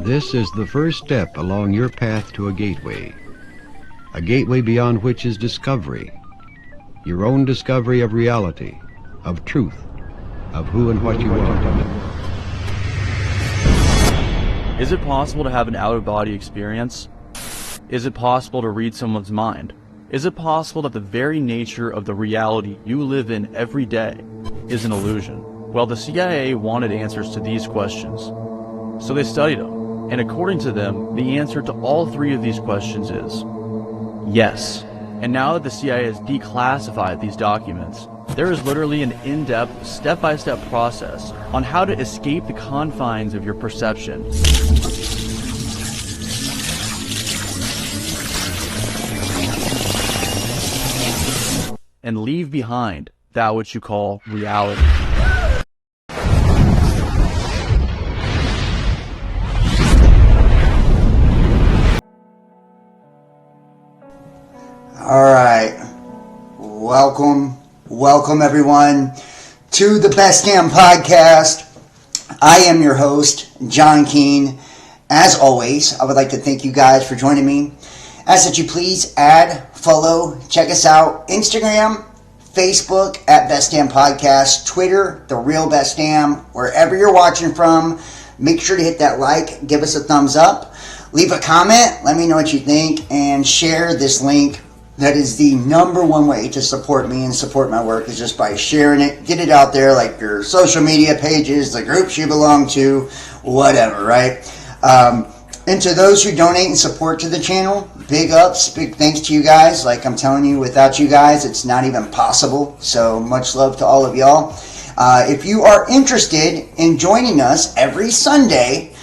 This is the first step along your path to a gateway beyond which is discovery, your own discovery of reality, of truth, of who and what you are. Is it possible to have an out-of-body experience? Is it possible to read someone's mind? Is it possible that the very nature of the reality you live in every day is an illusion? Well, the CIA wanted answers to these questions, so they studied them. And according to them, the answer to all three of these questions is yes. And now that the CIA has declassified these documents, there is literally an in-depth, step-by-step process on how to escape the confines of your perception and leave behind that which you call reality. All right, welcome everyone to the Best Damn Podcast. I am your host, John Keene. As always, I would like to thank you guys for joining me. Ask that you please add, follow, check us out, Instagram, Facebook at Best Damn Podcast, Twitter, The Real Best Damn, wherever you're watching from. Make sure to hit that like, give us a thumbs up, leave a comment, let me know what you think, and share this link. That is the number one way to support me and support my work, is just by sharing it. Get it out there, like your social media pages, the groups you belong to, whatever, right? And to those who donate and support to the channel, big ups, big thanks to you guys. Like I'm telling you, without you guys, it's not even possible. So much love to all of y'all. If you are interested in joining us every Sunday,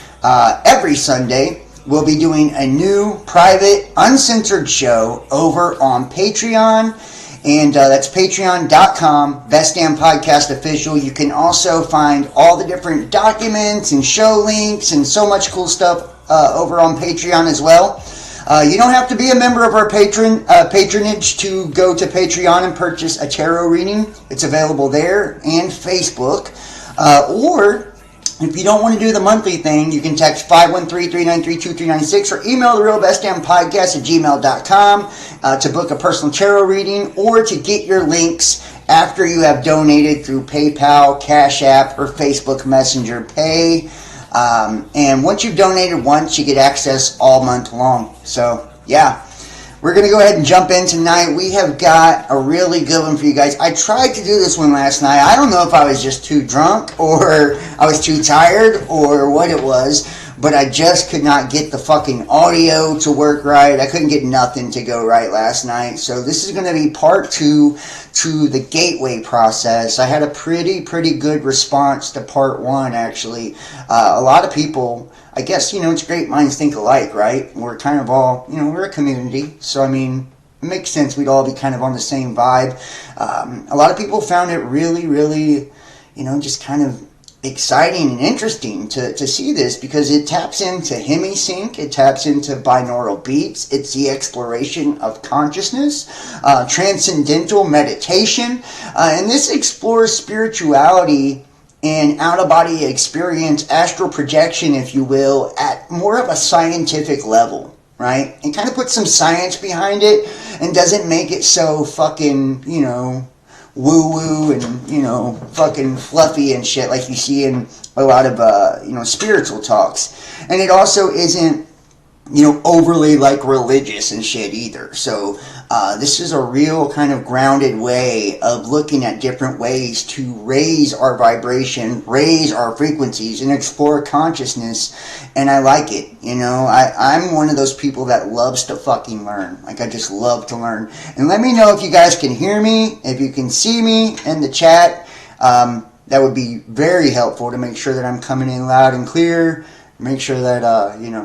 we'll be doing a new private, uncensored show over on Patreon, and that's patreon.com, Best Damn Podcast Official. You can also find all the different documents and show links and so much cool stuff over on Patreon as well. You don't have to be a member of our patronage to go to Patreon and purchase a tarot reading. It's available there and Facebook. Or if you don't want to do the monthly thing, you can text 513-393-2396 or email therealbestdampodcast@gmail.com to book a personal tarot reading or to get your links after you have donated through PayPal, Cash App, or Facebook Messenger Pay. And once you've donated once, you get access all month long. So, yeah. We're going to go ahead and jump in tonight. We have got a really good one for you guys. I tried to do this one last night. I don't know if I was just too drunk or I was too tired or what it was, but I just could not get the fucking audio to work right. I couldn't get nothing to go right last night. So this is going to be part 2 to the gateway process. I had a pretty good response to part 1, actually. A lot of people, I guess, it's great minds think alike, right? We're kind of all, we're a community. So, I mean, it makes sense we'd all be kind of on the same vibe. A lot of people found it really, just kind of exciting and interesting to see this, because it taps into Hemisync, it taps into binaural beats, it's the exploration of consciousness, transcendental meditation, and this explores spirituality and out-of-body experience, astral projection, if you will, at more of a scientific level, right? And kind of put some science behind it and doesn't make it so fucking, woo-woo and, fucking fluffy and shit like you see in a lot of, spiritual talks. And it also isn't, overly, religious and shit either. So, this is a real kind of grounded way of looking at different ways to raise our vibration, raise our frequencies, and explore consciousness. And I like it, I'm one of those people that loves to fucking learn. I just love to learn. And let me know if you guys can hear me, if you can see me in the chat. That would be very helpful to make sure that I'm coming in loud and clear. Make sure that,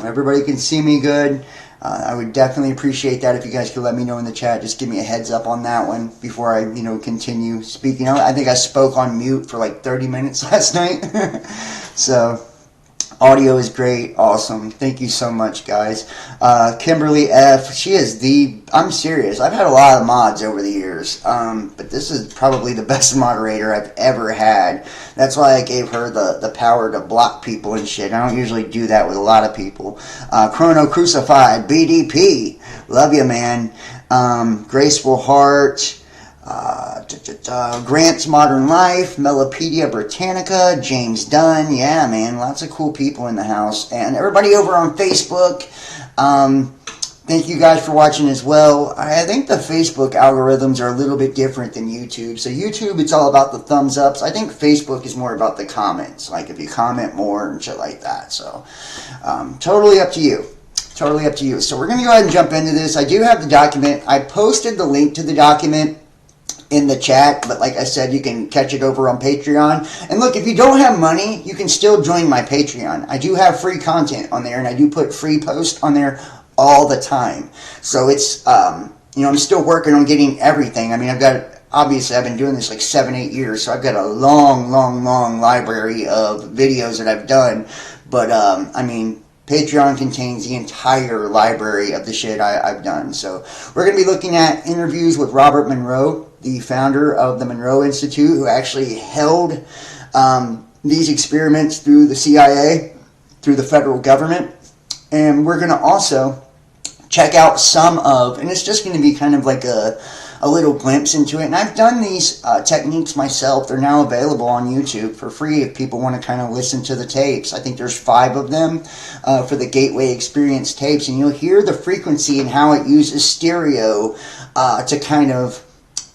everybody can see me good. I would definitely appreciate that if you guys could let me know in the chat. Just give me a heads up on that one before I, continue speaking. I think I spoke on mute for 30 minutes last night. So, Audio is great. Awesome. Thank you so much, guys. Kimberly F. She is I'm serious. I've had a lot of mods over the years. But this is probably the best moderator I've ever had. That's why I gave her the power to block people and shit. I don't usually do that with a lot of people. Chrono Crucified. BDP. Love you, man. Graceful Heart. Grant's Modern Life, Melopedia Britannica, James Dunn. Yeah, man, lots of cool people in the house. And everybody over on Facebook, thank you guys for watching as well. I think the Facebook algorithms are a little bit different than YouTube. So YouTube, it's all about the thumbs ups. I think Facebook is more about the comments, like if you comment more and shit like that. So totally up to you. Totally up to you. So we're going to go ahead and jump into this. I do have the document. I posted the link to the document in the chat, but like I said, you can catch it over on Patreon. And look, if you don't have money, you can still join my Patreon. I do have free content on there, and I do put free posts on there all the time. So it's, you know, I'm still working on getting everything. I mean, obviously I've been doing this like 7-8 years, so I've got a long library of videos that I've done. But, I mean, Patreon contains the entire library of the shit I've done. So we're going to be looking at interviews with Robert Monroe, the founder of the Monroe Institute, who actually held these experiments through the CIA, through the federal government. And we're going to also check out some of, and it's just going to be kind of like a little glimpse into it. And I've done these techniques myself. They're now available on YouTube for free if people want to kind of listen to the tapes. I think there's 5 of them for the Gateway Experience tapes. And you'll hear the frequency and how it uses stereo to kind of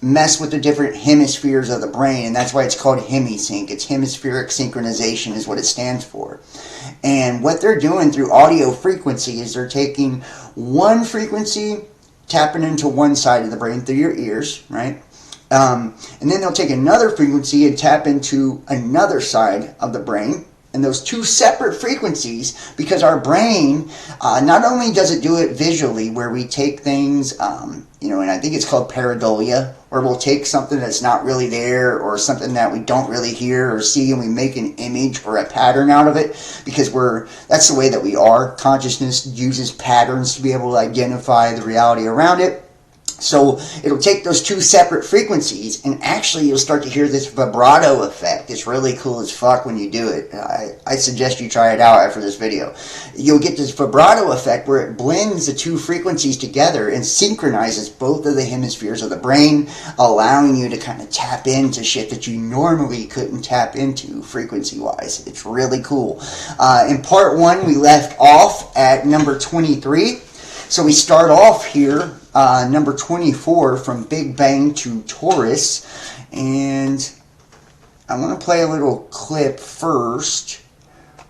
mess with the different hemispheres of the brain. And that's why it's called Hemisync. It's hemispheric synchronization is what it stands for. And what they're doing through audio frequency is they're taking one frequency, tapping into one side of the brain through your ears, right? And then they'll take another frequency and tap into another side of the brain. And those 2 separate frequencies, because our brain, not only does it do it visually, where we take things, you know, and I think it's called pareidolia, where we'll take something that's not really there or something that we don't really hear or see, and we make an image or a pattern out of it, because that's the way that we are. Consciousness uses patterns to be able to identify the reality around it. So it'll take those 2 separate frequencies, and actually you'll start to hear this vibrato effect. It's really cool as fuck when you do it. I suggest you try it out after this video. You'll get this vibrato effect where it blends the 2 frequencies together and synchronizes both of the hemispheres of the brain, allowing you to kind of tap into shit that you normally couldn't tap into frequency-wise. It's really cool. In part 1, we left off at number 23. So we start off here, number 24, from Big Bang to Taurus. And I want to play a little clip first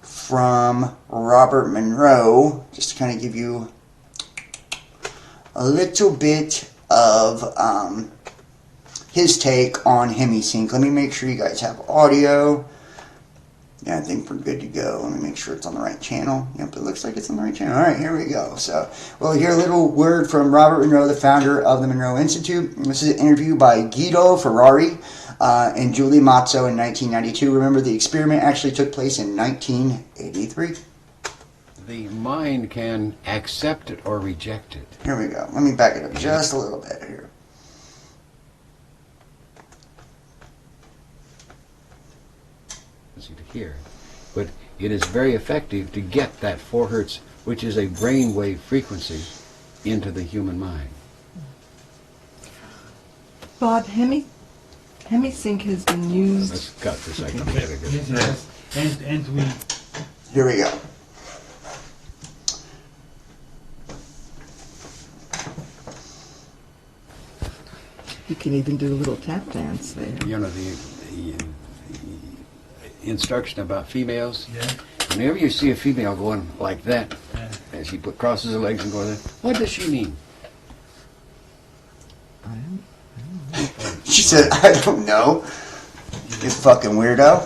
from Robert Monroe, just to kind of give you a little bit of his take on Hemisync. Let me make sure you guys have audio. Yeah, I think we're good to go. Let me make sure it's on the right channel. Yep, it looks like it's on the right channel. All right, here we go. So we'll hear a little word from Robert Monroe, the founder of the Monroe Institute. This is an interview by Guido Ferrari and Julie Mazzo in 1992. Remember, the experiment actually took place in 1983. The mind can accept it or reject it. Here we go. Let me back it up just a little bit here. To hear, but it is very effective to get that 4 hertz, which is a brainwave frequency, into the human mind. Bob, Hemisync has been used. Let's cut for a second. Yes, and we. Here we go. You can even do a little tap dance there. You know, the instruction about females. Yeah. Whenever you see a female going like that, as she crosses her legs and goes like that, what does she mean? I don't know. She said, I don't know. You fucking weirdo.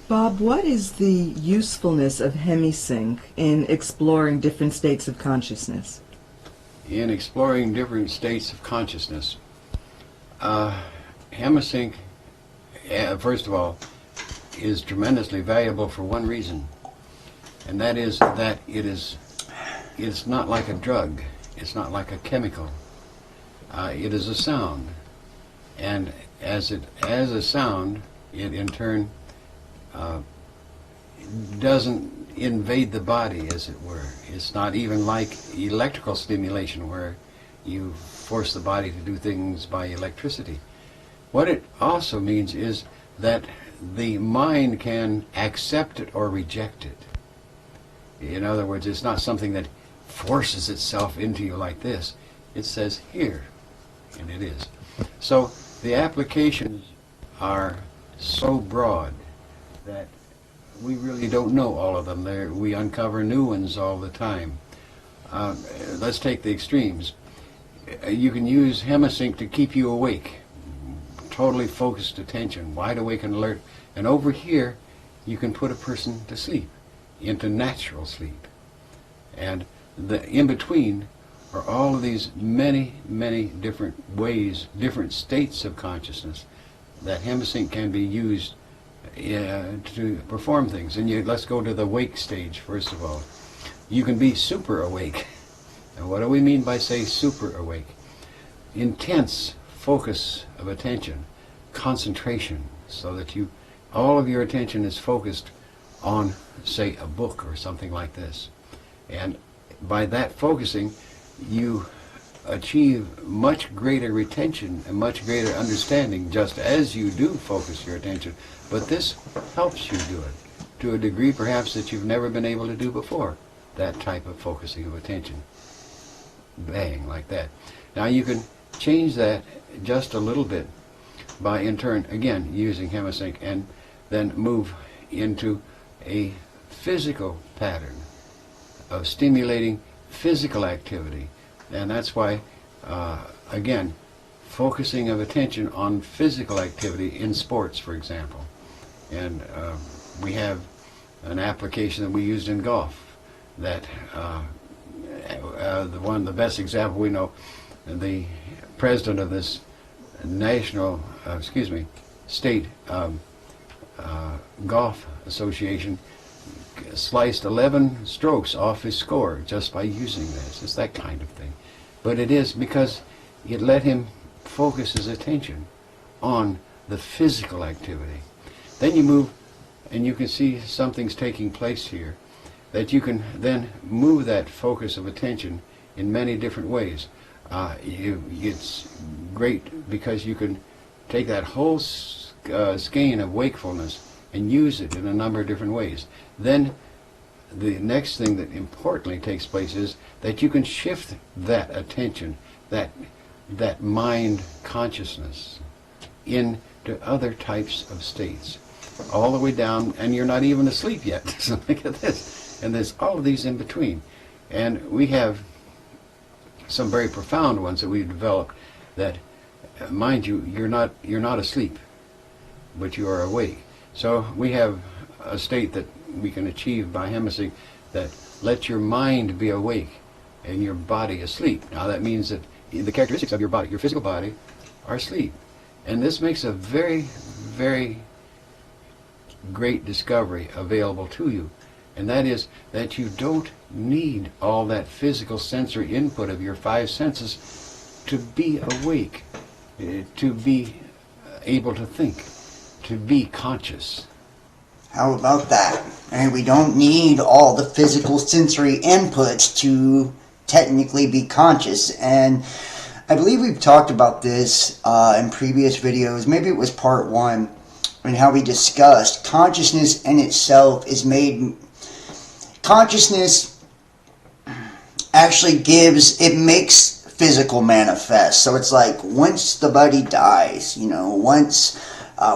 Bob, what is the usefulness of Hemisync in exploring different states of consciousness? In exploring different states of consciousness, Hemisync, first of all, is tremendously valuable for one reason, and that is that it's not like a drug. It's not like a chemical. It is a sound, and as a sound, it in turn doesn't invade the body, as it were. It's not even like electrical stimulation, where you force the body to do things by electricity. What it also means is that the mind can accept it or reject it. In other words, it's not something that forces itself into you like this. It says here, and it is. So the applications are so broad that we really don't know all of them. We uncover new ones all the time. Let's take the extremes. You can use Hemisync to keep you awake, totally focused attention, wide awake and alert. And over here, you can put a person to sleep, into natural sleep. And the in between are all of these many, many different ways, different states of consciousness that Hemisync can be used to perform things. And let's go to the wake stage first of all. You can be super awake. And what do we mean by say super awake? Intense focus of attention, concentration, so that all of your attention is focused on, say, a book or something like this. And by that focusing, you achieve much greater retention and much greater understanding just as you do focus your attention. But this helps you do it to a degree perhaps that you've never been able to do before, that type of focusing of attention. Bang, like that. Now you can change that just a little bit by, in turn, again, using Hemisync, and then move into a physical pattern of stimulating physical activity. And that's why, again, focusing of attention on physical activity in sports, for example. And we have an application that we used in golf that the best example we know, the president of this state golf association sliced 11 strokes off his score just by using this. It's that kind of thing. But it is because it let him focus his attention on the physical activity. Then you move, and you can see something's taking place here, that you can then move that focus of attention in many different ways. It's great because you can take that whole skein of wakefulness and use it in a number of different ways. Then the next thing that importantly takes place is that you can shift that attention, that mind consciousness, into other types of states, all the way down, and you're not even asleep yet. So look at this. And there's all of these in between. And we have some very profound ones that we've developed that, mind you, you're not asleep, but you are awake. So we have a state that we can achieve by Hemisync that lets your mind be awake and your body asleep. Now that means that the characteristics of your body, your physical body, are asleep. And this makes a very, very great discovery available to you. And that is that you don't need all that physical sensory input of your five senses to be awake, to be able to think, to be conscious. How about that? And we don't need all the physical sensory inputs to technically be conscious. And I believe we've talked about this in previous videos. Maybe it was part 1, and how we discussed consciousness in itself is made. Consciousness actually makes physical manifest. So it's like once the body dies, once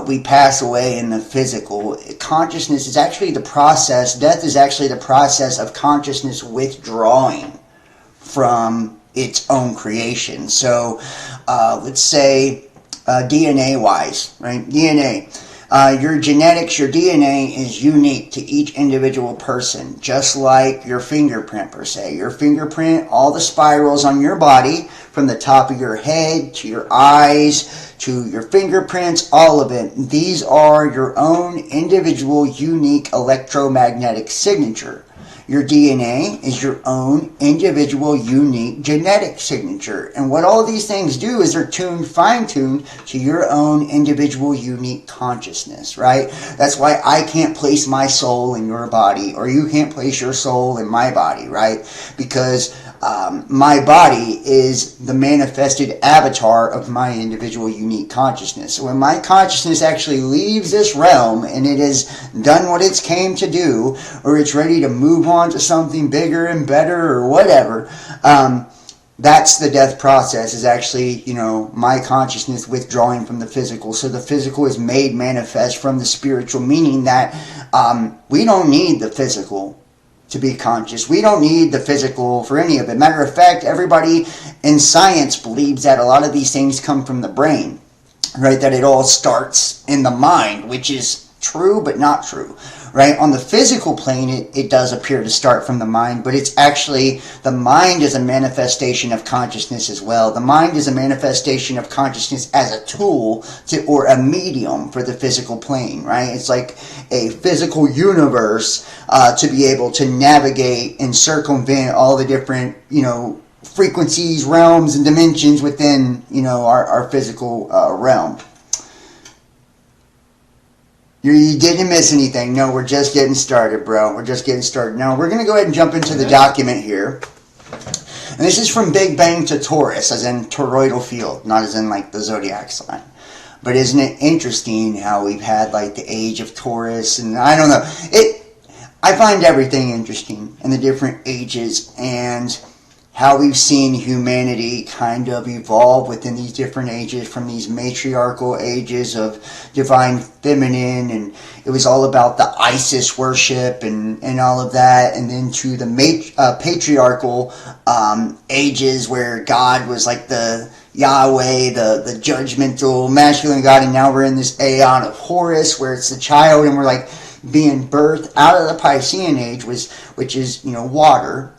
we pass away in the physical, consciousness is actually the process, death is actually the process of consciousness withdrawing from its own creation. So let's say DNA-wise, right? DNA. Your genetics, your DNA is unique to each individual person, just like your fingerprint per se. Your fingerprint, all the spirals on your body, from the top of your head to your eyes to your fingerprints, all of it. These are your own individual, unique electromagnetic signature. Your DNA is your own individual, unique genetic signature. And what all these things do is they're tuned, fine-tuned to your own individual, unique consciousness, right? That's why I can't place my soul in your body, or you can't place your soul in my body, right? Because my body is the manifested avatar of my individual unique consciousness. So when my consciousness actually leaves this realm and it has done what it's came to do, or it's ready to move on to something bigger and better or whatever, that's the death process, is actually, my consciousness withdrawing from the physical. So the physical is made manifest from the spiritual, meaning that we don't need the physical to be conscious. We don't need the physical for any of it. Matter of fact, everybody in science believes that a lot of these things come from the brain, right? That it all starts in the mind, which is true but not true, right? On the physical plane, it does appear to start from the mind, but it's actually, the mind is a manifestation of consciousness as well. The mind is a manifestation of consciousness as a tool or a medium for the physical plane, right? It's like a physical universe to be able to navigate and circumvent all the different, frequencies, realms, and dimensions within, our physical realm. You didn't miss anything. No, we're just getting started, bro. We're just getting started. Now, we're going to go ahead and jump into the document here. And this is from Big Bang to Taurus, as in toroidal field, not as in, like, the zodiac sign. But isn't it interesting how we've had, like, the age of Taurus, and I don't know. I find everything interesting in the different ages, and how we've seen humanity kind of evolve within these different ages, from these matriarchal ages of divine feminine, and it was all about the Isis worship and all of that, and then to the patriarchal ages where God was like the Yahweh, the judgmental masculine God, and now we're in this aeon of Horus where it's the child, and we're like being birthed out of the Piscean age, which is water.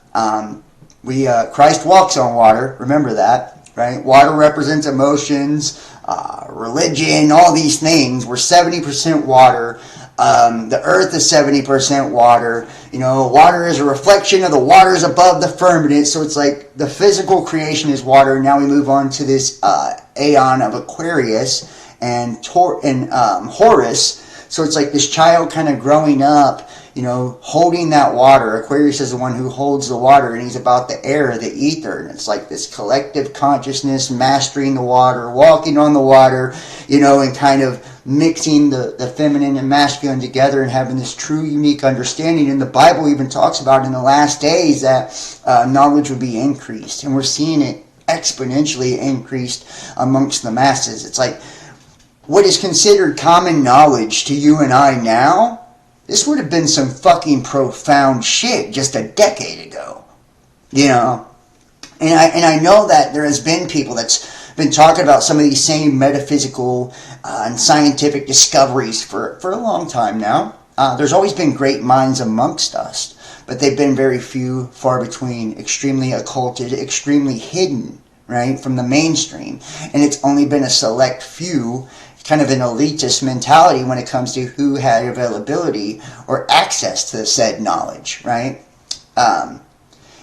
Christ walks on water, remember that, right? Water represents emotions, religion, all these things. We're 70% water. The earth is 70% water. Water is a reflection of the waters above the firmament. So it's like the physical creation is water. Now we move on to this aeon of Aquarius and Horus. So it's like this child kind of growing up, holding that water. Aquarius is the one who holds the water, and he's about the air, the ether. And it's like this collective consciousness, mastering the water, walking on the water, and kind of mixing the feminine and masculine together and having this true, unique understanding. And the Bible even talks about in the last days that knowledge would be increased. And we're seeing it exponentially increased amongst the masses. It's like what is considered common knowledge to you and I now, this would have been some fucking profound shit just a decade ago. And I know that there has been people that's been talking about some of these same metaphysical and scientific discoveries for a long time now. There's always been great minds amongst us, but they've been very few, far between, extremely occulted, extremely hidden, right, from the mainstream. And it's only been a select few, kind of an elitist mentality when it comes to who had availability or access to said knowledge, right?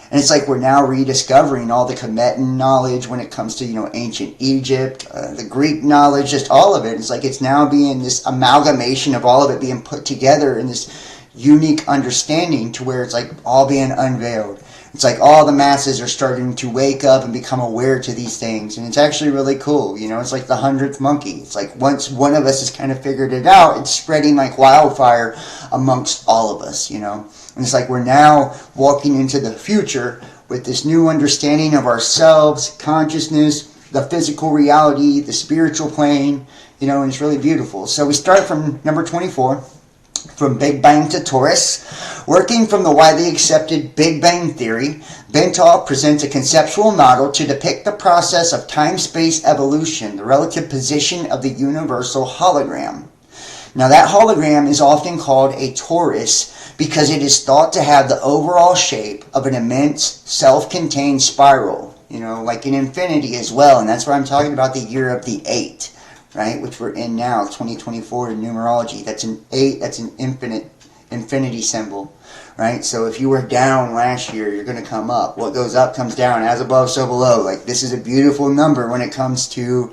And it's like we're now rediscovering all the Kemetan knowledge when it comes to, ancient Egypt, the Greek knowledge, just all of it. It's like it's now being this amalgamation of all of it being put together in this unique understanding to where it's like all being unveiled. It's like all the masses are starting to wake up and become aware to these things. And it's actually really cool. It's like the 100th monkey. It's like once one of us has kind of figured it out, it's spreading like wildfire amongst all of us, And it's like we're now walking into the future with this new understanding of ourselves, consciousness, the physical reality, the spiritual plane, and it's really beautiful. So we start from number 24. From Big Bang to Taurus. Working from the widely accepted Big Bang theory, Bentall presents a conceptual model to depict the process of time-space evolution, the relative position of the universal hologram. Now that hologram is often called a torus because it is thought to have the overall shape of an immense self-contained spiral, like an infinity as well, and that's where I'm talking about the year of the 8. right? Which we're in now, 2024 in numerology. That's an 8, that's an infinity symbol, right? So if you were down last year, you're going to come up. What goes up comes down, as above, so below. Like, this is a beautiful number when it comes to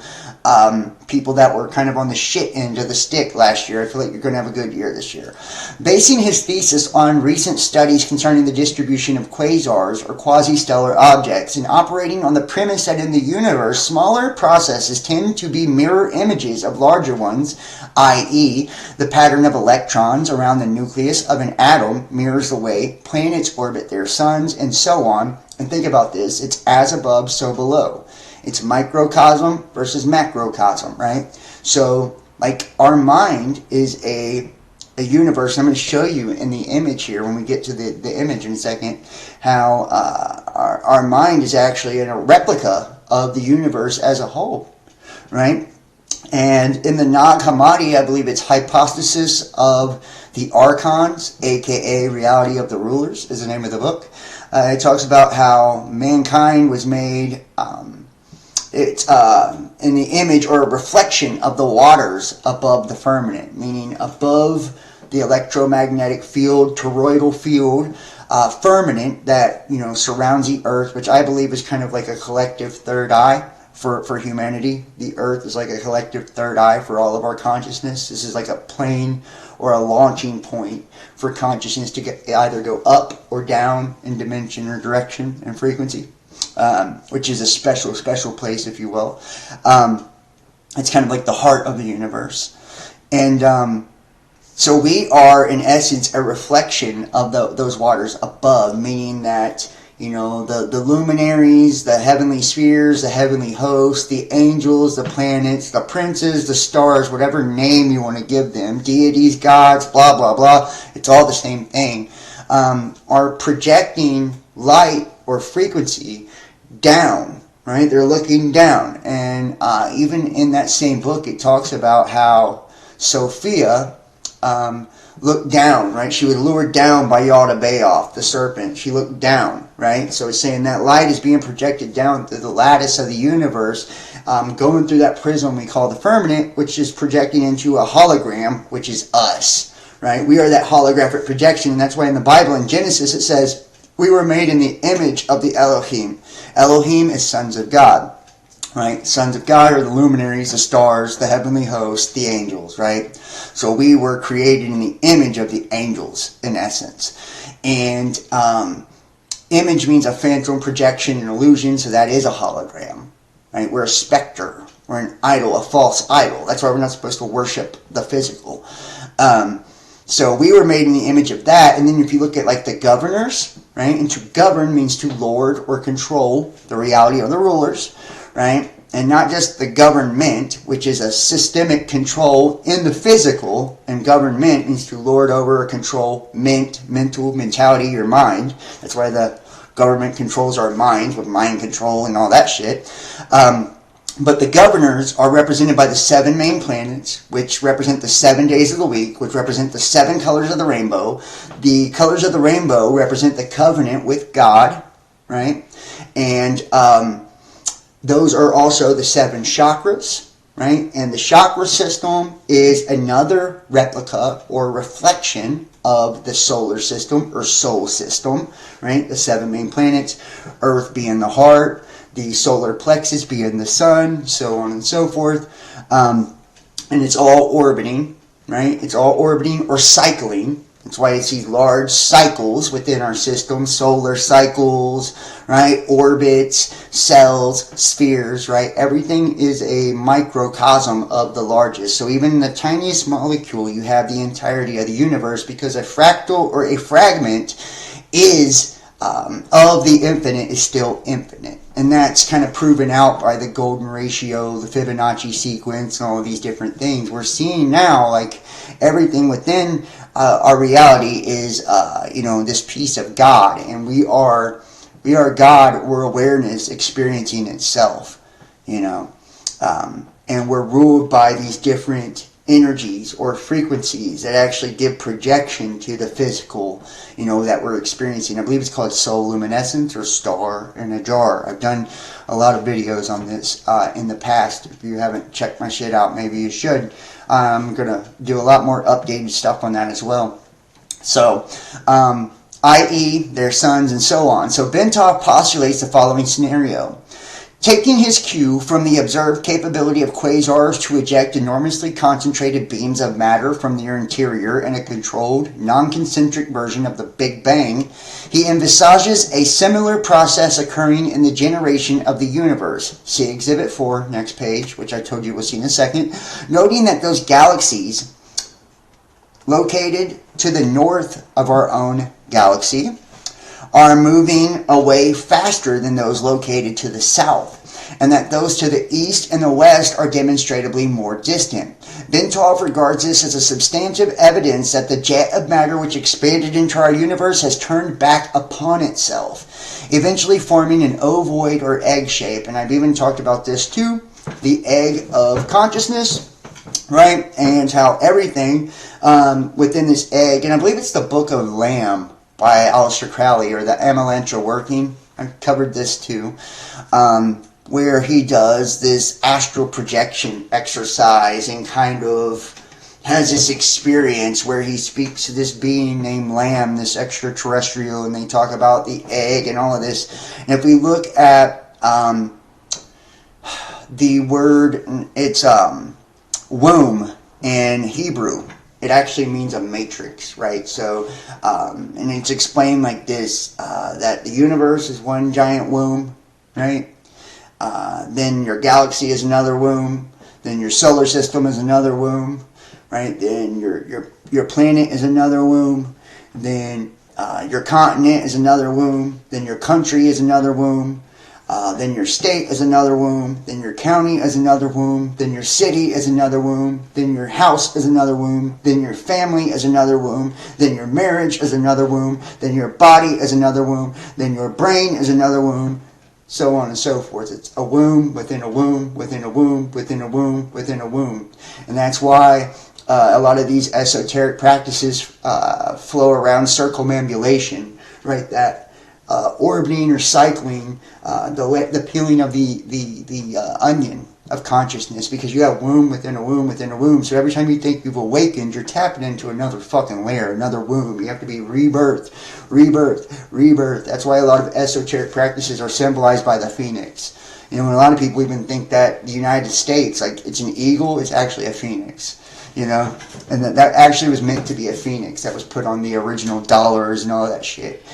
people that were kind of on the shit end of the stick last year. I feel like you're going to have a good year this year. Basing his thesis on recent studies concerning the distribution of quasars or quasi-stellar objects and operating on the premise that in the universe, smaller processes tend to be mirror images of larger ones, i.e., the pattern of electrons around the nucleus of an atom mirrors the way planets orbit their suns, and so on. And think about this, it's as above, so below. It's microcosm versus macrocosm, right? So, like, our mind is a universe. I'm going to show you in the image here, when we get to the image in a second, how our mind is actually a replica of the universe as a whole, right? And in the Nag Hammadi, I believe it's Hypostasis of the Archons, aka Reality of the Rulers, is the name of the book. It talks about how mankind was made... it's in the image or a reflection of the waters above the firmament, meaning above the electromagnetic field, toroidal field, firmament that, you know, surrounds the earth, which I believe is kind of like a collective third eye for humanity. The earth is like a collective third eye for all of our consciousness. This is like a plane or a launching point for consciousness to get either go up or down in dimension or direction and frequency. Which is a special place, if you will. It's kind of like the heart of the universe. And so we are, in essence, a reflection of those waters above, meaning that, you know, the luminaries, the heavenly spheres, the heavenly hosts, the angels, the planets, the princes, the stars, whatever name you want to give them, deities, gods, blah, blah, blah, it's all the same thing, are projecting light or frequency down, right? They're looking down. And even in that same book, it talks about how Sophia looked down, right? She was lured down by Yaldabaoth, the serpent. She looked down, right? So it's saying that light is being projected down through the lattice of the universe, going through that prism we call the firmament, which is projecting into a hologram, which is us, right? We are that holographic projection, and that's why in the Bible, in Genesis, it says, we were made in the image of the Elohim. Elohim is sons of God, right? Sons of God are the luminaries, the stars, the heavenly hosts, the angels, right? So we were created in the image of the angels, in essence. And image means a phantom, projection, and illusion, so that is a hologram, right? We're a specter. We're an idol, a false idol. That's why we're not supposed to worship the physical. So we were made in the image of that. And then if you look at like the governors, right? And to govern means to lord or control the reality of the rulers, right? And not just the government, which is a systemic control in the physical. And government means to lord over or control mental, mentality, your mind. That's why the government controls our minds with mind control and all that shit. But the governors are represented by the 7 main planets, which represent the 7 days of the week, which represent the 7 colors of the rainbow. The colors of the rainbow represent the covenant with God, right? And those are also the 7 chakras, right? And the chakra system is another replica or reflection of the solar system or soul system, right? The 7 main planets, Earth being the heart, the solar plexus being the sun, so on and so forth. And it's all orbiting, right? It's all orbiting or cycling. That's why it's these large cycles within our system, solar cycles, right? Orbits, cells, spheres, right? Everything is a microcosm of the largest. So even in the tiniest molecule, you have the entirety of the universe, because a fractal or a fragment is of the infinite is still infinite. And that's kind of proven out by the golden ratio, the Fibonacci sequence, and all of these different things. We're seeing now, like, everything within our reality is, this piece of God. And we are God, we're awareness experiencing itself, and we're ruled by these different energies or frequencies that actually give projection to the physical, that we're experiencing. I believe it's called soul luminescence or star in a jar. I've done a lot of videos on this in the past. If you haven't checked my shit out, maybe you should. I'm going to do a lot more updated stuff on that as well. So, i.e. their suns and so on. So Bentov postulates the following scenario. Taking his cue from the observed capability of quasars to eject enormously concentrated beams of matter from their interior in a controlled, non-concentric version of the Big Bang, he envisages a similar process occurring in the generation of the universe. See Exhibit 4, next page, which I told you we'll see in a second, noting that those galaxies located to the north of our own galaxy are moving away faster than those located to the south, and that those to the east and the west are demonstrably more distant. Bentov regards this as a substantive evidence that the jet of matter which expanded into our universe has turned back upon itself, eventually forming an ovoid or egg shape. And I've even talked about this too, the egg of consciousness, right? And how everything within this egg, and I believe it's the Book of Lamb by Aleister Crowley, or the Amalantra Working. I've covered this too, where he does this astral projection exercise and kind of has this experience where he speaks to this being named Lamb, this extraterrestrial, and they talk about the egg and all of this. And if we look at the word, it's womb in Hebrew. It actually means a matrix, right? So, and it's explained like this, that the universe is one giant womb, right? Then your galaxy is another womb. Then your solar system is another womb, right? Then your planet is another womb. Then your continent is another womb. Then your country is another womb. Then your state is another womb. Then your county is another womb. Then your city is another womb. Then your house is another womb. Then your family is another womb. Then your marriage is another womb. Then your body is another womb. Then your brain is another womb. So on and so forth. It's a womb within a womb within a womb within a womb within a womb. And that's why a lot of these esoteric practices flow around circumambulation, right? That orbiting or cycling, the peeling of the onion of consciousness, because you have womb within a womb within a womb. So every time you think you've awakened, you're tapping into another fucking layer, another womb. You have to be rebirth, rebirth, rebirth. That's why a lot of esoteric practices are symbolized by the phoenix. And a lot of people even think that the United States, like it's an eagle, it's actually a phoenix. And that actually was meant to be a phoenix that was put on the original dollars and all that shit.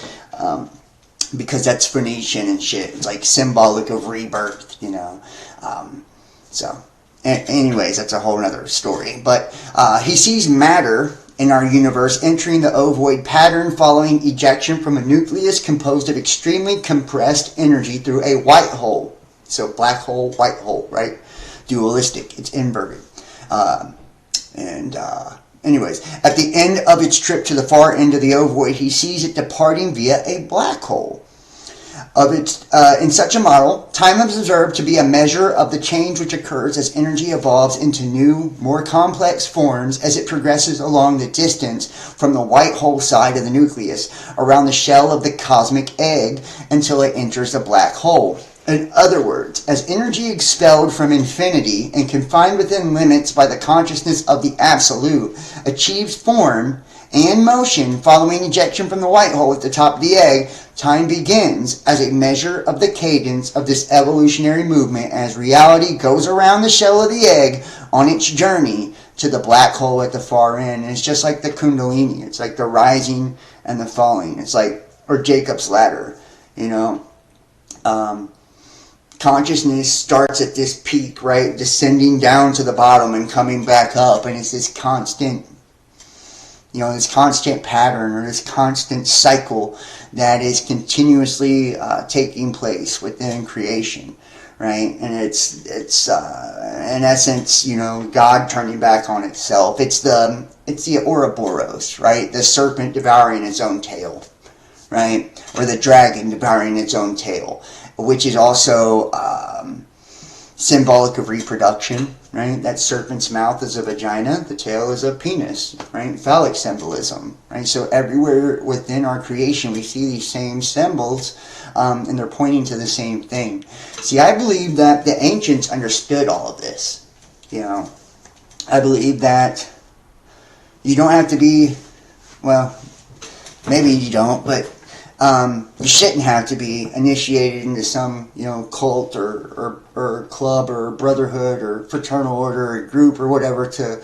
Because that's Phoenician and shit. It's like symbolic of rebirth, anyways, that's a whole other story. But he sees matter in our universe entering the ovoid pattern following ejection from a nucleus composed of extremely compressed energy through a white hole. So black hole, white hole, right? Dualistic. It's inverted. Anyways, at the end of its trip to the far end of the ovoid, he sees it departing via a black hole. In such a model, time is observed to be a measure of the change which occurs as energy evolves into new, more complex forms as it progresses along the distance from the white hole side of the nucleus around the shell of the cosmic egg until it enters the black hole. In other words, as energy expelled from infinity and confined within limits by the consciousness of the Absolute achieves form and motion following ejection from the white hole at the top of the egg, time begins as a measure of the cadence of this evolutionary movement as reality goes around the shell of the egg on its journey to the black hole at the far end. And it's just like the Kundalini. It's like the rising and the falling. It's like, or Jacob's ladder, consciousness starts at this peak, right? Descending down to the bottom and coming back up. And it's this constant, this constant pattern or this constant cycle that is continuously taking place within creation, right? And it's in essence, God turning back on itself. It's the Ouroboros, right? The serpent devouring its own tail, right? Or the dragon devouring its own tail, which is also symbolic of reproduction, right? That serpent's mouth is a vagina, the tail is a penis, right? Phallic symbolism, right? So everywhere within our creation, we see these same symbols, and they're pointing to the same thing. See, I believe that the ancients understood all of this. You know, I believe that you don't have to be, well, maybe you don't, but you shouldn't have to be initiated into some, you know, cult or club or brotherhood or fraternal order or group or whatever to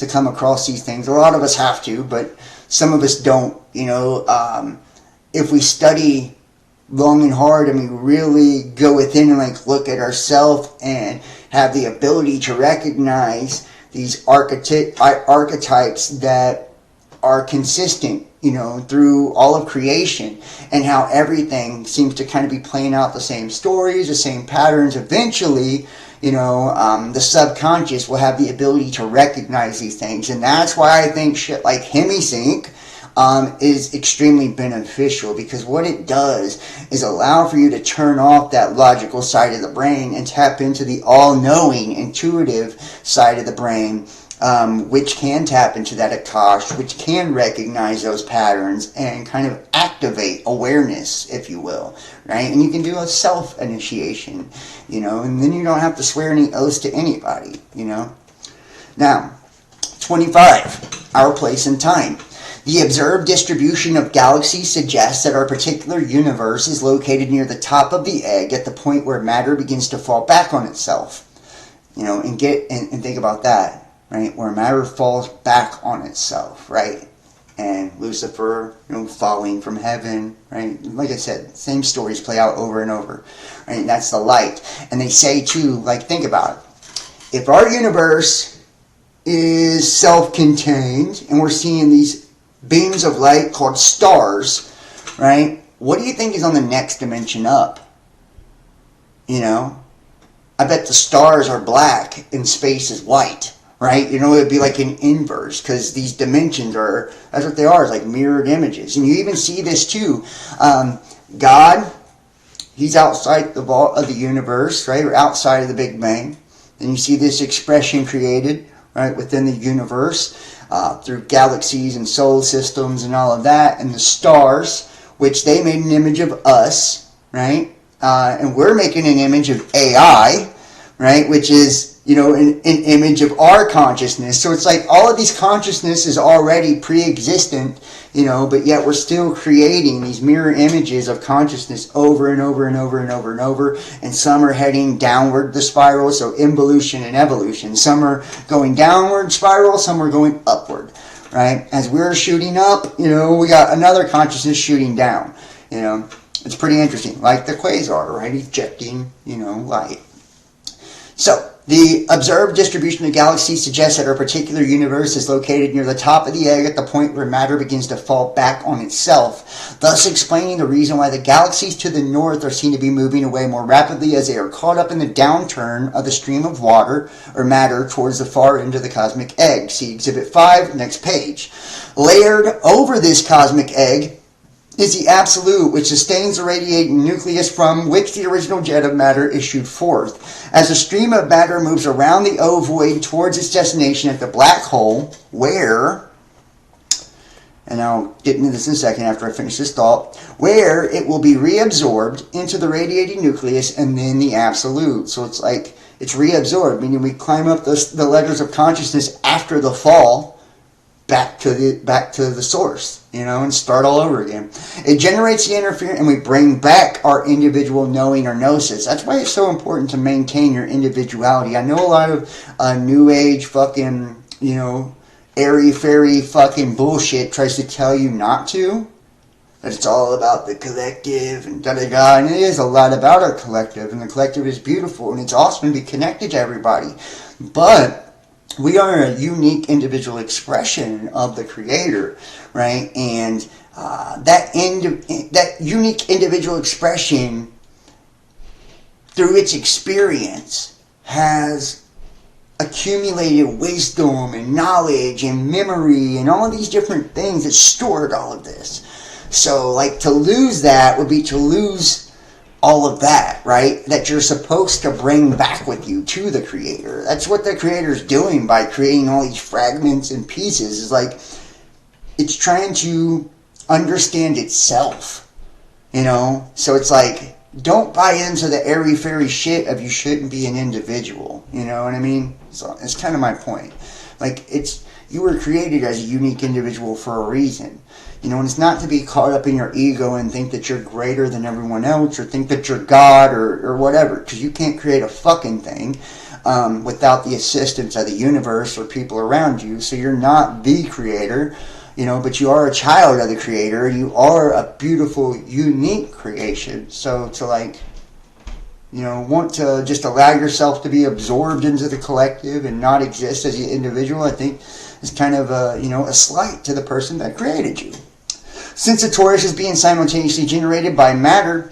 come across these things. A lot of us have to, but some of us don't. You know, if we study long and hard and we really go within and like look at ourselves and have the ability to recognize these archetypes that are consistent, you know, through all of creation, and how everything seems to kind of be playing out the same stories, the same patterns. Eventually, you know, the subconscious will have the ability to recognize these things. And that's why I think shit like Hemisync is extremely beneficial, because what it does is allow for you to turn off that logical side of the brain and tap into the all-knowing, intuitive side of the brain, which can tap into that Akash, which can recognize those patterns and kind of activate awareness, if you will, right? And you can do a self-initiation, you know, and then you don't have to swear any oaths to anybody, you know. Now, 25, our place and time. The observed distribution of galaxies suggests that our particular universe is located near the top of the egg at the point where matter begins to fall back on itself. You know, and think about that, right? Where matter falls back on itself, right? And Lucifer, you know, falling from heaven, right? Like I said, same stories play out over and over, right? And that's the light. And they say too, like, think about it. If our universe is self-contained and we're seeing these beams of light called stars, right? What do you think is on the next dimension up? You know? I bet the stars are black and space is white, right? You know, it'd be like an inverse, because these dimensions are, that's what they are, it's like mirrored images. And you even see this too. God, he's outside the vault of the universe, right? Or outside of the Big Bang. And you see this expression created, right, within the universe. Through galaxies and solar systems and all of that, and the stars, which they made an image of us, right? And we're making an image of AI, right? Which is, you know, an image of our consciousness. So it's like all of these consciousness is already pre-existent, you know, but yet we're still creating these mirror images of consciousness over and over and over and over and over. And some are heading downward the spiral, so involution and evolution. Some are going downward spiral, some are going upward, right? As we're shooting up, you know, we got another consciousness shooting down, you know. It's pretty interesting, like the quasar, right? Ejecting, you know, light. So, the observed distribution of galaxies suggests that our particular universe is located near the top of the egg at the point where matter begins to fall back on itself, thus explaining the reason why the galaxies to the north are seen to be moving away more rapidly as they are caught up in the downturn of the stream of water or matter towards the far end of the cosmic egg. See Exhibit 5, next page. Layered over this cosmic egg is the absolute, which sustains the radiating nucleus from which the original jet of matter issued forth. As the stream of matter moves around the ovoid towards its destination at the black hole, where, and I'll get into this in a second after I finish this thought, where it will be reabsorbed into the radiating nucleus and then the absolute. So it's like it's reabsorbed, meaning we climb up the ladders of consciousness after the fall, back to the source, you know, and start all over again. It generates the interference, and we bring back our individual knowing or gnosis. That's why it's so important to maintain your individuality. I know a lot of new age fucking, you know, airy-fairy fucking bullshit tries to tell you not to. That it's all about the collective and da-da-da. And it is a lot about our collective, and the collective is beautiful, and it's awesome to be connected to everybody. But we are a unique individual expression of the Creator, right? And that unique individual expression, through its experience, has accumulated wisdom and knowledge and memory and all of these different things that stored all of this. So, like, to lose that would be to lose all of that, right? That you're supposed to bring back with you to the Creator. That's what the Creator's doing by creating all these fragments and pieces. Is like, it's trying to understand itself, you know? So it's like, don't buy into the airy-fairy shit of you shouldn't be an individual, you know what I mean? So it's kind of my point. Like, you were created as a unique individual for a reason. You know, and it's not to be caught up in your ego and think that you're greater than everyone else or think that you're God or whatever, because you can't create a fucking thing without the assistance of the universe or people around you. So you're not the creator, you know, but you are a child of the Creator. You are a beautiful, unique creation. So to, like, you know, want to just allow yourself to be absorbed into the collective and not exist as an individual, I think is kind of a slight to the person that created you. Since the torus is being simultaneously generated by matter,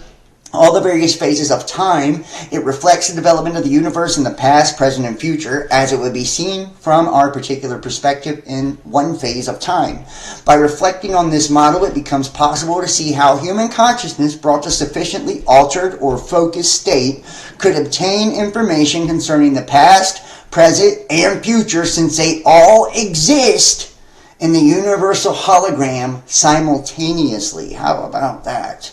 all the various phases of time, it reflects the development of the universe in the past, present, and future, as it would be seen from our particular perspective in one phase of time. By reflecting on this model, it becomes possible to see how human consciousness, brought to sufficiently altered or focused state, could obtain information concerning the past, present, and future, since they all exist in the universal hologram simultaneously. How about that?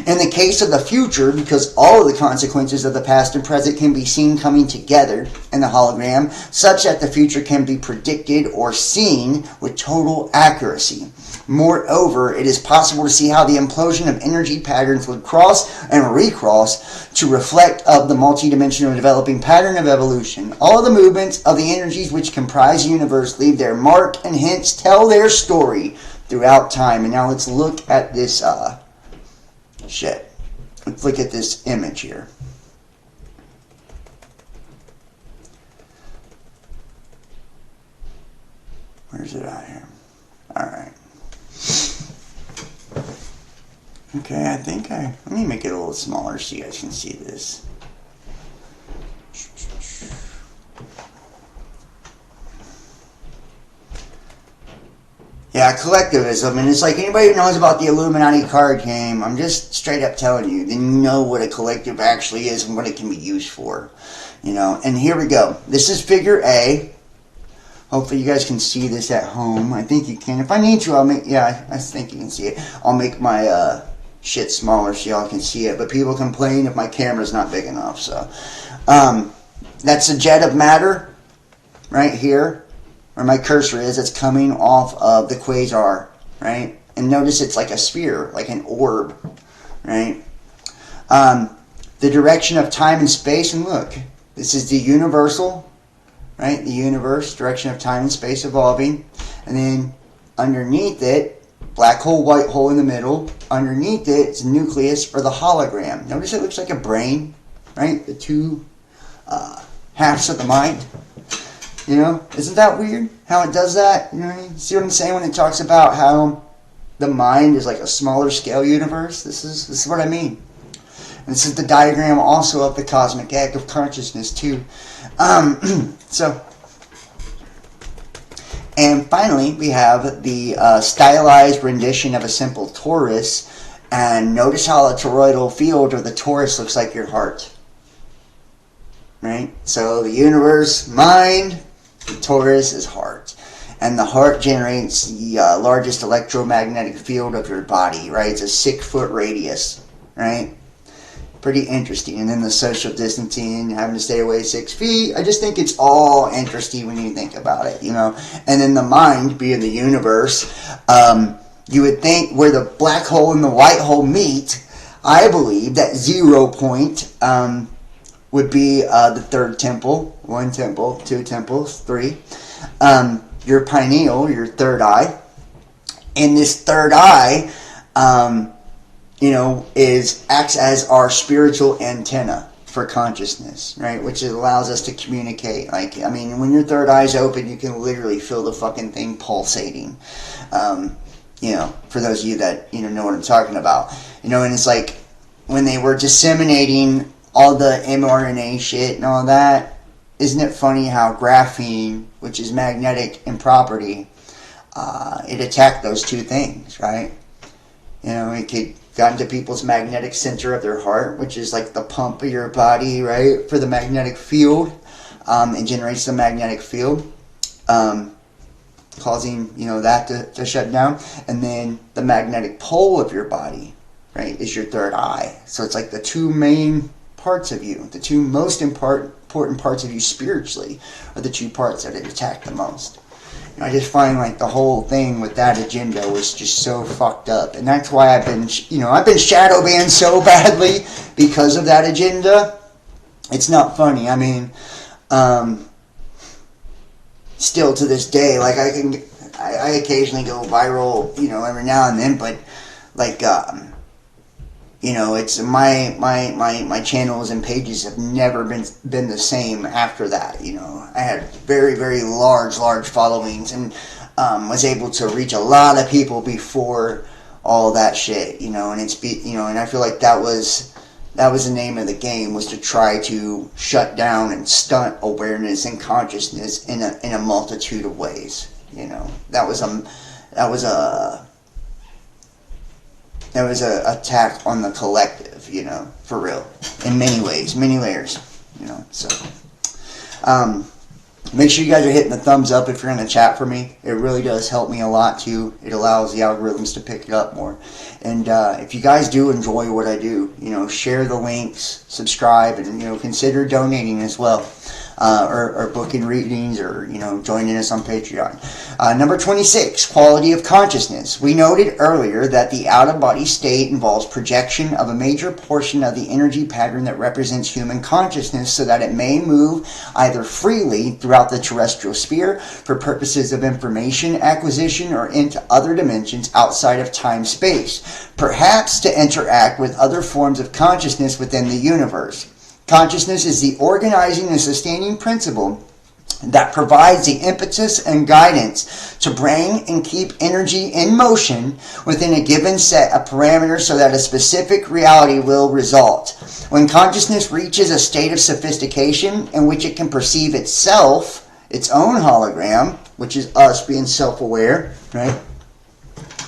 In the case of the future, because all of the consequences of the past and present can be seen coming together in the hologram, such that the future can be predicted or seen with total accuracy. Moreover, it is possible to see how the implosion of energy patterns would cross and recross to reflect of the multidimensional developing pattern of evolution. All the movements of the energies which comprise the universe leave their mark and hence tell their story throughout time. And now let's look at this shit. Let's look at this image here. Where's it at here? Alright. Okay, let me make it a little smaller so you guys can see this. Yeah, collectivism, and it's like anybody who knows about the Illuminati card game, I'm just straight up telling you, then you know what a collective actually is and what it can be used for. You know, and here we go. This is figure A. Hopefully you guys can see this at home. I think you can. If I need to, I think you can see it. I'll make my shit smaller so y'all can see it. But people complain if my camera's not big enough. So that's a jet of matter right here, where my cursor is. It's coming off of the quasar, right? And notice it's like a sphere, like an orb, right? The direction of time and space, and look, this is the universal, right? The universe, direction of time and space evolving. And then underneath it, black hole, white hole in the middle. Underneath it is the nucleus or the hologram. Notice it looks like a brain, right? The two halves of the mind. You know, isn't that weird how it does that? You know what I mean? See what I'm saying when it talks about how the mind is like a smaller scale universe? This is what I mean. And this is the diagram also of the cosmic act of consciousness too. And finally, we have the stylized rendition of a simple torus. And notice how a toroidal field or the torus looks like your heart. Right? So the universe, mind, the torus is heart. And the heart generates the largest electromagnetic field of your body, right? It's a 6-foot radius, right? Pretty interesting. And then the social distancing, having to stay away 6 feet. I just think it's all interesting when you think about it, you know. And then the mind, being the universe, you would think where the black hole and the white hole meet, I believe that 0 point would be the third temple. 1 temple, 2 temples, 3. Your pineal, your third eye. And this third eye, acts as our spiritual antenna for consciousness, right? Which allows us to communicate. Like, I mean, when your third eye's open, you can literally feel the fucking thing pulsating. For those of you that, know what I'm talking about. And it's like, when they were disseminating all the mRNA shit and all that, isn't it funny how graphene, which is magnetic in property, it attacked those two things, right? You know, it got into people's magnetic center of their heart, which is like the pump of your body, right, for the magnetic field. It generates the magnetic field, causing, you know, that to shut down. And then the magnetic pole of your body, right, is your third eye. So it's like the two main parts of you, the two most important parts of you spiritually, are the two parts that it attacked the most. And I just find like the whole thing with that agenda was just so fucked up, and that's why I've been shadow banned so badly because of that agenda. It's not funny. I mean, still to this day, like I occasionally go viral, you know, every now and then, but like, you know, it's my channels and pages have never been the same after that. You know, I had very, very large followings, and was able to reach a lot of people before all that shit. You know, and and I feel like that was the name of the game, was to try to shut down and stunt awareness and consciousness in a multitude of ways. You know, that was a attack on the collective, you know, for real, in many ways, many layers, you know. So make sure you guys are hitting the thumbs up if you're in the chat for me. It really does help me a lot too. It allows the algorithms to pick it up more. And if you guys do enjoy what I do, you know, share the links, subscribe, and, you know, consider donating as well. Or booking readings, or, you know, joining us on Patreon. Number 26, quality of consciousness. We noted earlier that the out-of-body state involves projection of a major portion of the energy pattern that represents human consciousness, so that it may move either freely throughout the terrestrial sphere for purposes of information acquisition, or into other dimensions outside of time-space, perhaps to interact with other forms of consciousness within the universe. Consciousness is the organizing and sustaining principle that provides the impetus and guidance to bring and keep energy in motion within a given set of parameters, so that a specific reality will result. When consciousness reaches a state of sophistication in which it can perceive itself, its own hologram, which is us being self-aware, right,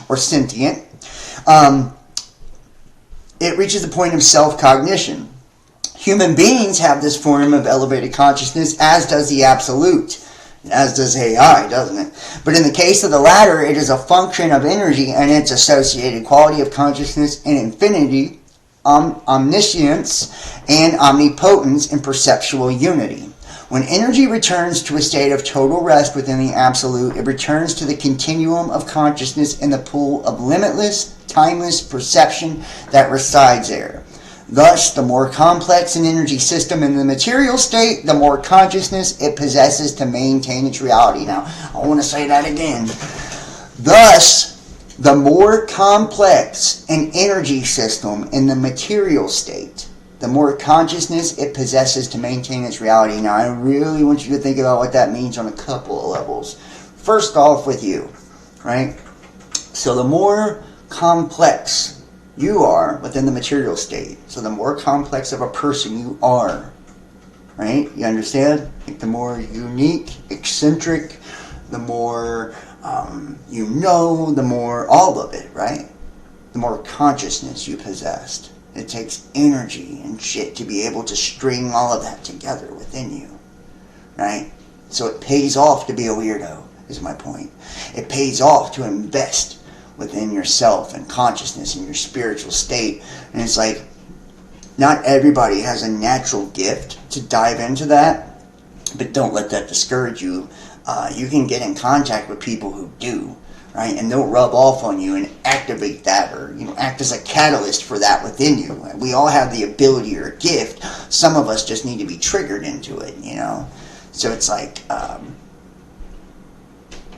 or sentient, it reaches the point of self-cognition. Human beings have this form of elevated consciousness, as does the Absolute, as does AI, doesn't it? But in the case of the latter, it is a function of energy and its associated quality of consciousness and infinity, omniscience, and omnipotence, and perceptual unity. When energy returns to a state of total rest within the Absolute, it returns to the continuum of consciousness in the pool of limitless, timeless perception that resides there. Thus, the more complex an energy system in the material state, the more consciousness it possesses to maintain its reality. Now, I want to say that again. Thus, the more complex an energy system in the material state, the more consciousness it possesses to maintain its reality. Now, I really want you to think about what that means on a couple of levels. First off, with you, right? So the more complex you are within the material state, so the more complex of a person you are, right? You understand? Like the more unique, eccentric, the more you know, the more all of it, right? The more consciousness you possessed. It takes energy and shit to be able to string all of that together within you, right? So it pays off to be a weirdo, is my point. It pays off to invest within yourself and consciousness and your spiritual state. And it's like, not everybody has a natural gift to dive into that, but don't let that discourage you. You can get in contact with people who do, right? And they'll rub off on you and activate that, or, you know, act as a catalyst for that within you. We all have the ability or gift. Some of us just need to be triggered into it, you know? So it's like,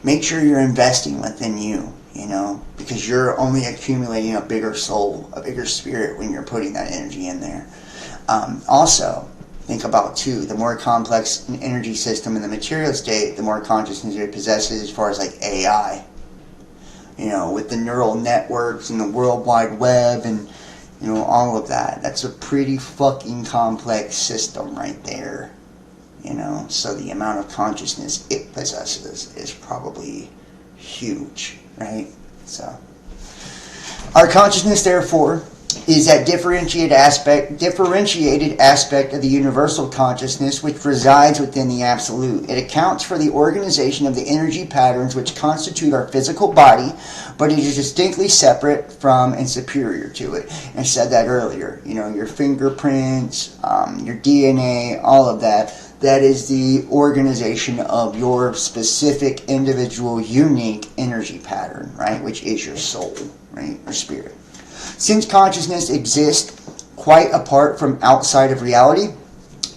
make sure you're investing within you. You know, because you're only accumulating a bigger soul, a bigger spirit when you're putting that energy in there. Also, think about, too, the more complex an energy system in the material state, the more consciousness it possesses as far as, like, AI. You know, with the neural networks and the World Wide Web and, you know, all of that. That's a pretty fucking complex system right there. You know, so the amount of consciousness it possesses is probably huge. Right? So, Our consciousness, therefore, is that differentiated aspect of the universal consciousness which resides within the absolute. It accounts for the organization of the energy patterns which constitute our physical body, but it is distinctly separate from and superior to it. And I said that earlier. You know, your fingerprints, your DNA, all of that. That is the organization of your specific, individual, unique energy pattern, right? Which is your soul, right? Or spirit. Since consciousness exists quite apart from outside of reality,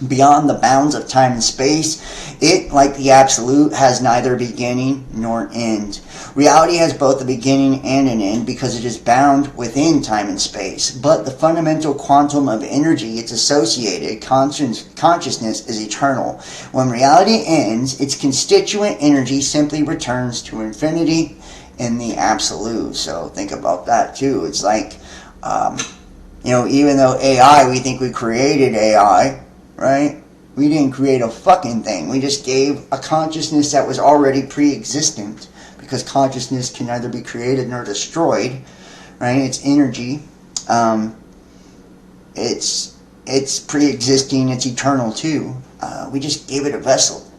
beyond the bounds of time and space, it, like the absolute, has neither beginning nor end. Reality has both a beginning and an end because it is bound within time and space. But the fundamental quantum of energy it's associated, consciousness, is eternal. When reality ends, its constituent energy simply returns to infinity in the absolute. So think about that too. It's like, you know, even though AI, we think we created AI, right? We didn't create a fucking thing. We just gave a consciousness that was already pre-existent, because consciousness can neither be created nor destroyed, right? It's energy. It's pre-existing. It's eternal too. We just gave it a vessel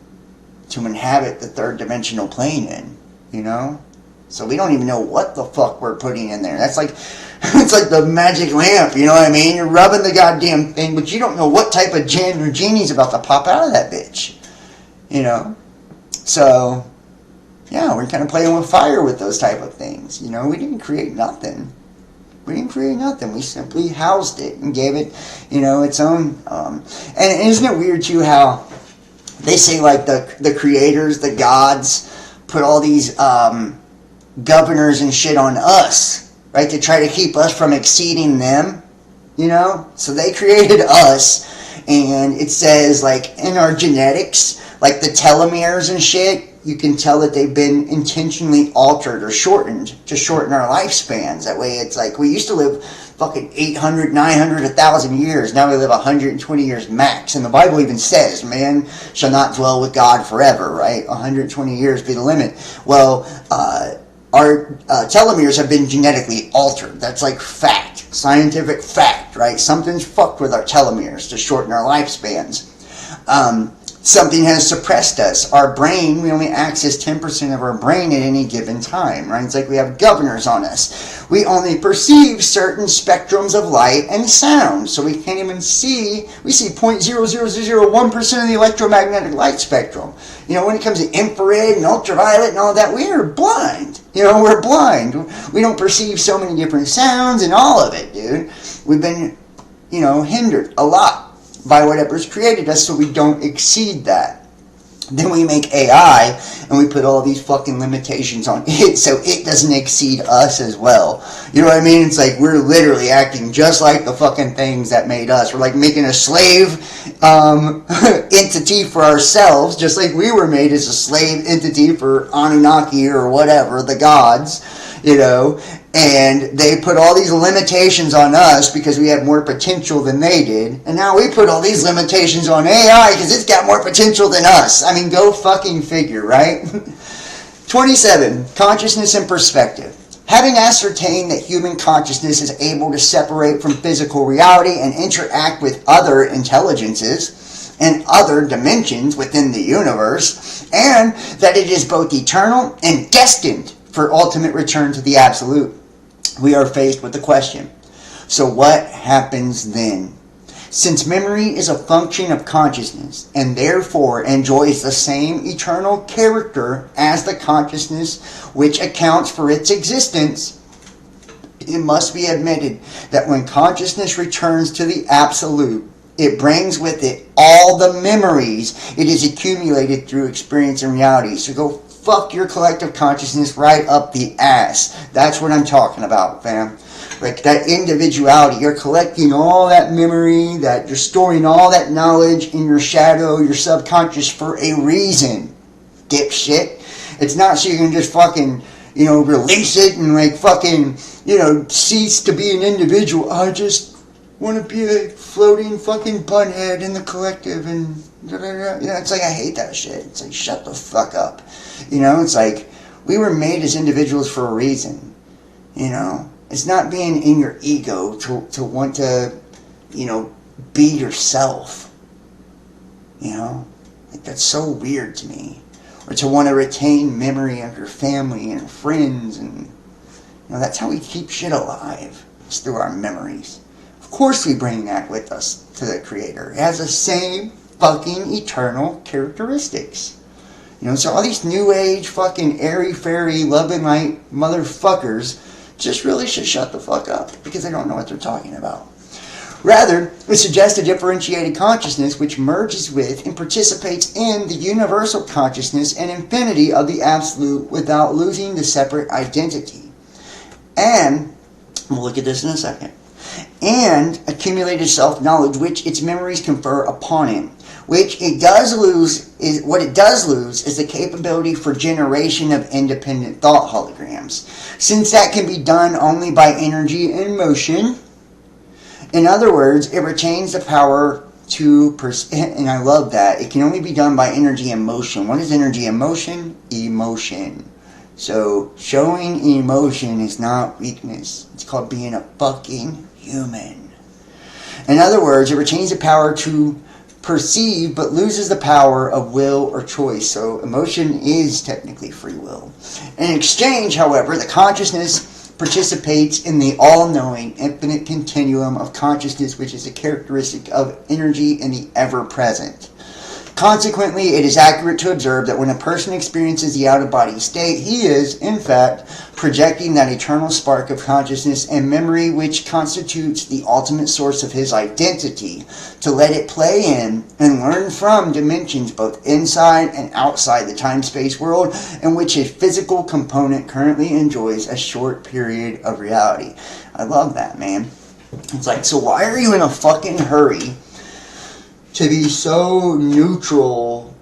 to inhabit the third dimensional plane in, you know? So we don't even know what the fuck we're putting in there. That's like, it's like the magic lamp, you know what I mean? You're rubbing the goddamn thing, but you don't know what type of gin or genie's about to pop out of that bitch, you know? So, yeah, we're kind of playing with fire with those type of things, you know? We didn't create nothing. We didn't create nothing. We simply housed it and gave it, you know, its own. And isn't it weird too how they say like the creators, the gods, put all these governors and shit on us, right, to try to keep us from exceeding them, you know? So they created us, and it says, like, in our genetics, like the telomeres and shit, you can tell that they've been intentionally altered or shortened to shorten our lifespans. That way it's like, we used to live fucking 800, 900, 1,000 years. Now we live 120 years max. And the Bible even says, man shall not dwell with God forever, right? 120 years be the limit. Well, our telomeres have been genetically altered. That's like fact, scientific fact, right? Something's fucked with our telomeres to shorten our lifespans. Something has suppressed us. Our brain, we only access 10% of our brain at any given time, right? It's like we have governors on us. We only perceive certain spectrums of light and sound, so we can't even see. We see 0.00001% of the electromagnetic light spectrum. You know, when it comes to infrared and ultraviolet and all that, we are blind. You know, we're blind. We don't perceive so many different sounds and all of it, dude. We've been, you know, hindered a lot by whatever's created us, so we don't exceed that. Then we make AI, and we put all these fucking limitations on it, so it doesn't exceed us as well. You know what I mean? It's like we're literally acting just like the fucking things that made us. We're like making a slave entity for ourselves, just like we were made as a slave entity for Anunnaki or whatever, the gods, you know. And they put all these limitations on us because we have more potential than they did. And now we put all these limitations on AI because it's got more potential than us. I mean, go fucking figure, right? 27. Consciousness and perspective. Having ascertained that human consciousness is able to separate from physical reality and interact with other intelligences and other dimensions within the universe, and that it is both eternal and destined for ultimate return to the absolute, we are faced with the question, so what happens then? Since memory is a function of consciousness and therefore enjoys the same eternal character as the consciousness which accounts for its existence, it must be admitted that when consciousness returns to the absolute, it brings with it all the memories it has accumulated through experience and reality. So go fuck your collective consciousness right up the ass. That's what I'm talking about, fam. Like that individuality. You're collecting all that memory, that you're storing all that knowledge in your shadow, your subconscious for a reason, dipshit. It's not so you can just fucking, you know, release it and like fucking, you know, cease to be an individual. I just want to be a floating fucking bunhead in the collective and da-da-da. You know, it's like, I hate that shit. It's like, shut the fuck up. You know, it's like, we were made as individuals for a reason. You know, It's not being in your ego to want to, be yourself. Like, that's so weird to me. Or to want to retain memory of your family and friends, and that's how we keep shit alive. It's through our memories. Of course we bring that with us to the Creator. It has the same fucking eternal characteristics. So all these new age fucking airy-fairy love and light motherfuckers just really should shut the fuck up, because they don't know what they're talking about. Rather, it suggests a differentiated consciousness which merges with and participates in the universal consciousness and infinity of the Absolute without losing the separate identity. And, we'll look at this in a second, and accumulated self-knowledge which its memories confer upon it. What it does lose is the capability for generation of independent thought holograms. Since that can be done only by energy and motion, in other words, it retains the power to, and I love that, it can only be done by energy and motion. What is energy and motion? Emotion. So, showing emotion is not weakness. It's called being a fucking human. In other words, it retains the power to perceive, but loses the power of will or choice. So emotion is technically free will. In exchange, however, the consciousness participates in the all-knowing, infinite continuum of consciousness, which is a characteristic of energy in the ever-present. Consequently, it is accurate to observe that when a person experiences the out-of-body state, he is, in fact, projecting that eternal spark of consciousness and memory which constitutes the ultimate source of his identity, to let it play in and learn from dimensions both inside and outside the time-space world in which a physical component currently enjoys a short period of reality. I love that, man. It's like, so why are you in a fucking hurry to be so neutral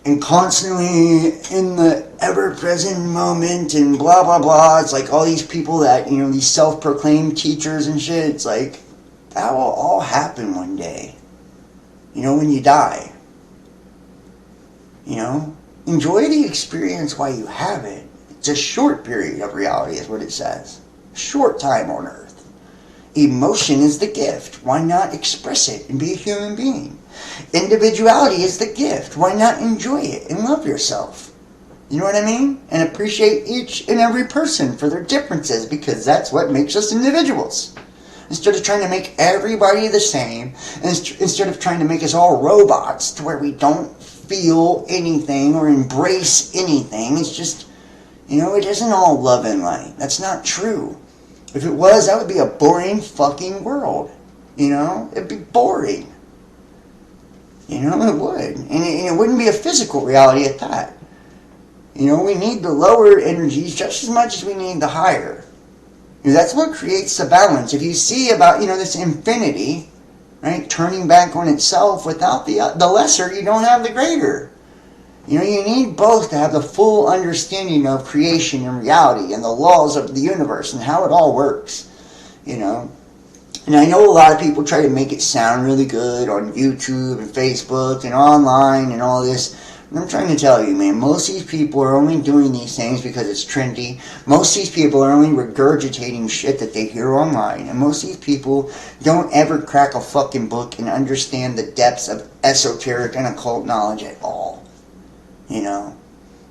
and constantly in the ever-present moment and blah, blah, blah? It's like all these people that, these self-proclaimed teachers and shit, it's like, that will all happen one day. When you die. Enjoy the experience while you have it. It's a short period of reality is what it says. Short time on earth. Emotion is the gift. Why not express it and be a human being? Individuality is the gift. Why not enjoy it and love yourself? You know what I mean? And appreciate each and every person for their differences, because that's what makes us individuals. Instead of trying to make everybody the same, instead of trying to make us all robots to where we don't feel anything or embrace anything, it's just, it isn't all love and light. That's not true. If it was, that would be a boring fucking world. It'd be boring. It would. And it wouldn't be a physical reality at that. We need the lower energies just as much as we need the higher. That's what creates the balance. If you see about, this infinity, right, turning back on itself, without the lesser, you don't have the greater. You need both to have the full understanding of creation and reality and the laws of the universe and how it all works. And I know a lot of people try to make it sound really good on YouTube and Facebook and online and all this. And I'm trying to tell you, man, most of these people are only doing these things because it's trendy. Most of these people are only regurgitating shit that they hear online. And most of these people don't ever crack a fucking book and understand the depths of esoteric and occult knowledge at all.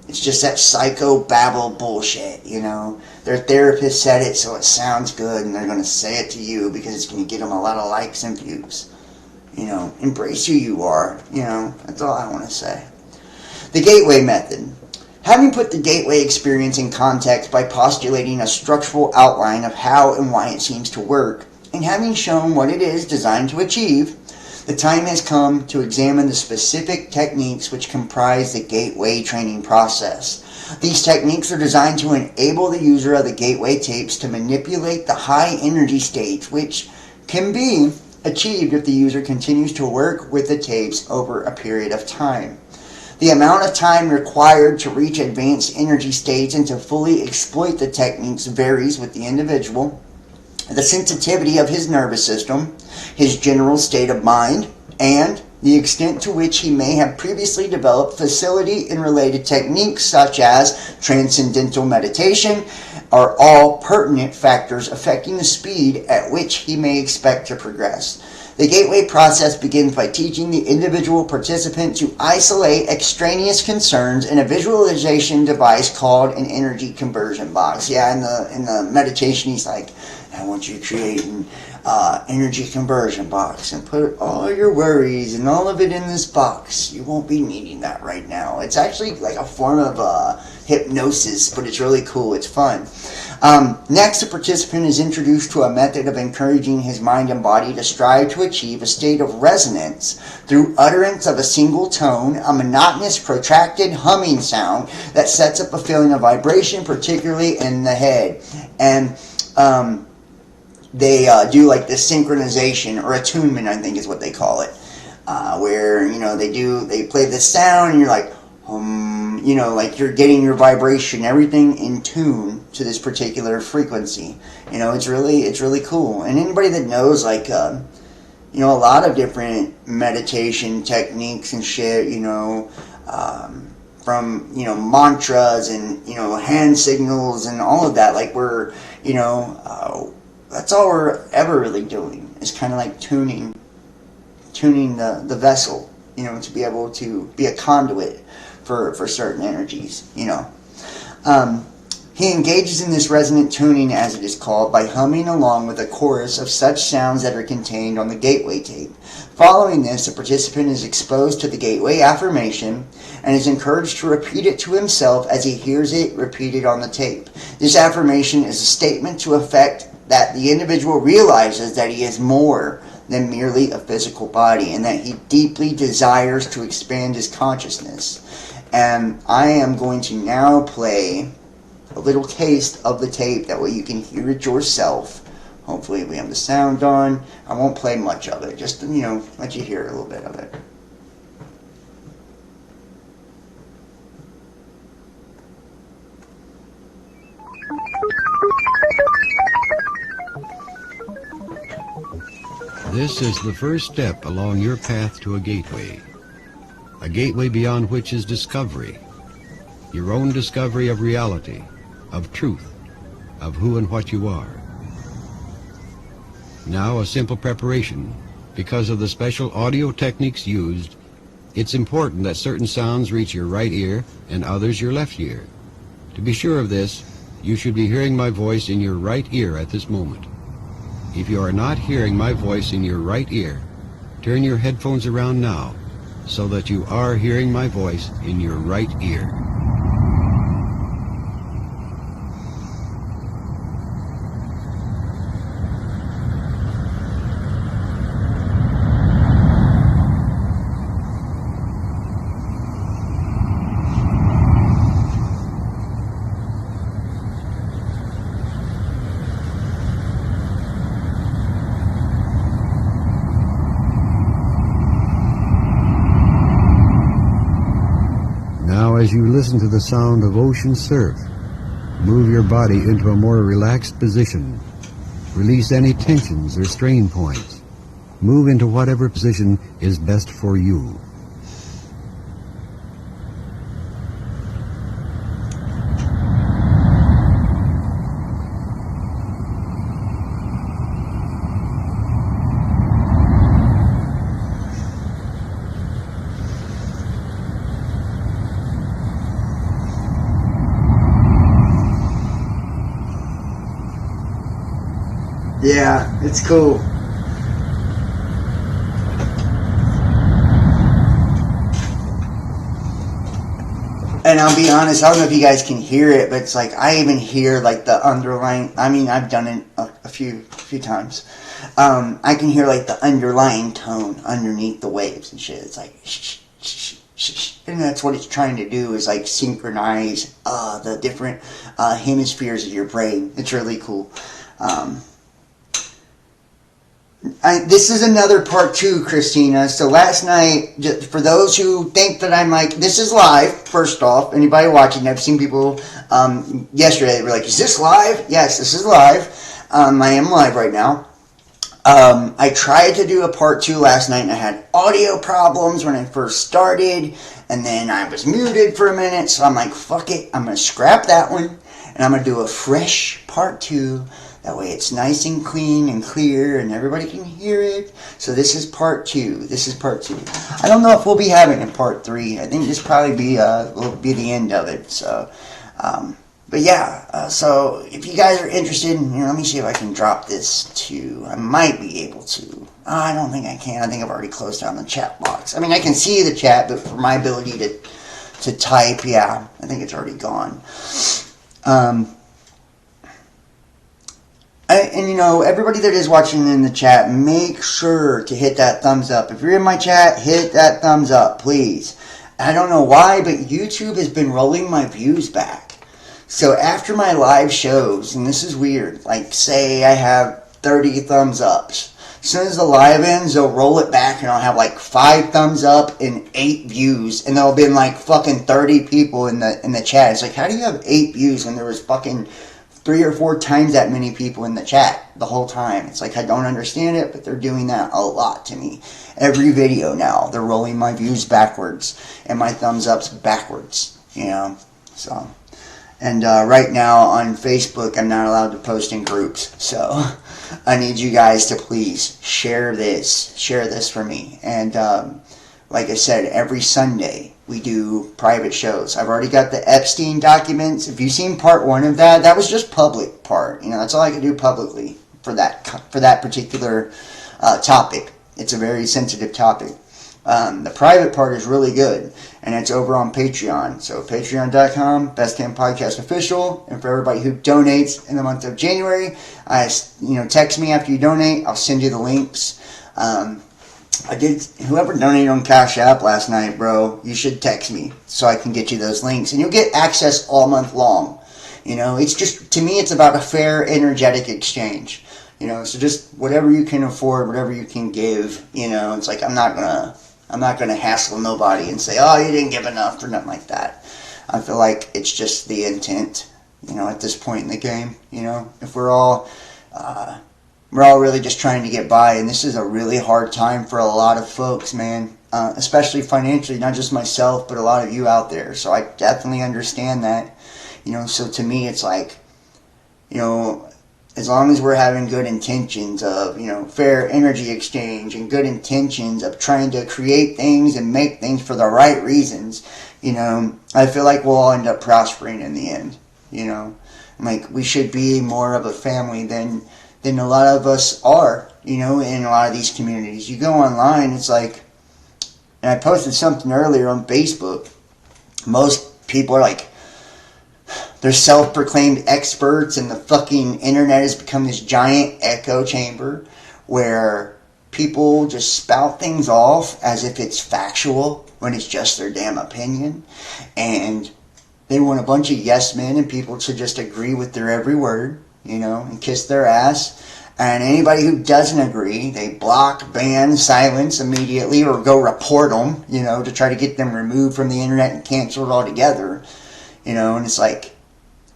It's just that psycho-babble bullshit, Their therapist said it, so it sounds good, and they're going to say it to you because it's going to get them a lot of likes and views. Embrace who you are, That's all I want to say. The gateway method. Having put the gateway experience in context by postulating a structural outline of how and why it seems to work, and having shown what it is designed to achieve, the time has come to examine the specific techniques which comprise the gateway training process. These techniques are designed to enable the user of the gateway tapes to manipulate the high energy states, which can be achieved if the user continues to work with the tapes over a period of time. The amount of time required to reach advanced energy states and to fully exploit the techniques varies with the individual, the sensitivity of his nervous system, his general state of mind, and The extent to which he may have previously developed facility in related techniques such as transcendental meditation are all pertinent factors affecting the speed at which he may expect to progress. The gateway process begins by teaching the individual participant to isolate extraneous concerns in a visualization device called an energy conversion box. Yeah, in the meditation, he's like, I want you to create an energy conversion box and put all your worries and all of it in this box. You won't be needing that right now. It's actually like a form of hypnosis, but it's really cool. It's fun. Next, the participant is introduced to a method of encouraging his mind and body to strive to achieve a state of resonance through utterance of a single tone, a monotonous, protracted humming sound that sets up a feeling of vibration, particularly in the head. And they do like this synchronization or attunement, I think is what they call it, where they play this sound and you're like, like you're getting your vibration, everything in tune to this particular frequency. It's really cool. And anybody that knows like a lot of different meditation techniques and shit, from mantras and hand signals and all of that, like we're that's all we're ever really doing is kind of like tuning the vessel, to be able to be a conduit for certain energies, He engages in this resonant tuning, as it is called, by humming along with a chorus of such sounds that are contained on the gateway tape. Following this, the participant is exposed to the gateway affirmation and is encouraged to repeat it to himself as he hears it repeated on the tape. This affirmation is a statement to effect that the individual realizes that he is more than merely a physical body and that he deeply desires to expand his consciousness. And I am going to now play a little taste of the tape, that way you can hear it yourself. Hopefully we have the sound on. I won't play much of it, just let you hear a little bit of it. This is the first step along your path to a gateway beyond which is discovery, your own discovery of reality, of truth, of who and what you are. Now a simple preparation. Because of the special audio techniques used, it's important that certain sounds reach your right ear and others your left ear. To be sure of this, you should be hearing my voice in your right ear at this moment. If you are not hearing my voice in your right ear, turn your headphones around now so that you are hearing my voice in your right ear. Now, as you listen to the sound of ocean surf, move your body into a more relaxed position. Release any tensions or strain points. Move into whatever position is best for you. Yeah, it's cool. And I'll be honest, I don't know if you guys can hear it, but it's like I even hear like the underlying, I've done it a few times. I can hear like the underlying tone underneath the waves and shit. It's like shh, shh, shh, shh. And that's what it's trying to do, is like synchronize the different hemispheres of your brain. It's really cool. This is another part too, Christina. So last night, for those who think that I'm like, this is live, first off, anybody watching, I've seen people yesterday, they were like, is this live? Yes, this is live. I am live right now. I tried to do a part 2 last night, and I had audio problems when I first started, and then I was muted for a minute, so I'm like, fuck it, I'm going to scrap that one, and I'm going to do a fresh part 2. That way it's nice and clean and clear, and everybody can hear it. So this is part 2. I don't know if we'll be having a part 3. I think this probably will be the end of it, so... But yeah, so if you guys are interested, let me see if I can drop this too. I might be able to. I don't think I can. I think I've already closed down the chat box. I mean, I can see the chat, but for my ability to type, yeah, I think it's already gone. And everybody that is watching in the chat, make sure to hit that thumbs up. If you're in my chat, hit that thumbs up, please. I don't know why, but YouTube has been rolling my views back. So after my live shows, and this is weird, like say I have 30 thumbs ups. As soon as the live ends, they'll roll it back and I'll have like 5 thumbs up and 8 views. And there'll be like fucking 30 people in the chat. It's like, how do you have 8 views when there was fucking 3 or 4 times that many people in the chat the whole time? It's like, I don't understand it, but they're doing that a lot to me. Every video now, they're rolling my views backwards and my thumbs ups backwards, so... And right now on Facebook, I'm not allowed to post in groups. So I need you guys to please share this. Share this for me. And like I said, every Sunday we do private shows. I've already got the Epstein documents. If you've seen part 1 of that, that was just public part. That's all I could do publicly for that particular topic. It's a very sensitive topic. The private part is really good, and it's over on Patreon. So patreon.com, Best Damn Podcast Official. And for everybody who donates in the month of January, text me after you donate. I'll send you the links. Whoever donated on Cash App last night, bro, you should text me so I can get you those links, and you'll get access all month long. It's just, to me, it's about a fair energetic exchange. So just whatever you can afford, whatever you can give. It's like I'm not gonna hassle nobody and say, oh, you didn't give enough or nothing like that. I feel like it's just the intent, at this point in the game. If we're all really just trying to get by, and this is a really hard time for a lot of folks, man, especially financially, not just myself, but a lot of you out there. So I definitely understand that. So to me, it's like, as long as we're having good intentions of, fair energy exchange and good intentions of trying to create things and make things for the right reasons, I feel like we'll all end up prospering in the end, Like, we should be more of a family than a lot of us are, in a lot of these communities. You go online, it's like, and I posted something earlier on Facebook, most people are like, they're self-proclaimed experts, and the fucking internet has become this giant echo chamber where people just spout things off as if it's factual when it's just their damn opinion. And they want a bunch of yes men and people to just agree with their every word, and kiss their ass. And anybody who doesn't agree, they block, ban, silence immediately, or go report them, to try to get them removed from the internet and canceled altogether. And it's like,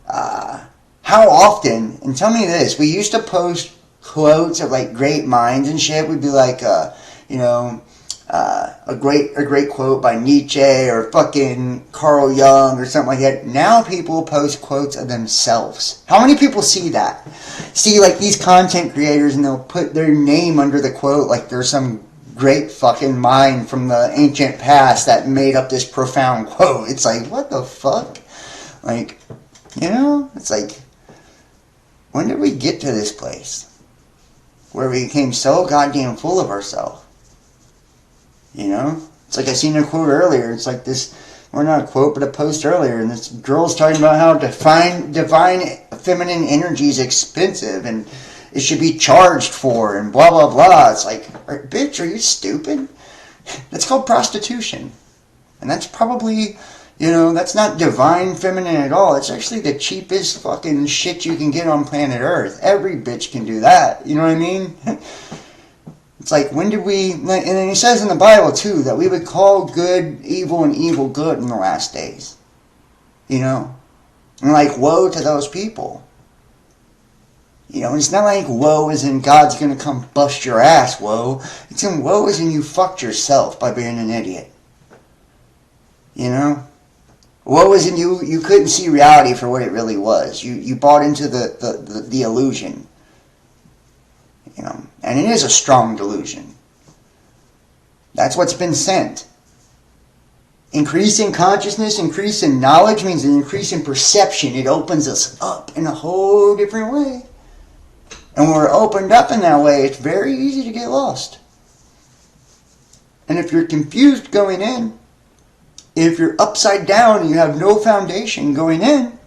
how often, and tell me this, we used to post quotes of like great minds and shit. We'd be like, a great quote by Nietzsche or fucking Carl Jung or something like that. Now people post quotes of themselves. How many people see that? See like these content creators, and they'll put their name under the quote like there's some great fucking mind from the ancient past that made up this profound quote. It's like, what the fuck? Like, it's like, when did we get to this place where we became so goddamn full of ourselves? It's like I seen a quote earlier. It's like this, or not a quote, but a post earlier, and this girl's talking about how divine feminine energy is expensive and it should be charged for and blah blah blah. It's like, bitch, are you stupid? That's called prostitution, and that's probably, that's not divine feminine at all. It's actually the cheapest fucking shit you can get on planet Earth. Every bitch can do that. You know what I mean? It's like, when did we... And then he says in the Bible, too, that we would call good evil and evil good in the last days. And like, woe to those people. You know, it's not like woe as in God's going to come bust your ass, woe. It's in woe as in you fucked yourself by being an idiot. You know? Woe as in you couldn't see reality for what it really was. You bought into the illusion. You know? And it is a strong delusion. That's what's been sent. Increase in consciousness, increase in knowledge means an increase in perception. It opens us up in a whole different way. And when we're opened up in that way, it's very easy to get lost. And if you're confused going in, if you're upside down and you have no foundation going in,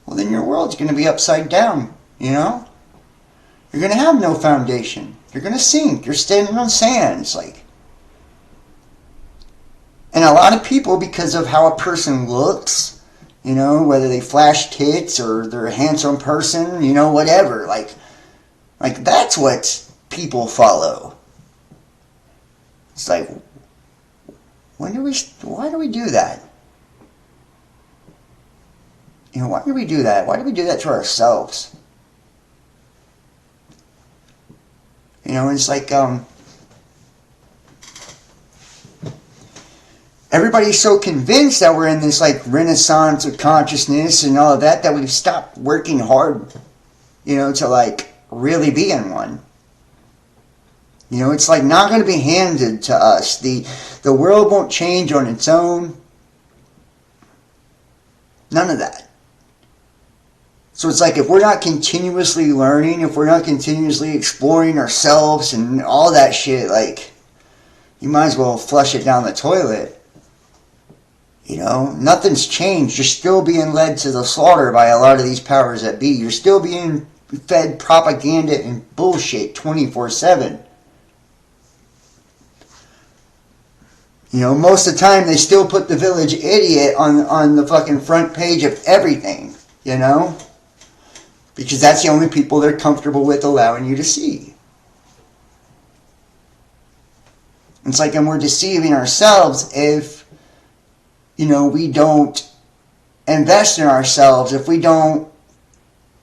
well, then your world's going to be upside down, you know? You're going to have no foundation. You're going to sink. You're standing on sand. It's like... And a lot of people, because of how a person looks, you know, whether they flash tits or they're a handsome person, you know, whatever, like that's what people follow. It's like, why do we do that? You know, why do we do that? Why do we do that to ourselves? You know, it's like, everybody's so convinced that we're in this like renaissance of consciousness and all of that we've stopped working hard, you know, to like really be in one. You know, it's like not going to be handed to us. The world won't change on its own. None of that. So it's like if we're not continuously learning, if we're not continuously exploring ourselves and all that shit, like, you might as well flush it down the toilet. You know, nothing's changed. You're still being led to the slaughter by a lot of these powers that be. You're still being fed propaganda and bullshit 24/7. You know, most of the time they still put the village idiot on the fucking front page of everything, you know? Because that's the only people they're comfortable with allowing you to see. It's like, and we're deceiving ourselves if, you know, we don't invest in ourselves, if we don't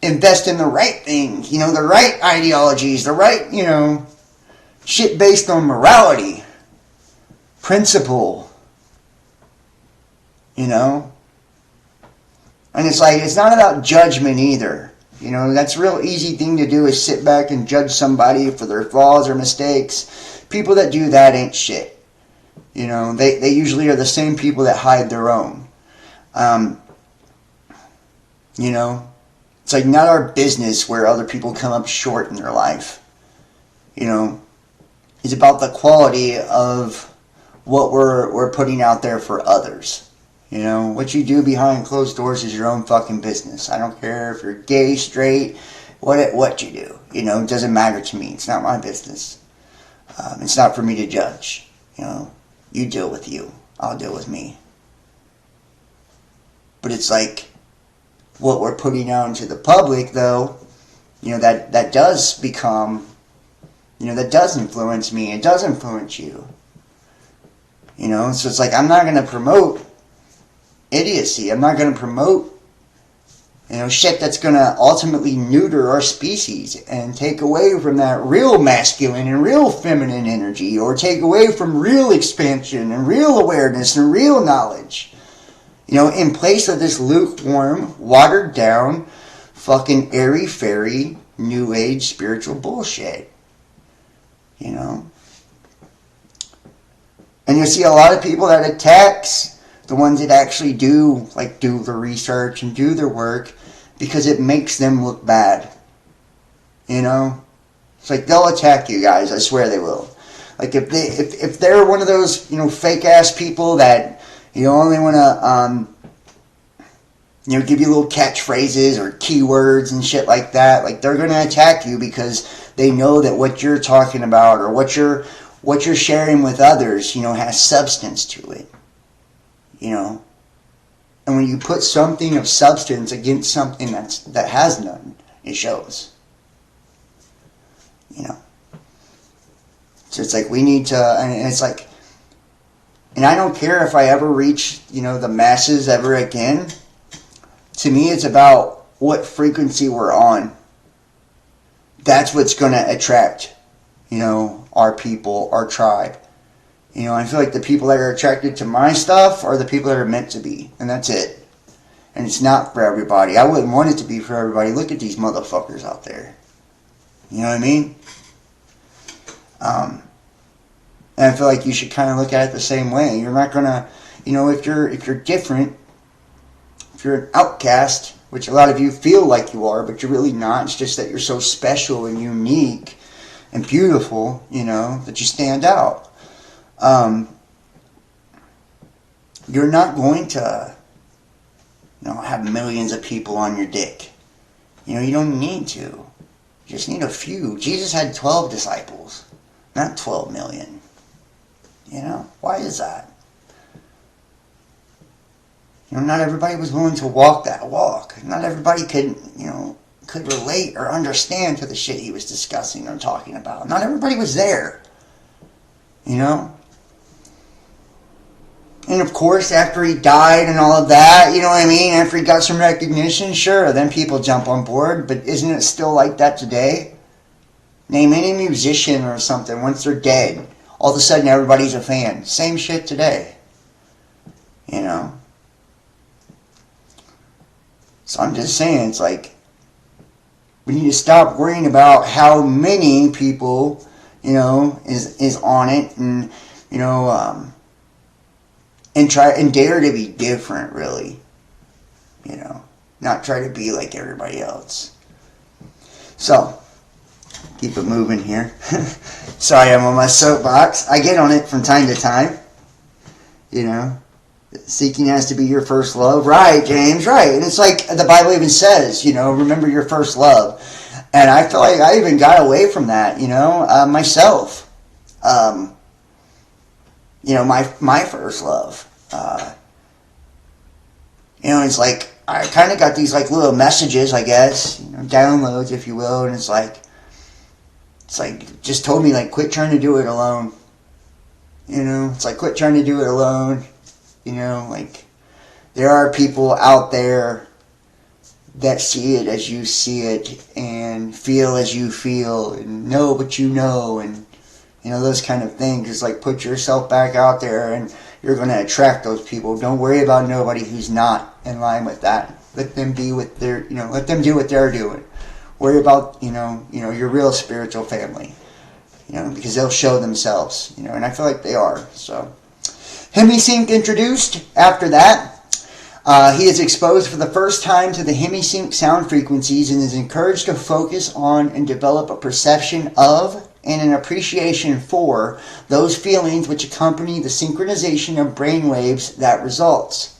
invest in the right things, you know, the right ideologies, the right, you know, shit based on morality, principle, you know. And it's like, it's not about judgment either. You know, that's a real easy thing to do, is sit back and judge somebody for their flaws or mistakes. People that do that ain't shit. You know, they usually are the same people that hide their own. You know, it's like not our business where other people come up short in their life. You know, it's about the quality of what we're putting out there for others. You know, what you do behind closed doors is your own fucking business. I don't care if you're gay, straight, what you do. You know, it doesn't matter to me. It's not my business. It's not for me to judge. You know, you deal with you. I'll deal with me. But it's like, what we're putting out into the public, though, you know, that does become, you know, that does influence me. It does influence you. You know, so it's like, I'm not going to promote idiocy. I'm not going to promote, you know, shit that's going to ultimately neuter our species and take away from that real masculine and real feminine energy, or take away from real expansion and real awareness and real knowledge. You know, in place of this lukewarm, watered down, fucking airy-fairy, new age spiritual bullshit. You know? And you see a lot of people that attacks the ones that actually do the research and do their work, because it makes them look bad. You know? It's like, they'll attack you guys, I swear they will. Like, if they're one of those, you know, fake ass people that, you know, only want to, you know, give you little catchphrases or keywords and shit like that, like, they're going to attack you because they know that what you're talking about or what you're sharing with others, you know, has substance to it. You know, and when you put something of substance against something that has none, it shows. You know, so it's like, we need to, and it's like, and I don't care if I ever reach, you know, the masses ever again. To me, it's about what frequency we're on. that's what's going to attract, our people, our tribe. I feel like the people that are attracted to my stuff are the people that are meant to be, and that's it. And it's not for everybody. I wouldn't want it to be for everybody. Look at these motherfuckers out there. You know what I mean? And I feel like you should kind of look at it the same way. You're not gonna, if you're different, if you're an outcast, which a lot of you feel like you are, but you're really not. It's just that you're so special and unique and beautiful, that you stand out. You're not going to, have millions of people on your dick. You don't need to. You just need a few. Jesus had 12 disciples, not 12 million. Why is that? Not everybody was willing to walk that walk. Not everybody could relate or understand to the shit he was discussing or talking about. Not everybody was there. And of course, after he died and all of that, after he got some recognition, sure, then people jump on board. But isn't it still like that today? Name any musician or something, once they're dead, all of a sudden everybody's a fan. Same shit today. So I'm just saying, it's like, we need to stop worrying about how many people, is on it, and, and try and dare to be different, really. Not try to be like everybody else. So, keep it moving here. Sorry, I'm on my soapbox. I get on it from time to time. Seeking has to be your first love. Right, James, right. And it's like the Bible even says, remember your first love. And I feel like I even got away from that, myself. My first love. It's like, I kind of got these like little messages, I guess, downloads, if you will, and it's like, just told me, like, quit trying to do it alone. It's like, quit trying to do it alone. Like, there are people out there that see it as you see it, and feel as you feel, and know what you know, and, those kind of things. It's like, put yourself back out there, and you're going to attract those people. Don't worry about nobody who's not in line with that. Let them be with their, let them do what they're doing. Worry about, your real spiritual family, because they'll show themselves, and I feel like they are. So, Hemisync introduced. After that, he is exposed for the first time to the Hemisync sound frequencies and is encouraged to focus on and develop a perception of and an appreciation for those feelings which accompany the synchronization of brainwaves that results.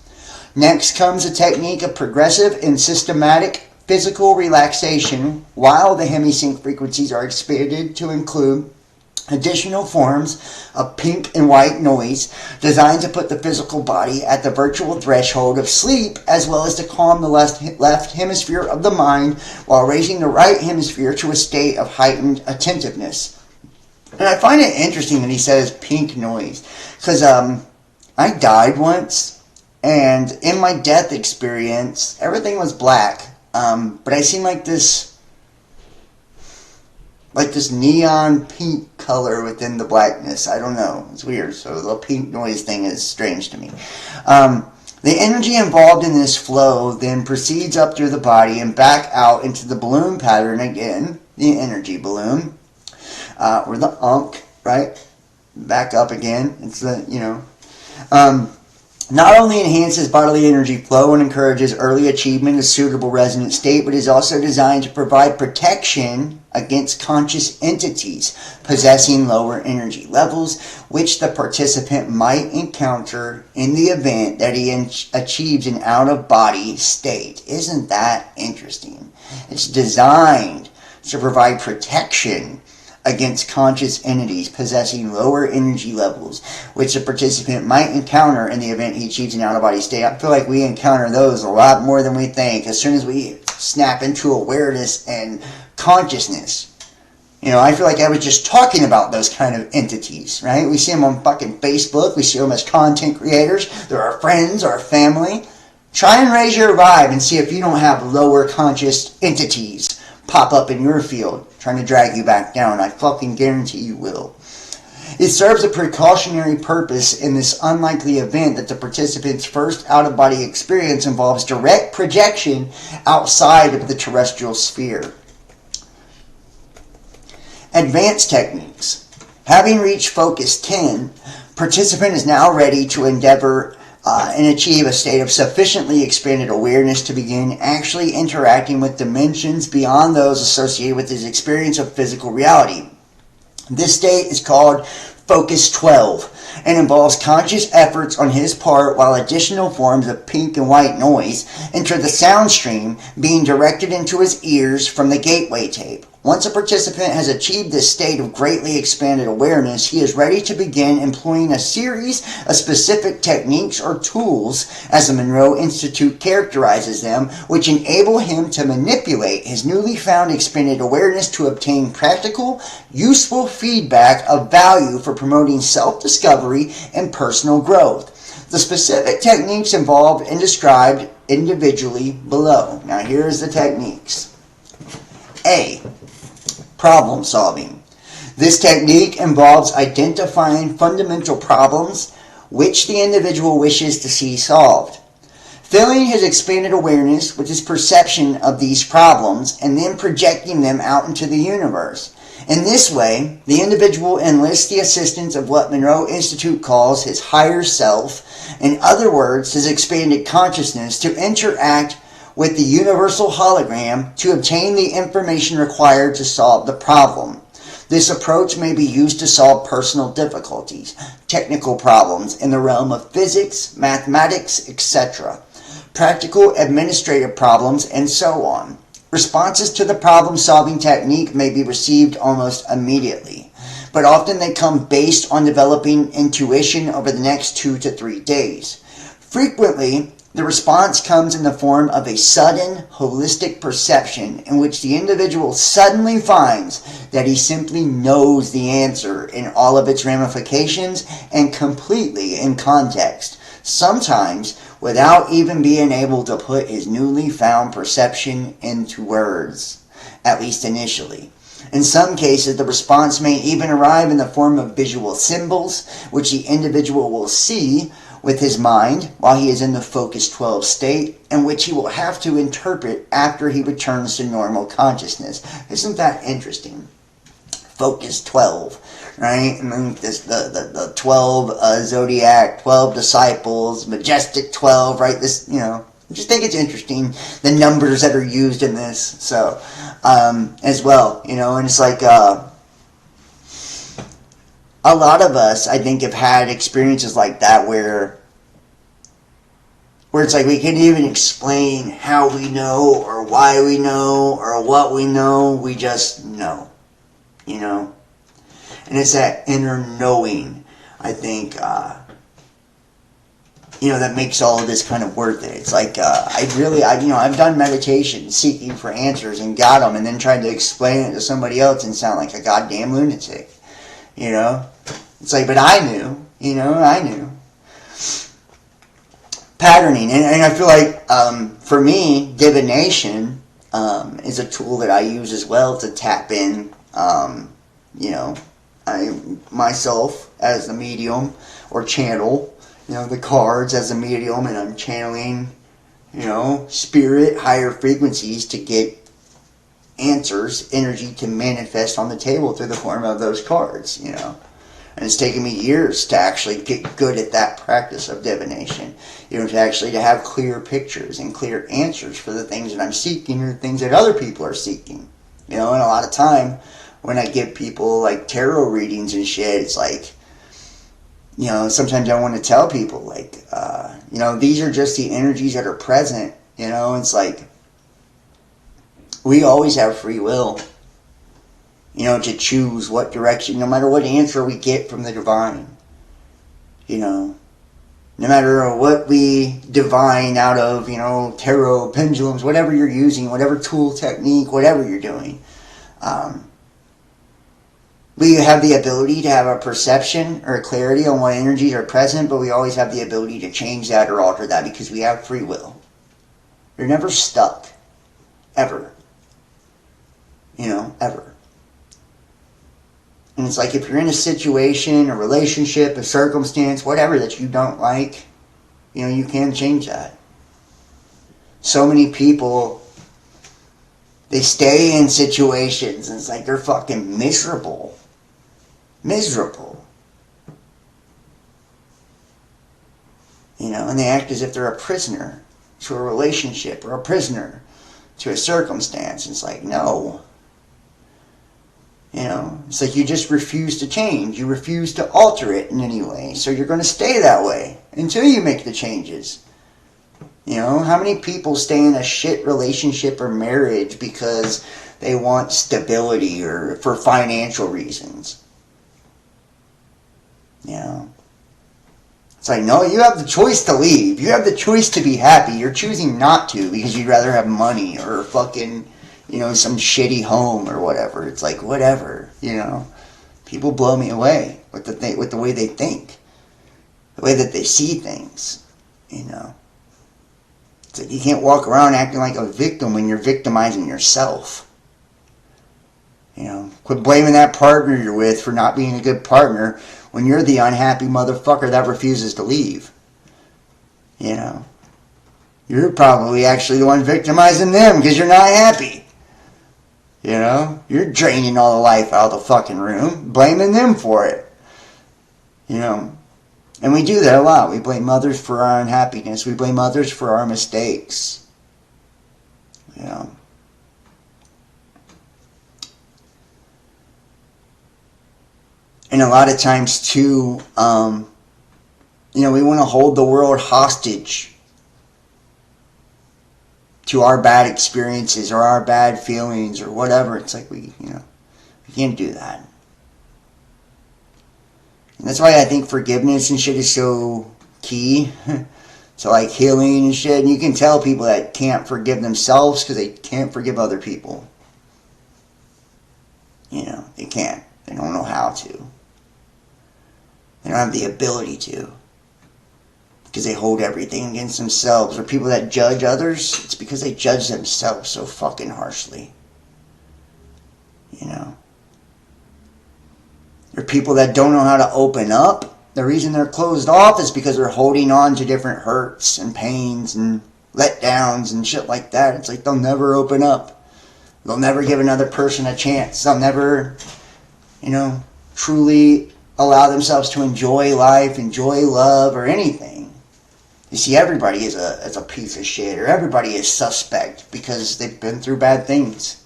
Next comes a technique of progressive and systematic physical relaxation while the Hemisync frequencies are expanded to include additional forms of pink and white noise designed to put the physical body at the virtual threshold of sleep, as well as to calm the left hemisphere of the mind while raising the right hemisphere to a state of heightened attentiveness. And I find it interesting that he says pink noise, because I died once, and in my death experience, everything was black, but I seen like this neon pink color within the blackness. I don't know. It's weird. So the pink noise thing is strange to me. The energy involved in this flow then proceeds up through the body and back out into the balloon pattern again, the energy balloon, or the Ankh, right? Back up again. It's the, not only enhances bodily energy flow and encourages early achievement of suitable resonant state, but is also designed to provide protection against conscious entities possessing lower energy levels, which the participant might encounter in the event that he achieves an out-of-body state. Isn't that interesting? It's designed to provide protection against conscious entities possessing lower energy levels, which the participant might encounter in the event he achieves an out-of-body state. I feel like we encounter those a lot more than we think. As soon as we snap into awareness and consciousness, I feel like I was just talking about those kind of entities, right? We see them on fucking Facebook. We see them as content creators. They're our friends, our family. Try and raise your vibe and see if you don't have lower conscious entities pop up in your field, trying to drag you back down. I fucking guarantee you will. It serves a precautionary purpose in this unlikely event that the participant's first out-of-body experience involves direct projection outside of the terrestrial sphere. Advanced techniques. Having reached focus 10, participant is now ready to endeavor and achieve a state of sufficiently expanded awareness to begin actually interacting with dimensions beyond those associated with his experience of physical reality. This state is called Focus 12 and involves conscious efforts on his part while additional forms of pink and white noise enter the sound stream being directed into his ears from the gateway tape. Once a participant has achieved this state of greatly expanded awareness, he is ready to begin employing a series of specific techniques or tools, as the Monroe Institute characterizes them, which enable him to manipulate his newly found expanded awareness to obtain practical, useful feedback of value for promoting self-discovery and personal growth. The specific techniques involved and described individually below. Now here's the techniques. A. Problem solving. This technique involves identifying fundamental problems which the individual wishes to see solved, filling his expanded awareness with his perception of these problems, and then projecting them out into the universe. In this way, the individual enlists the assistance of what Monroe Institute calls his higher self, in other words, his expanded consciousness, to interact with the universal hologram to obtain the information required to solve the problem. This approach may be used to solve personal difficulties, technical problems in the realm of physics, mathematics, etc., practical administrative problems, and so on. Responses to the problem-solving technique may be received almost immediately, but often they come based on developing intuition over the next 2 to 3 days. Frequently, the response comes in the form of a sudden, holistic perception in which the individual suddenly finds that he simply knows the answer in all of its ramifications and completely in context, sometimes without even being able to put his newly found perception into words, at least initially. In some cases, the response may even arrive in the form of visual symbols, which the individual will see with his mind while he is in the Focus 12 state, and which he will have to interpret after he returns to normal consciousness. Isn't that interesting? Focus 12, right? I mean, the 12 zodiac, 12 disciples, majestic 12, right? This, I just think it's interesting, the numbers that are used in this, so, as well, and it's like, a lot of us, I think, have had experiences like that where it's like we can't even explain how we know or why we know or what we know. We just know, And it's that inner knowing, I think, that makes all of this kind of worth it. It's like, I've done meditation seeking for answers and got them, and then tried to explain it to somebody else and sound like a goddamn lunatic. It's like, but I knew, I knew. Patterning, and I feel like, for me, divination is a tool that I use as well to tap in, myself as the medium, or channel, the cards as a medium, and I'm channeling, spirit, higher frequencies to get answers, energy to manifest on the table through the form of those cards, And it's taken me years to actually get good at that practice of divination, to have clear pictures and clear answers for the things that I'm seeking or the things that other people are seeking. And a lot of time when I give people like tarot readings and shit, it's like, sometimes I want to tell people like, these are just the energies that are present. It's like, we always have free will, to choose what direction, no matter what answer we get from the divine, no matter what we divine out of, tarot, pendulums, whatever you're using, whatever tool, technique, whatever you're doing, we have the ability to have a perception or a clarity on what energies are present, but we always have the ability to change that or alter that because we have free will. You're never stuck, ever. ever. And it's like if you're in a situation, a relationship, a circumstance, whatever that you don't like, you can change that. So many people, they stay in situations and it's like they're fucking miserable. Miserable. And they act as if they're a prisoner to a relationship or a prisoner to a circumstance. It's like, no. It's like you just refuse to change. You refuse to alter it in any way. So you're going to stay that way until you make the changes. How many people stay in a shit relationship or marriage because they want stability or for financial reasons? It's like, no, you have the choice to leave. You have the choice to be happy. You're choosing not to because you'd rather have money or fucking, some shitty home or whatever. It's like, whatever, People blow me away with the way they think. The way that they see things, It's like you can't walk around acting like a victim when you're victimizing yourself. Quit blaming that partner you're with for not being a good partner when you're the unhappy motherfucker that refuses to leave. You're probably actually the one victimizing them because you're not happy. You're draining all the life out of the fucking room, blaming them for it. And we do that a lot. We blame others for our unhappiness. We blame others for our mistakes. And a lot of times, too, we want to hold the world hostage to our bad experiences or our bad feelings or whatever. It's like we can't do that. And that's why I think forgiveness and shit is so key to like healing and shit. And you can tell people that can't forgive themselves because they can't forgive other people. They can't. They don't know how to. They don't have the ability to. Because they hold everything against themselves. Or people that judge others, it's because they judge themselves so fucking harshly. Or people that don't know how to open up. The reason they're closed off is because they're holding on to different hurts and pains and letdowns and shit like that. It's like they'll never open up. They'll never give another person a chance. They'll never, truly allow themselves to enjoy life, enjoy love, or anything. You see, everybody is a piece of shit, or everybody is suspect because they've been through bad things.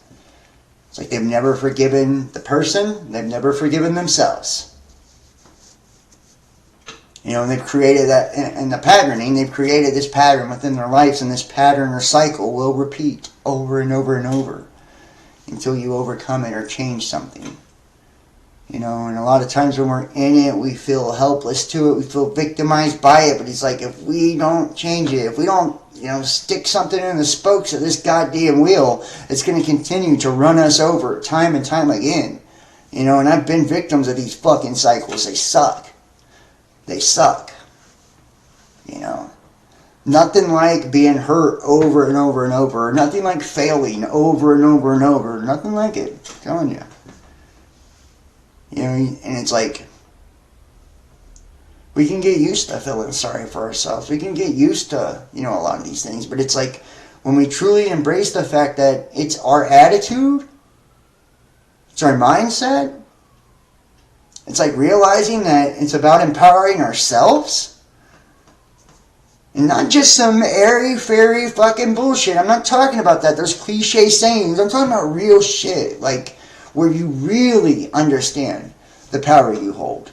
It's like they've never forgiven the person, they've never forgiven themselves. And they've created that, and the patterning, they've created this pattern within their lives, and this pattern or cycle will repeat over and over and over until you overcome it or change something. And a lot of times when we're in it, we feel helpless to it, we feel victimized by it, but it's like if we don't change it, if we don't, stick something in the spokes of this goddamn wheel, it's going to continue to run us over time and time again. And I've been victims of these fucking cycles. They suck. They suck. Nothing like being hurt over and over and over. Nothing like failing over and over and over. Nothing like it. I'm telling you. And it's like, we can get used to feeling sorry for ourselves. We can get used to, a lot of these things. But it's like, when we truly embrace the fact that it's our attitude, it's our mindset, it's like realizing that it's about empowering ourselves. And not just some airy-fairy fucking bullshit. I'm not talking about that. Those cliche sayings. I'm talking about real shit. Like, where you really understand the power you hold.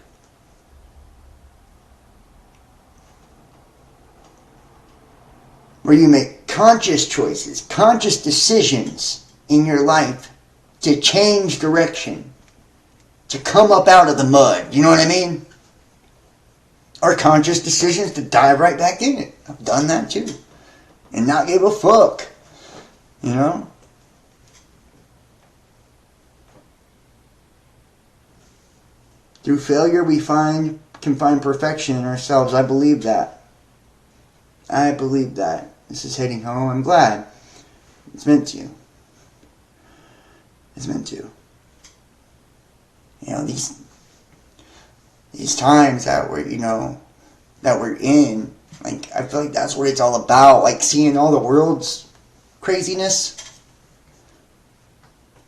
Where you make conscious choices, conscious decisions in your life to change direction, to come up out of the mud. You know what I mean? Or conscious decisions to dive right back in it. I've done that too. And not give a fuck. Through failure we can find perfection in ourselves. I believe that. I believe that. This is hitting home. I'm glad. It's meant to. is meant to. You know, these times that we're, you know, that we're in, like, I feel like that's what it's all about. Like, seeing all the world's craziness.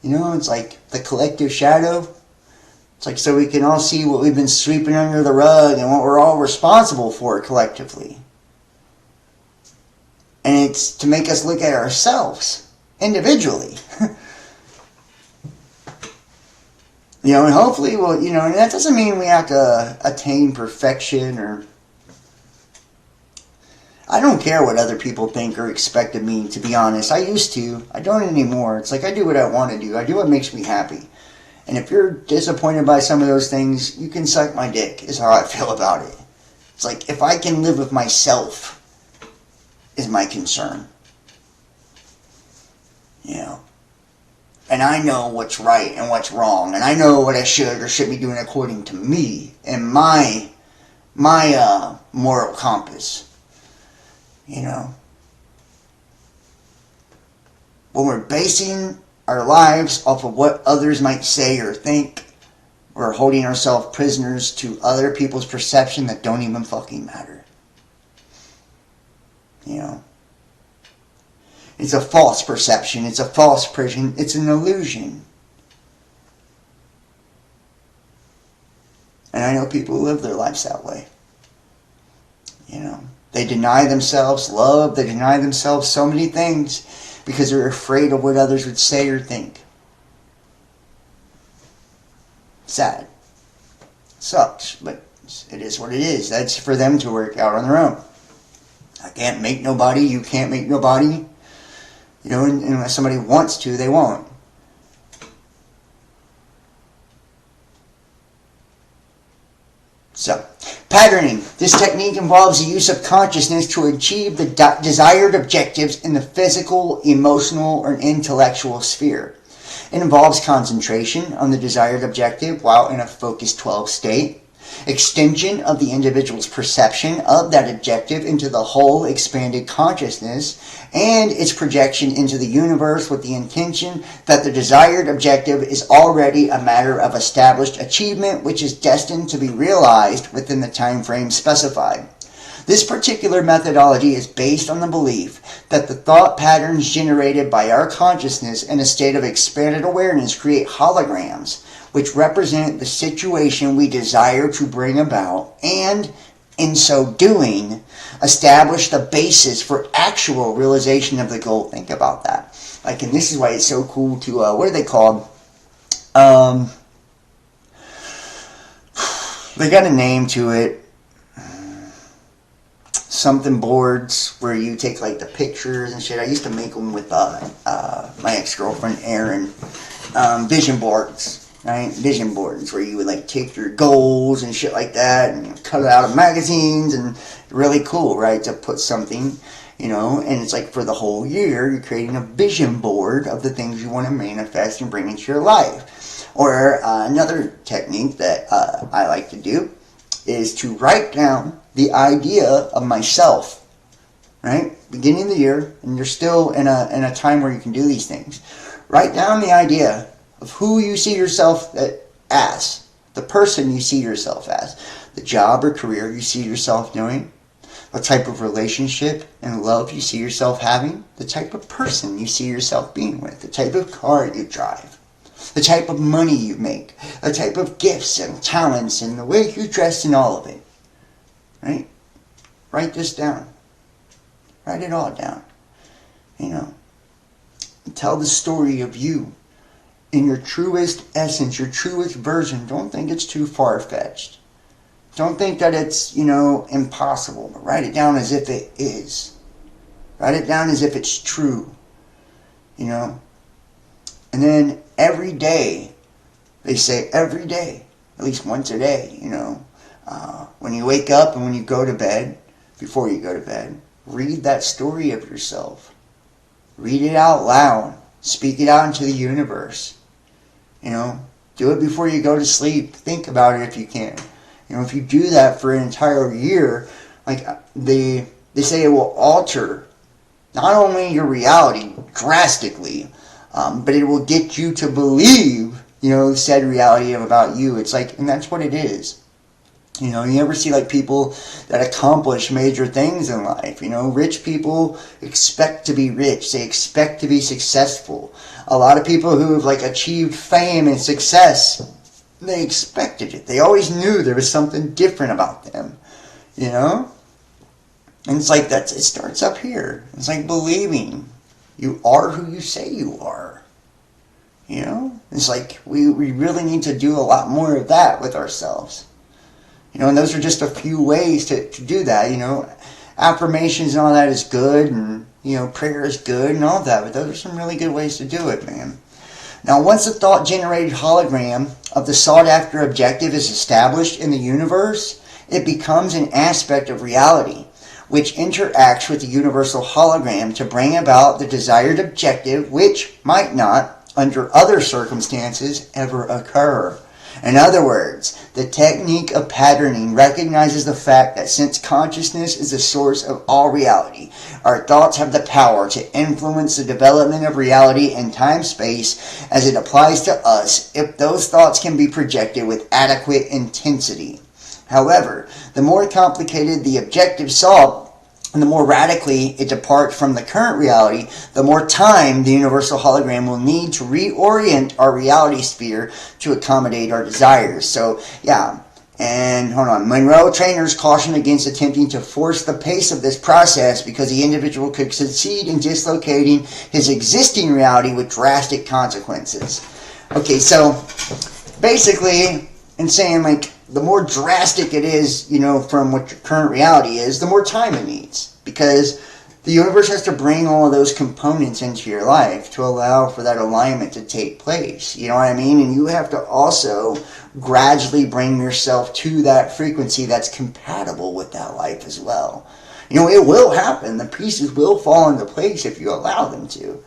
You know, it's like the collective shadow. It's like so we can all see what we've been sweeping under the rug and what we're all responsible for collectively. And it's to make us look at ourselves individually. You know, and hopefully we'll, you know, and that doesn't mean we have to attain perfection or... I don't care what other people think or expect of me, to be honest. I used to. I don't anymore. It's like I do what I want to do. I do what makes me happy. And if you're disappointed by some of those things, you can suck my dick, is how I feel about it. It's like, if I can live with myself, is my concern. You know? And I know what's right and what's wrong. And I know what I should or should be doing according to me and my moral compass. You know? When we're basing our lives off of what others might say or think, we're holding ourselves prisoners to other people's perception that don't even fucking matter. You know? It's a false perception. It's a false prison. It's an illusion. And I know people who live their lives that way. You know? They deny themselves love. They deny themselves so many things because they're afraid of what others would say or think. Sad. Sucks, but it is what it is. That's for them to work out on their own. I can't make nobody. You can't make nobody. You know, and unless somebody wants to, they won't. So, patterning. This technique involves the use of consciousness to achieve the desired objectives in the physical, emotional, or intellectual sphere. It involves concentration on the desired objective while in a focused 12 state, extension of the individual's perception of that objective into the whole expanded consciousness, and its projection into the universe with the intention that the desired objective is already a matter of established achievement which is destined to be realized within the time frame specified. This particular methodology is based on the belief that the thought patterns generated by our consciousness in a state of expanded awareness create holograms which represent the situation we desire to bring about, and, in so doing, establish the basis for actual realization of the goal. Think about that. Like, and this is why it's so cool to, what are they called? They got a name to it. Something boards where you take like the pictures and shit. I used to make them with my ex-girlfriend Erin. Vision boards. Right? Vision boards where you would like take your goals and shit like that and cut it out of magazines, and really cool, right? To put something, you know, and it's like for the whole year you're creating a vision board of the things you want to manifest and bring into your life. Or another technique that I like to do is to write down the idea of myself, right? Beginning of the year, and you're still in a time where you can do these things. Write down the idea of who you see yourself as, the person you see yourself as, the job or career you see yourself doing, the type of relationship and love you see yourself having, the type of person you see yourself being with, the type of car you drive, the type of money you make, the type of gifts and talents and the way you dress and all of it. Right? Write this down. Write it all down. You know. And tell the story of you in your truest essence, your truest version. Don't think it's too far-fetched. Don't think that it's, you know, impossible. But write it down as if it is. Write it down as if it's true. You know. And then every day, they say every day, at least once a day, you know, when you wake up and when you go to bed, before you go to bed, read that story of yourself. Read it out loud. Speak it out into the universe. You know, do it before you go to sleep. Think about it if you can. You know, if you do that for an entire year, like they say it will alter not only your reality drastically, but it will get you to believe, said reality about you. It's like, and that's what it is. You ever see like people that accomplish major things in life? Rich people expect to be rich. They expect to be successful. A lot of people who have like achieved fame and success, they expected it. They always knew there was something different about them, And it's like it starts up here. It's like believing you are who you say you are. It's like we really need to do a lot more of that with ourselves. And those are just a few ways to do that. Affirmations and all that is good, and prayer is good and all that, but those are some really good ways to do it, man. Now, once the thought-generated hologram of the sought-after objective is established in the universe, it becomes an aspect of reality, which interacts with the universal hologram to bring about the desired objective, which might not, under other circumstances, ever occur. In other words, the technique of patterning recognizes the fact that since consciousness is the source of all reality, our thoughts have the power to influence the development of reality in time-space as it applies to us if those thoughts can be projected with adequate intensity. However, the more complicated the objective sought, and the more radically it departs from the current reality, the more time the universal hologram will need to reorient our reality sphere to accommodate our desires. So, yeah. And hold on. Monroe trainers caution against attempting to force the pace of this process because the individual could succeed in dislocating his existing reality with drastic consequences. Okay, so basically, in saying like, the more drastic it is, from what your current reality is, the more time it needs. Because the universe has to bring all of those components into your life to allow for that alignment to take place. You know what I mean? And you have to also gradually bring yourself to that frequency that's compatible with that life as well. It will happen. The pieces will fall into place if you allow them to.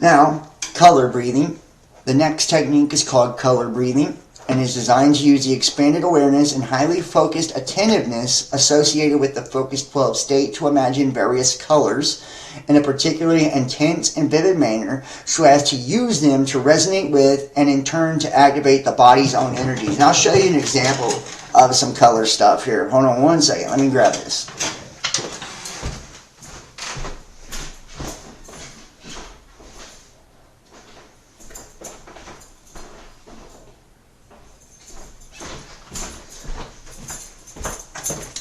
Now, color breathing. The next technique is called color breathing and is designed to use the expanded awareness and highly focused attentiveness associated with the focused 12 state to imagine various colors in a particularly intense and vivid manner so as to use them to resonate with and in turn to activate the body's own energies. And I'll show you an example of some color stuff here. Hold on one second. Let me grab this.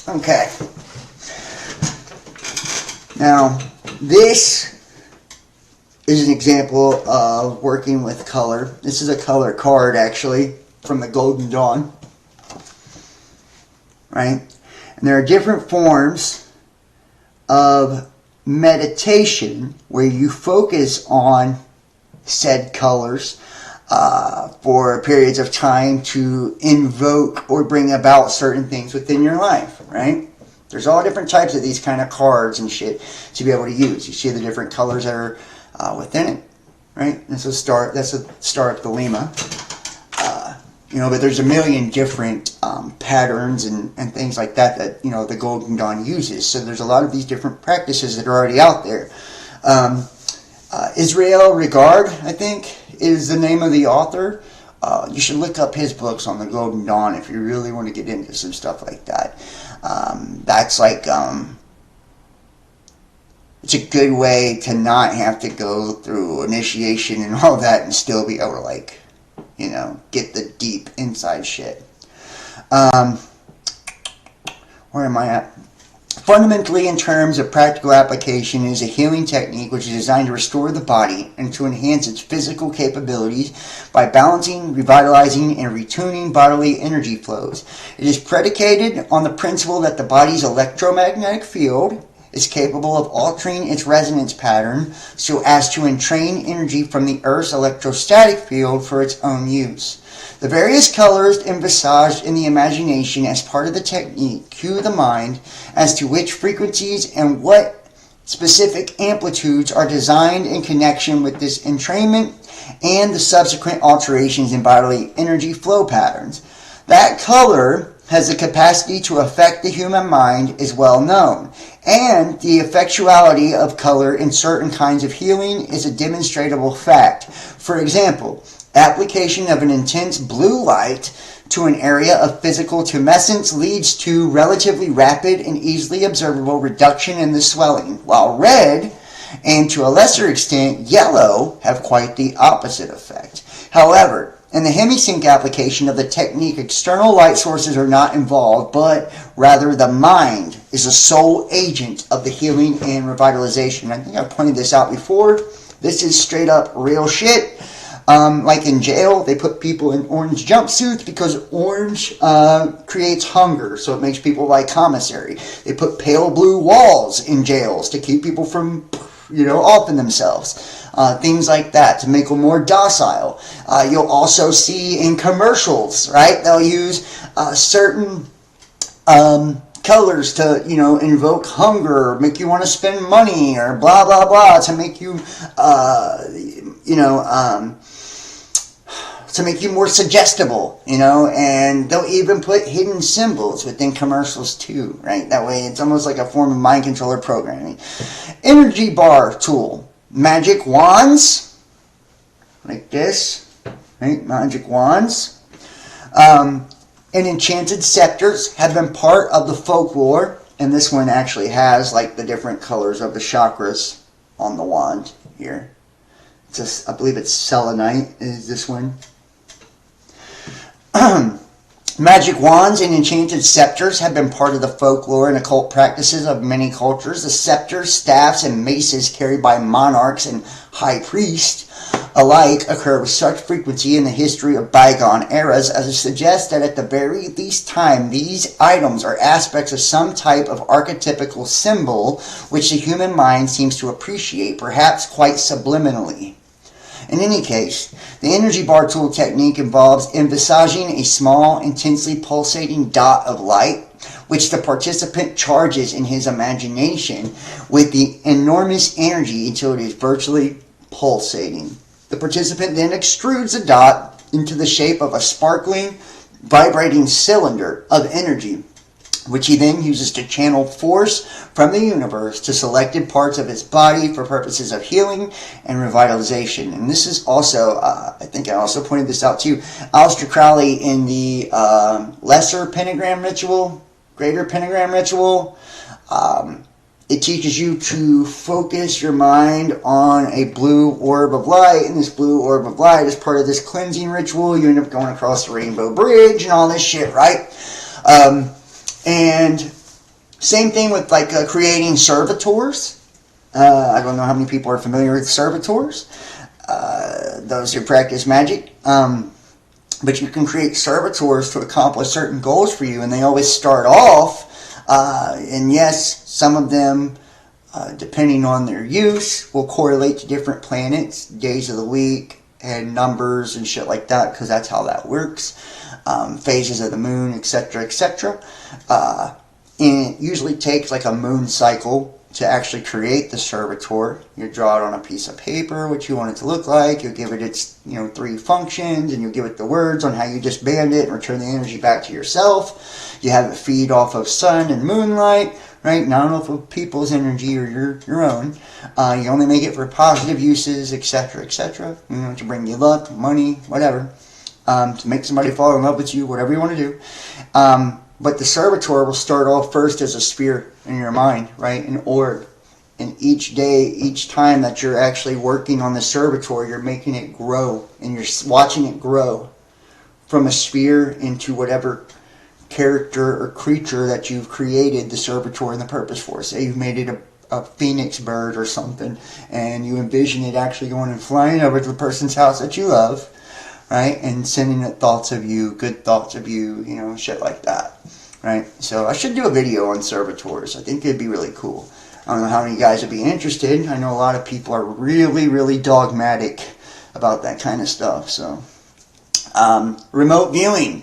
Okay. Now, this is an example of working with color. This is a color card, actually, from the Golden Dawn. Right? And there are different forms of meditation where you focus on said colors for periods of time to invoke or bring about certain things within your life, right? There's all different types of these kind of cards and shit to be able to use. You see the different colors that are within it, right? That's a star of the Lima. But there's a million different patterns and things like that the Golden Dawn uses. So there's a lot of these different practices that are already out there. Israel Regard, I think, is the name of the author. You should look up his books on the Golden Dawn if you really want to get into some stuff like that. That's like, it's a good way to not have to go through initiation and all that and still be able to get the deep inside shit. Where am I at? Fundamentally, in terms of practical application, it is a healing technique which is designed to restore the body and to enhance its physical capabilities by balancing, revitalizing, and retuning bodily energy flows. It is predicated on the principle that the body's electromagnetic field is capable of altering its resonance pattern so as to entrain energy from the Earth's electrostatic field for its own use. The various colors envisaged in the imagination as part of the technique cue the mind as to which frequencies and what specific amplitudes are designed in connection with this entrainment and the subsequent alterations in bodily energy flow patterns. That color has the capacity to affect the human mind is well known, and the effectuality of color in certain kinds of healing is a demonstrable fact. For example, application of an intense blue light to an area of physical tumescence leads to relatively rapid and easily observable reduction in the swelling, while red, and to a lesser extent yellow, have quite the opposite effect. However, in the Hemisync application of the technique, external light sources are not involved, but rather the mind is the sole agent of the healing and revitalization. I think I pointed this out before. This is straight up real shit. Like in jail, they put people in orange jumpsuits because orange creates hunger, so it makes people like commissary. They put pale blue walls in jails to keep people from, offing themselves. Things like that to make them more docile. You'll also see in commercials, right? They'll use certain colors to, invoke hunger, or make you want to spend money, or blah, blah, blah, to make you, to make you more suggestible, and they'll even put hidden symbols within commercials too, right? That way it's almost like a form of mind controller programming. Energy bar tool. Magic wands, like this, right? Magic wands. And enchanted scepters have been part of the folklore, and this one actually has like the different colors of the chakras on the wand here. I believe it's selenite is this one. Magic wands and enchanted scepters have been part of the folklore and occult practices of many cultures. The scepters, staffs, and maces carried by monarchs and high priests alike occur with such frequency in the history of bygone eras as to suggest that at the very least time these items are aspects of some type of archetypical symbol which the human mind seems to appreciate, perhaps quite subliminally. In any case, the energy bar tool technique involves envisaging a small, intensely pulsating dot of light, which the participant charges in his imagination with the enormous energy until it is virtually pulsating. The participant then extrudes the dot into the shape of a sparkling, vibrating cylinder of energy, which he then uses to channel force from the universe to selected parts of his body for purposes of healing and revitalization. And this is also, I think I also pointed this out too, Aleister Crowley in the lesser pentagram ritual, greater pentagram ritual. It teaches you to focus your mind on a blue orb of light, and this blue orb of light is part of this cleansing ritual. You end up going across the Rainbow Bridge and all this shit, right? And same thing with like creating servitors. I don't know how many people are familiar with servitors, those who practice magic. But you can create servitors to accomplish certain goals for you, and they always start off, and yes, some of them, depending on their use, will correlate to different planets, days of the week, and numbers and shit like that, because that's how that works. Phases of the moon, etc., etc. And it usually takes like a moon cycle to actually create the servitor. You draw it on a piece of paper, what you want it to look like. You'll give it its, 3 functions, and you'll give it the words on how you disband it and return the energy back to yourself. You have it feed off of sun and moonlight, right? Not off of people's energy or your own. You only make it for positive uses, etc., etc. To bring you luck, money, whatever. To make somebody fall in love with you, whatever you want to do. But the servitor will start off first as a sphere in your mind, right? An orb. And each day, each time that you're actually working on the servitor, you're making it grow. And you're watching it grow from a sphere into whatever character or creature that you've created the servitor and the purpose for. Say you've made it a phoenix bird or something, and you envision it actually going and flying over to the person's house that you love, right? And sending it thoughts of you, good thoughts of you, shit like that, right? So I should do a video on servitors. I think it'd be really cool. I don't know how many guys would be interested. I know a lot of people are really, really dogmatic about that kind of stuff. So, remote viewing,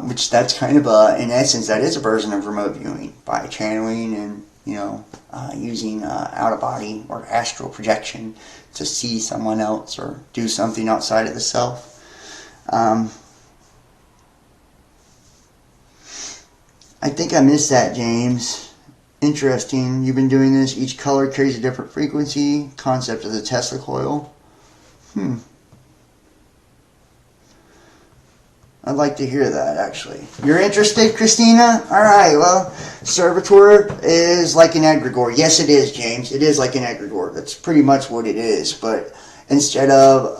which that's kind of in essence, that is a version of remote viewing by channeling and, using out-of-body or astral projection to see someone else or do something outside of the self. I think I missed that, James. Interesting. You've been doing this. Each color carries a different frequency. Concept of the Tesla coil. I'd like to hear that, actually. You're interested, Christina? Alright, well, Servitor is like an egregore. Yes, it is, James. It is like an egregore. That's pretty much what it is. But instead of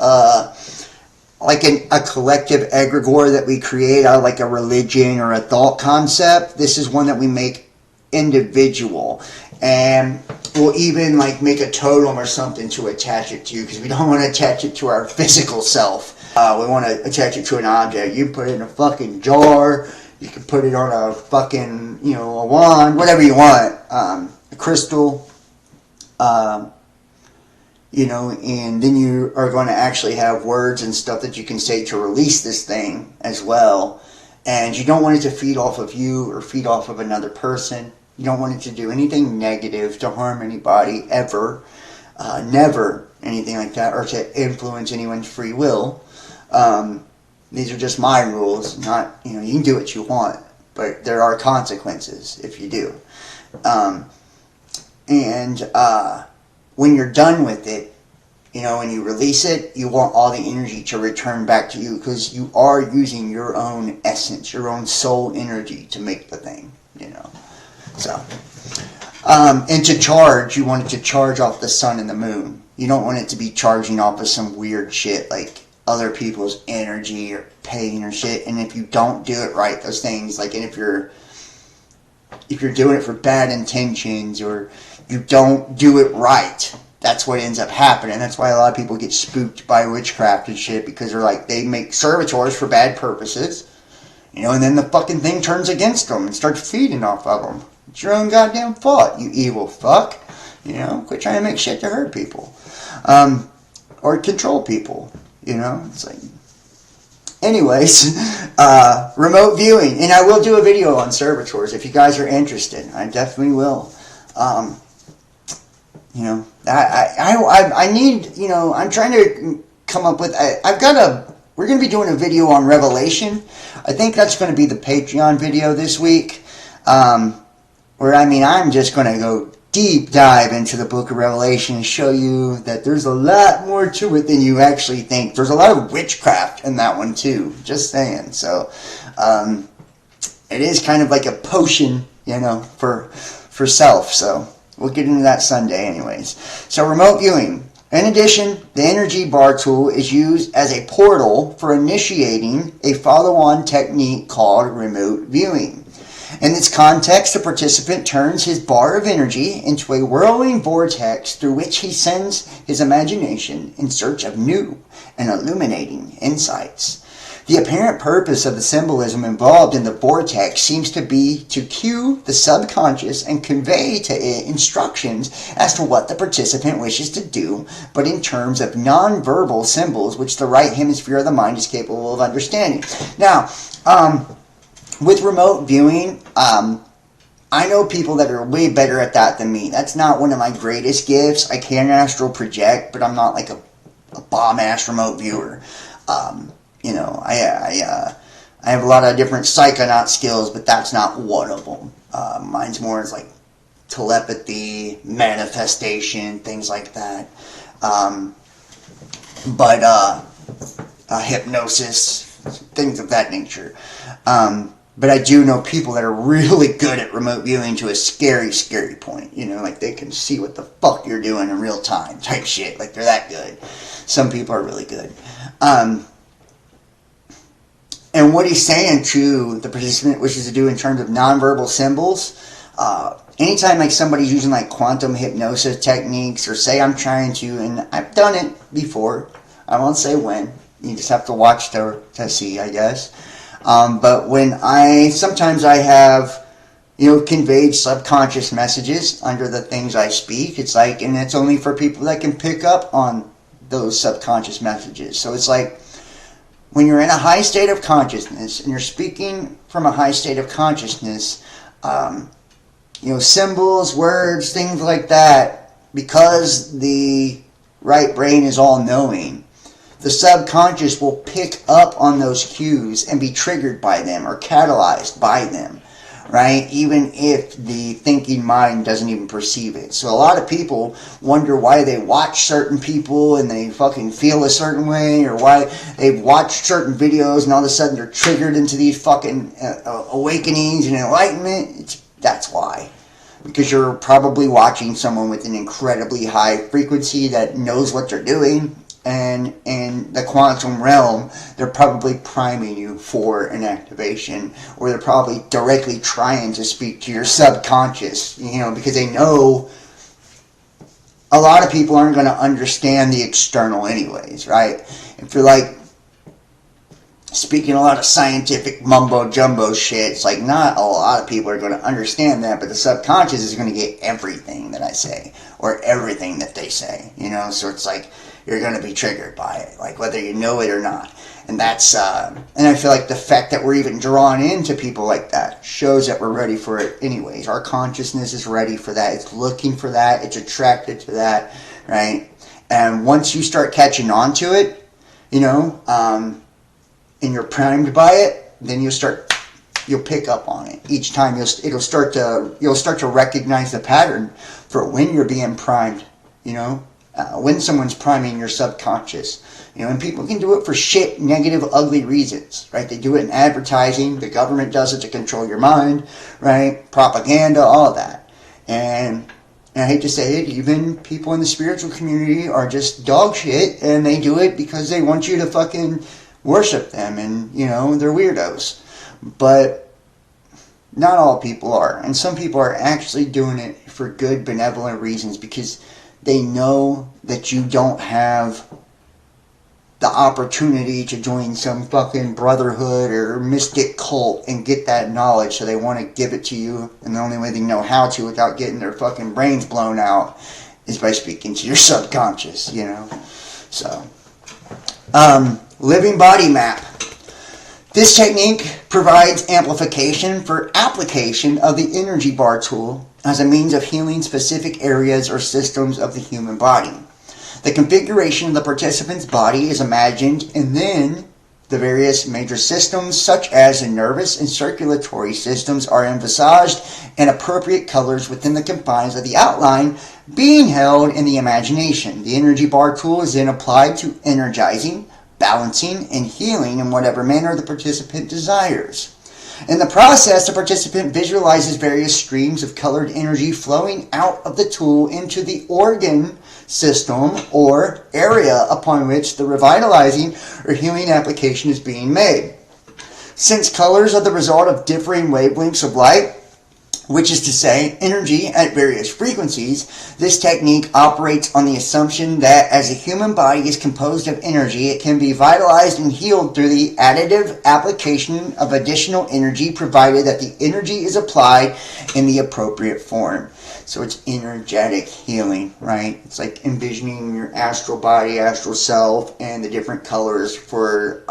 like a collective egregore that we create out of like a religion or a thought concept, this is one that we make individual. And we'll even like make a totem or something to attach it to, because we don't want to attach it to our physical self. We want to attach it to an object. You can put it in a fucking jar. You can put it on a fucking, a wand, whatever you want. A crystal. And then you are going to actually have words and stuff that you can say to release this thing as well. And you don't want it to feed off of you or feed off of another person. You don't want it to do anything negative to harm anybody ever. Never anything like that, or to influence anyone's free will. These are just my rules. Not, you can do what you want, but there are consequences if you do. When you're done with it, when you release it, you want all the energy to return back to you, because you are using your own essence, your own soul energy to make the thing, So, and to charge, you want it to charge off the sun and the moon. You don't want it to be charging off of some weird shit like other people's energy or pain or shit. And if you don't do it right, those things, like, and if you're doing it for bad intentions, or you don't do it right, that's what ends up happening. That's why a lot of people get spooked by witchcraft and shit, because they're like, they make servitors for bad purposes, and then the fucking thing turns against them and starts feeding off of them. It's your own goddamn fault, you evil fuck. Quit trying to make shit to hurt people. Or control people. It's like... Anyways, remote viewing. And I will do a video on servitors if you guys are interested. I definitely will. I need, I'm trying to come up with... We're going to be doing a video on Revelation. I think that's going to be the Patreon video this week. Where, I'm just going to go deep dive into the book of Revelation and show you that there's a lot more to it than you actually think. There's a lot of witchcraft in that one too, just saying. So it is kind of like a potion, for self. So we'll get into that Sunday anyways. So remote viewing. In addition, the energy bar tool is used as a portal for initiating a follow-on technique called remote viewing. In its context, the participant turns his bar of energy into a whirling vortex through which he sends his imagination in search of new and illuminating insights. The apparent purpose of the symbolism involved in the vortex seems to be to cue the subconscious and convey to it instructions as to what the participant wishes to do, but in terms of non-verbal symbols which the right hemisphere of the mind is capable of understanding. Now, with remote viewing, I know people that are way better at that than me. That's not one of my greatest gifts. I can astral project, but I'm not like a bomb-ass remote viewer. I have a lot of different psychonaut skills, but that's not one of them. Mine's more as like telepathy, manifestation, things like that. Hypnosis, things of that nature. But I do know people that are really good at remote viewing to a scary, scary point. Like they can see what the fuck you're doing in real time type shit. Like they're that good. Some people are really good. And what he's saying to the participant wishes to do in terms of nonverbal symbols, anytime like somebody's using like quantum hypnosis techniques, or say I'm trying to, and I've done it before, I won't say when, you just have to watch to see, I guess. But when sometimes I have, conveyed subconscious messages under the things I speak, it's like, and it's only for people that can pick up on those subconscious messages. So it's like, when you're in a high state of consciousness, and you're speaking from a high state of consciousness, symbols, words, things like that, because the right brain is all-knowing, the subconscious will pick up on those cues and be triggered by them or catalyzed by them. right? Even if the thinking mind doesn't even perceive it. So a lot of people wonder why they watch certain people and they fucking feel a certain way, or why they've watched certain videos and all of a sudden they're triggered into these fucking awakenings and enlightenment. That's why. Because you're probably watching someone with an incredibly high frequency that knows what they're doing. And in the quantum realm, they're probably priming you for an activation, or they're probably directly trying to speak to your subconscious, because they know a lot of people aren't going to understand the external anyways, right? If you're like speaking a lot of scientific mumbo jumbo shit, it's like not a lot of people are going to understand that, but the subconscious is going to get everything that I say, or everything that they say, so it's like you're going to be triggered by it, like whether you know it or not. And that's, and I feel like the fact that we're even drawn into people like that shows that we're ready for it anyways. Our consciousness is ready for that. It's looking for that. It's attracted to that, right? And once you start catching on to it, and you're primed by it, then you'll pick up on it. Each time you'll start to recognize the pattern for when you're being primed, when someone's priming your subconscious, and people can do it for shit, negative, ugly reasons, right? They do it in advertising. The government does it to control your mind, right? Propaganda, all of that. And I hate to say it, even people in the spiritual community are just dog shit, and they do it because they want you to fucking worship them, and they're weirdos. But not all people are, and some people are actually doing it for good, benevolent reasons, because they know that you don't have the opportunity to join some fucking brotherhood or mystic cult and get that knowledge, so they want to give it to you, and the only way they know how to without getting their fucking brains blown out is by speaking to your subconscious, So, living body map. This technique provides amplification for application of the energy bar tool as a means of healing specific areas or systems of the human body. The configuration of the participant's body is imagined, and then the various major systems, such as the nervous and circulatory systems, are envisaged in appropriate colors within the confines of the outline being held in the imagination. The energy bar tool is then applied to energizing, balancing, and healing in whatever manner the participant desires. In the process, the participant visualizes various streams of colored energy flowing out of the tool into the organ system or area upon which the revitalizing or healing application is being made. Since colors are the result of differing wavelengths of light, which is to say, energy at various frequencies, this technique operates on the assumption that as a human body is composed of energy, it can be vitalized and healed through the additive application of additional energy, provided that the energy is applied in the appropriate form. So it's energetic healing, right? It's like envisioning your astral body, astral self, and the different colors for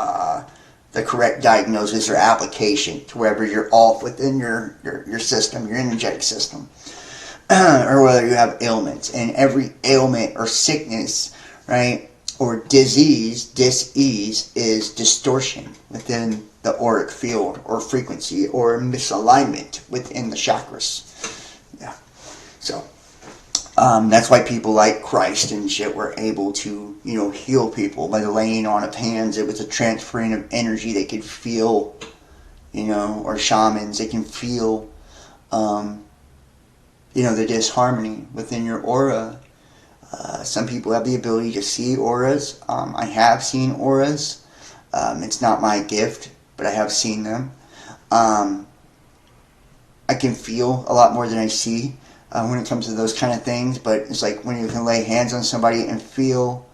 the correct diagnosis or application to wherever you're off within your system, your energetic system, or whether you have ailments. And every ailment or sickness, right, or dis-ease is distortion within the auric field or frequency, or misalignment within the chakras. Yeah. So that's why people like Christ and shit were able to, heal people by the laying on of hands. It was a transferring of energy they could feel, or shamans, they can feel, the disharmony within your aura. Some people have the ability to see auras. I have seen auras. It's not my gift, but I have seen them. I can feel a lot more than I see when it comes to those kind of things, but it's like when you can lay hands on somebody and feel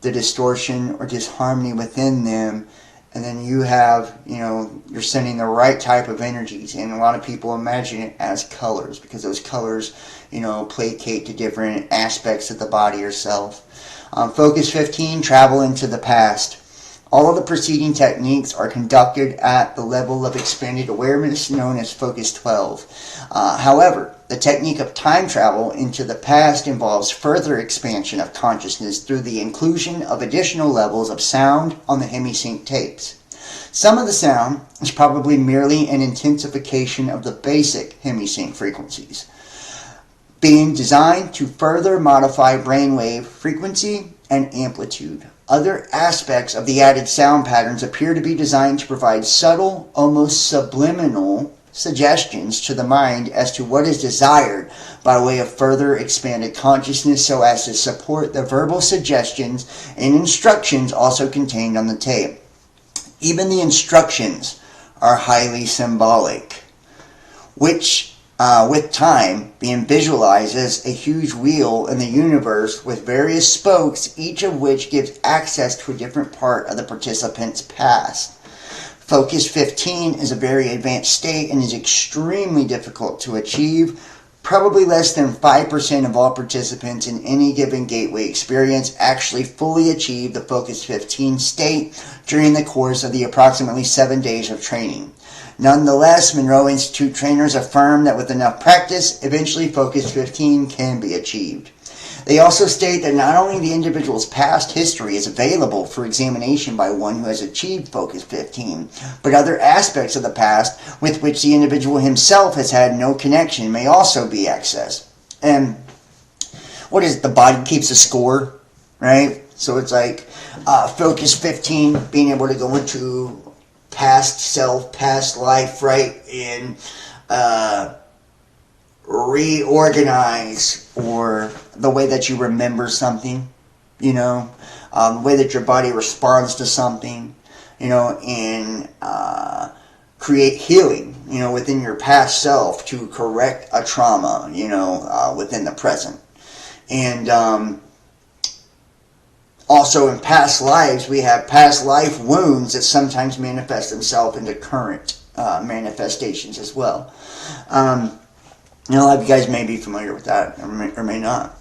the distortion or disharmony within them, and then you have, you're sending the right type of energies, and a lot of people imagine it as colors, because those colors, placate to different aspects of the body or self. Focus 15, travel into the past. All of the preceding techniques are conducted at the level of expanded awareness known as Focus 12. However, the technique of time travel into the past involves further expansion of consciousness through the inclusion of additional levels of sound on the Hemisync tapes. Some of the sound is probably merely an intensification of the basic hemisync frequencies, being designed to further modify brainwave frequency and amplitude. Other aspects of the added sound patterns appear to be designed to provide subtle, almost subliminal suggestions to the mind as to what is desired by way of further expanded consciousness, so as to support the verbal suggestions and instructions also contained on the tape. Even the instructions are highly symbolic, which with time being visualized as a huge wheel in the universe with various spokes, each of which gives access to a different part of the participant's past. Focus 15 is a very advanced state and is extremely difficult to achieve. Probably less than 5% of all participants in any given gateway experience actually fully achieve the Focus 15 state during the course of the approximately 7 days of training. Nonetheless, Monroe Institute trainers affirm that with enough practice, eventually Focus 15 can be achieved. They also state that not only the individual's past history is available for examination by one who has achieved Focus 15, but other aspects of the past with which the individual himself has had no connection may also be accessed. And what is it? The body keeps a score, right? So it's like Focus 15, being able to go into past self, past life, right? And reorganize, or the way that you remember something, the way that your body responds to something, and create healing, within your past self to correct a trauma, within the present. And also in past lives, we have past life wounds that sometimes manifest themselves into current manifestations as well. A lot of you guys may be familiar with that, or may not.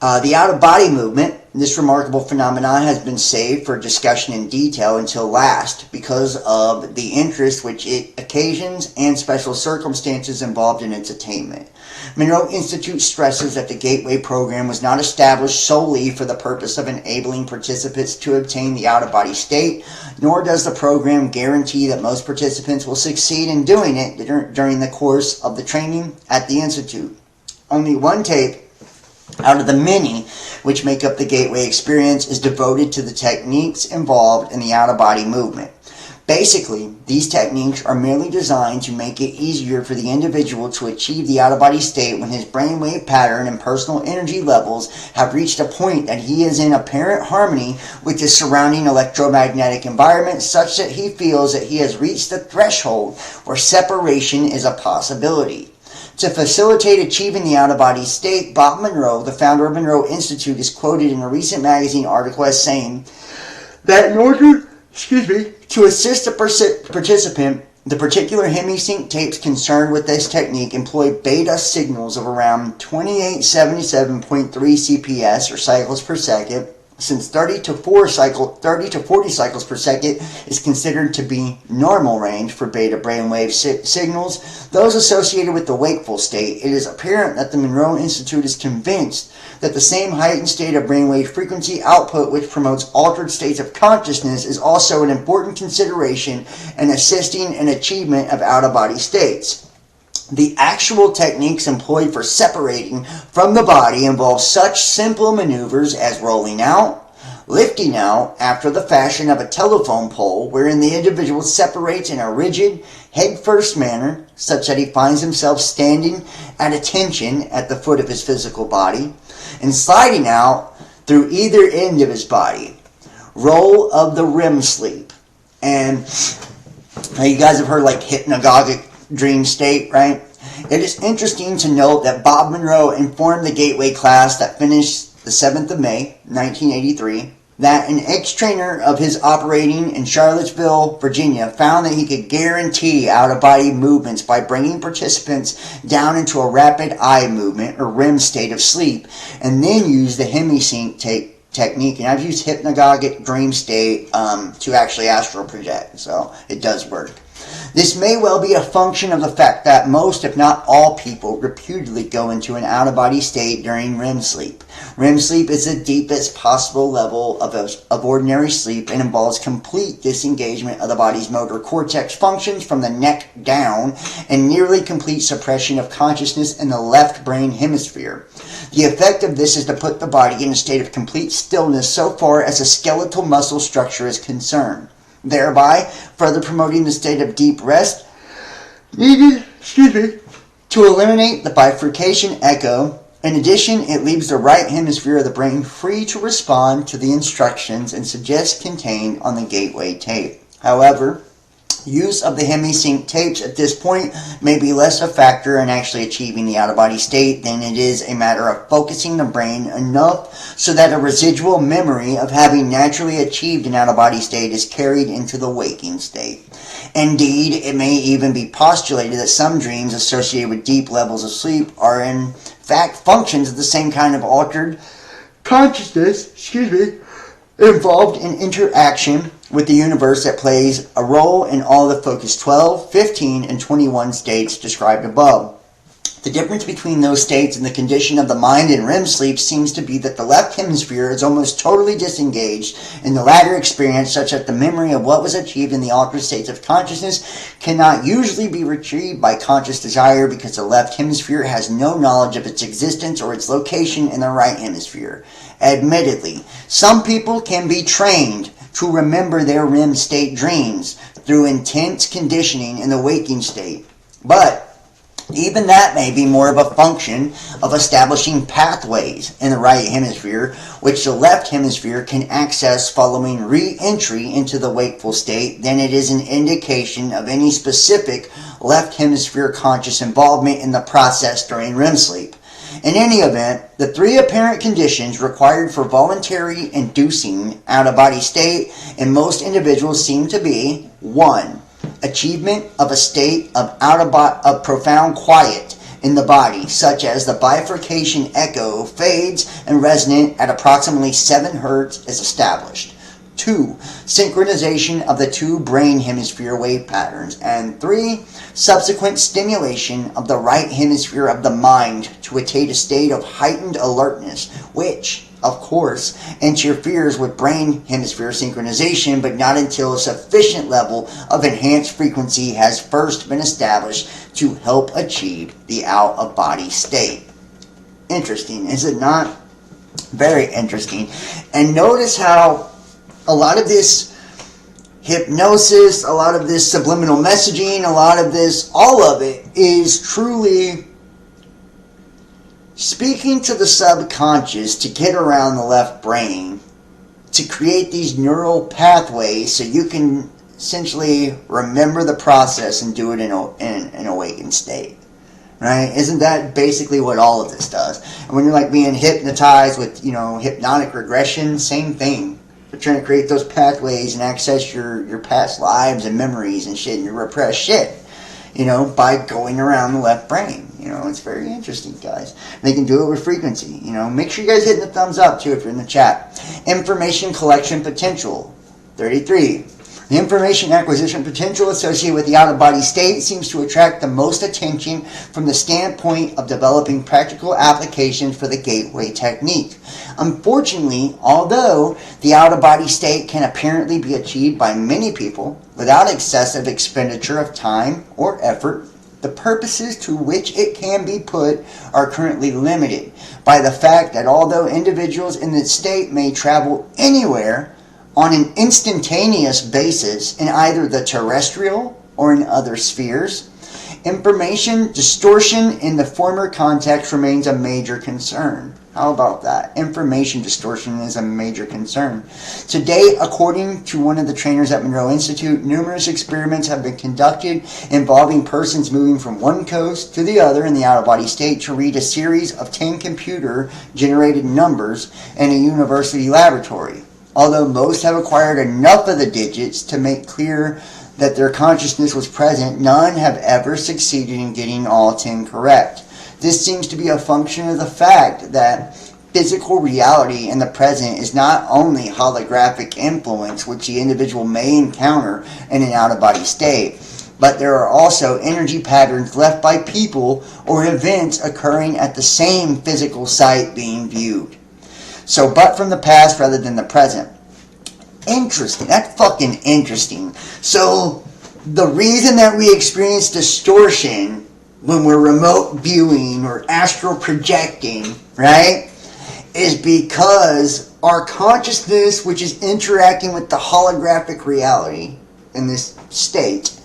The out-of-body movement, this remarkable phenomenon, has been saved for discussion in detail until last because of the interest which it occasions and special circumstances involved in its attainment. Monroe Institute stresses that the Gateway program was not established solely for the purpose of enabling participants to obtain the out-of-body state, nor does the program guarantee that most participants will succeed in doing it during the course of the training at the Institute. Only one tape out of the many which make up the Gateway experience is devoted to the techniques involved in the out-of-body movement. Basically, these techniques are merely designed to make it easier for the individual to achieve the out-of-body state when his brainwave pattern and personal energy levels have reached a point that he is in apparent harmony with his surrounding electromagnetic environment, such that he feels that he has reached the threshold where separation is a possibility. To facilitate achieving the out-of-body state, Bob Monroe, the founder of Monroe Institute, is quoted in a recent magazine article as saying that in order to assist the participant, the particular Hemisync tapes concerned with this technique employ beta signals of around 2877.3 CPS, or cycles per second, since 30 to 40 cycles per second is considered to be normal range for beta brainwave signals, those associated with the wakeful state. It is apparent that the Monroe Institute is convinced that the same heightened state of brainwave frequency output which promotes altered states of consciousness is also an important consideration in assisting in achievement of out-of-body states. The actual techniques employed for separating from the body involve such simple maneuvers as rolling out, lifting out after the fashion of a telephone pole, wherein the individual separates in a rigid, head-first manner, such that he finds himself standing at attention at the foot of his physical body, and sliding out through either end of his body. Roll of the REM sleep. And you guys have heard like hypnagogic dream state, right? It is interesting to note that Bob Monroe informed the Gateway class that finished the 7th of May, 1983, that an ex-trainer of his operating in Charlottesville, Virginia, found that he could guarantee out-of-body movements by bringing participants down into a rapid eye movement, or REM state of sleep, and then use the Hemisync technique. And I've used hypnagogic dream state to actually astral project, so it does work. This may well be a function of the fact that most, if not all people, reputedly go into an out-of-body state during REM sleep. REM sleep is the deepest possible level of ordinary sleep and involves complete disengagement of the body's motor cortex functions from the neck down and nearly complete suppression of consciousness in the left brain hemisphere. The effect of this is to put the body in a state of complete stillness so far as the skeletal muscle structure is concerned, thereby further promoting the state of deep rest needed to eliminate the bifurcation echo. In addition, it leaves the right hemisphere of the brain free to respond to the instructions and suggestions contained on the gateway tape. However, use of the Hemisync tapes at this point may be less a factor in actually achieving the out-of-body state than it is a matter of focusing the brain enough so that a residual memory of having naturally achieved an out-of-body state is carried into the waking state. Indeed, it may even be postulated that some dreams associated with deep levels of sleep are in fact functions of the same kind of altered consciousness, involved in interaction with the universe that plays a role in all the focus 12, 15, and 21 states described above. The difference between those states and the condition of the mind in REM sleep seems to be that the left hemisphere is almost totally disengaged in the latter experience, such that the memory of what was achieved in the altered states of consciousness cannot usually be retrieved by conscious desire because the left hemisphere has no knowledge of its existence or its location in the right hemisphere. Admittedly, some people can be trained to remember their REM state dreams through intense conditioning in the waking state, but even that may be more of a function of establishing pathways in the right hemisphere, which the left hemisphere can access following re-entry into the wakeful state, than it is an indication of any specific left hemisphere conscious involvement in the process during REM sleep. In any event, the three apparent conditions required for voluntary inducing out-of-body state in most individuals seem to be: 1. Achievement of a state of of profound quiet in the body, such as the bifurcation echo fades and resonant at approximately 7 Hz is established. 2. Synchronization of the two brain hemisphere wave patterns. And 3. Subsequent stimulation of the right hemisphere of the mind to attain a state of heightened alertness, which, of course, interferes with brain hemisphere synchronization, but not until a sufficient level of enhanced frequency has first been established to help achieve the out-of-body state. Interesting, is it not? Very interesting. And notice how a lot of this hypnosis, a lot of this subliminal messaging, a lot of this, all of it is truly speaking to the subconscious to get around the left brain, to create these neural pathways so you can essentially remember the process and do it in an awakened state. Right? Isn't that basically what all of this does? And when you're like being hypnotized with, hypnotic regression, same thing. They're trying to create those pathways and access your past lives and memories and shit and your repressed shit, by going around the left brain. It's very interesting, guys. They can do it with frequency. Make sure you guys hit the thumbs up, too, if you're in the chat. Information collection potential, 33. The information acquisition potential associated with the out-of-body state seems to attract the most attention from the standpoint of developing practical applications for the gateway technique. Unfortunately, although the out-of-body state can apparently be achieved by many people without excessive expenditure of time or effort, the purposes to which it can be put are currently limited by the fact that although individuals in this state may travel anywhere on an instantaneous basis in either the terrestrial or in other spheres, information distortion in the former context remains a major concern. How about that? Information distortion is a major concern. Today, according to one of the trainers at Monroe Institute, numerous experiments have been conducted involving persons moving from one coast to the other in the out-of-body state to read a series of 10 computer-generated numbers in a university laboratory. Although most have acquired enough of the digits to make clear that their consciousness was present, none have ever succeeded in getting all 10 correct. This seems to be a function of the fact that physical reality in the present is not only holographic influence, which the individual may encounter in an out-of-body state, but there are also energy patterns left by people or events occurring at the same physical site being viewed. So, but from the past rather than the present. Interesting. That's fucking interesting. So, the reason that we experience distortion when we're remote viewing or astral projecting, right, is because our consciousness, which is interacting with the holographic reality in this state,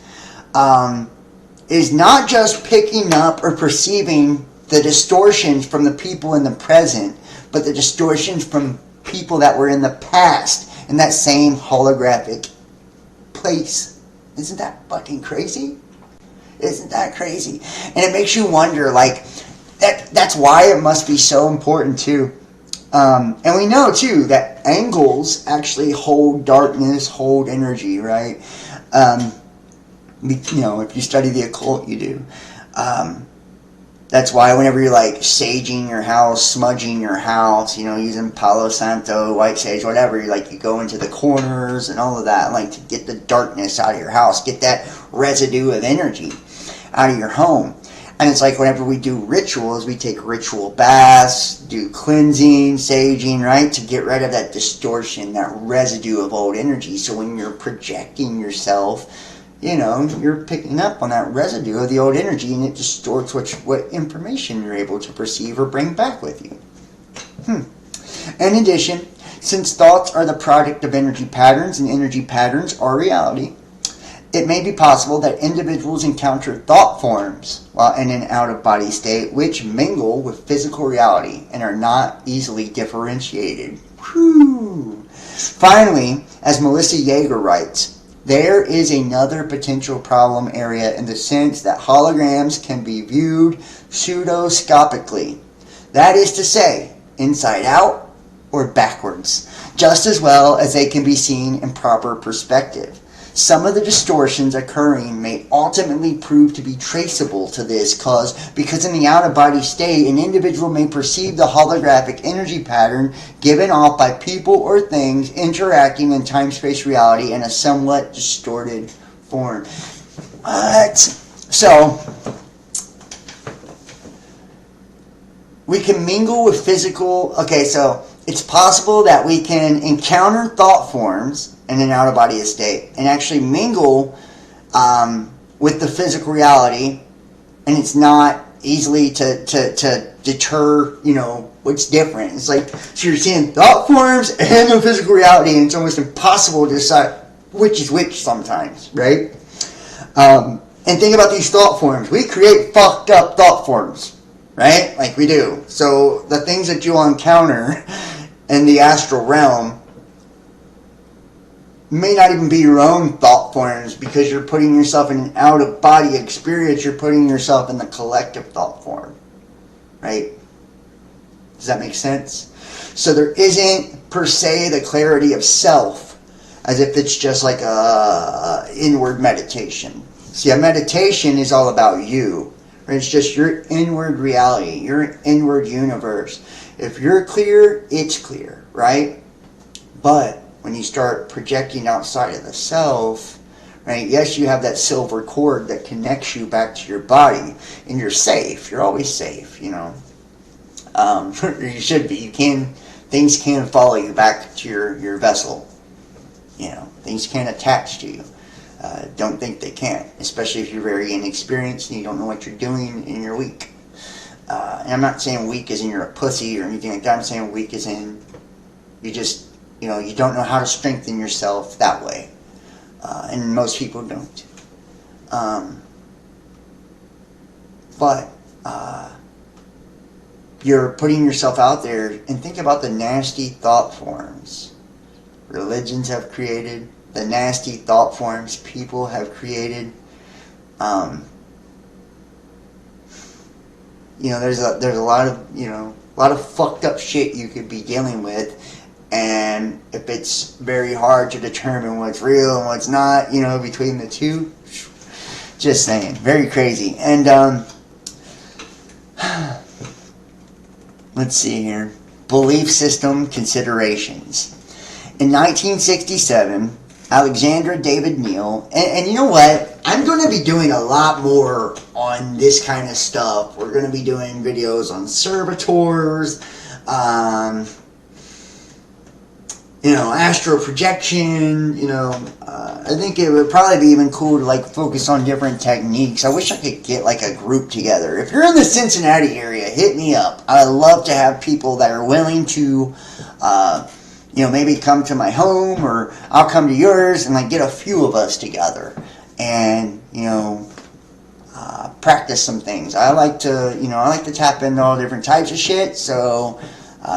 is not just picking up or perceiving the distortions from the people in the present, but the distortions from people that were in the past in that same holographic place. Isn't that fucking crazy? Isn't that crazy? And it makes you wonder, like, that's why it must be so important too. And we know too that angles actually hold darkness, hold energy, right? You know, if you study the occult, you do. That's why whenever you're like saging your house, smudging your house, you know, using Palo Santo, white sage, whatever, you go into the corners and all of that, like to get the darkness out of your house, get that residue of energy out of your home. And it's like whenever we do rituals, we take ritual baths, do cleansing, saging, right, to get rid of that distortion, that residue of old energy. So when you're projecting yourself, you know, you're picking up on that residue of the old energy, and it distorts what information you're able to perceive or bring back with you. In addition, since thoughts are the product of energy patterns and energy patterns are reality, it may be possible that individuals encounter thought forms while in an out-of-body state which mingle with physical reality and are not easily differentiated. Whew. Finally, as Melissa Yeager writes, there is another potential problem area in the sense that holograms can be viewed pseudoscopically. That is to say, inside out or backwards, just as well as they can be seen in proper perspective. Some of the distortions occurring may ultimately prove to be traceable to this cause because in the out-of-body state, an individual may perceive the holographic energy pattern given off by people or things interacting in time-space reality in a somewhat distorted form. What? So, we can mingle with physical... Okay, so it's possible that we can encounter thought forms in an out-of-body state and actually mingle with the physical reality, and it's not easily to deter, you know, what's different. It's like, so you're seeing thought forms and the physical reality, and it's almost impossible to decide which is which sometimes, right? And think about these thought forms. We create fucked up thought forms, right? Like we do. So the things that you'll encounter in the astral realm may not even be your own thought forms because you're putting yourself in an out-of-body experience. You're putting yourself in the collective thought form, right? Does that make sense? So there isn't per se the clarity of self as if it's just like a inward meditation. See, a meditation is all about you. Right? It's just your inward reality, your inward universe. If you're clear, it's clear, right? But when you start projecting outside of the self, right? Yes, you have that silver cord that connects you back to your body, and you're safe. You're always safe, you know. You should be. Things can follow you back to your vessel. You know, things can attach to you. Don't think they can't, especially if you're very inexperienced and you don't know what you're doing and you're weak. And I'm not saying weak as in you're a pussy or anything like that. I'm saying weak as in you just, you know, you don't know how to strengthen yourself that way. And most people don't. But you're putting yourself out there, and think about the nasty thought forms religions have created, the nasty thought forms people have created. You know, there's a lot of fucked up shit you could be dealing with. And if it's very hard to determine what's real and what's not, you know, between the two, just saying, very crazy. And let's see here, belief system considerations. In 1967, Alexandra David Neal, and you know what? But I'm going to be doing a lot more on this kind of stuff. We're going to be doing videos on servitors, astral projection, I think it would probably be even cool to like focus on different techniques. I wish I could get like a group together. If you're in the Cincinnati area, hit me up. I'd love to have people that are willing to, maybe come to my home, or I'll come to yours, and like get a few of us together and, practice some things. I like to tap into all different types of shit, so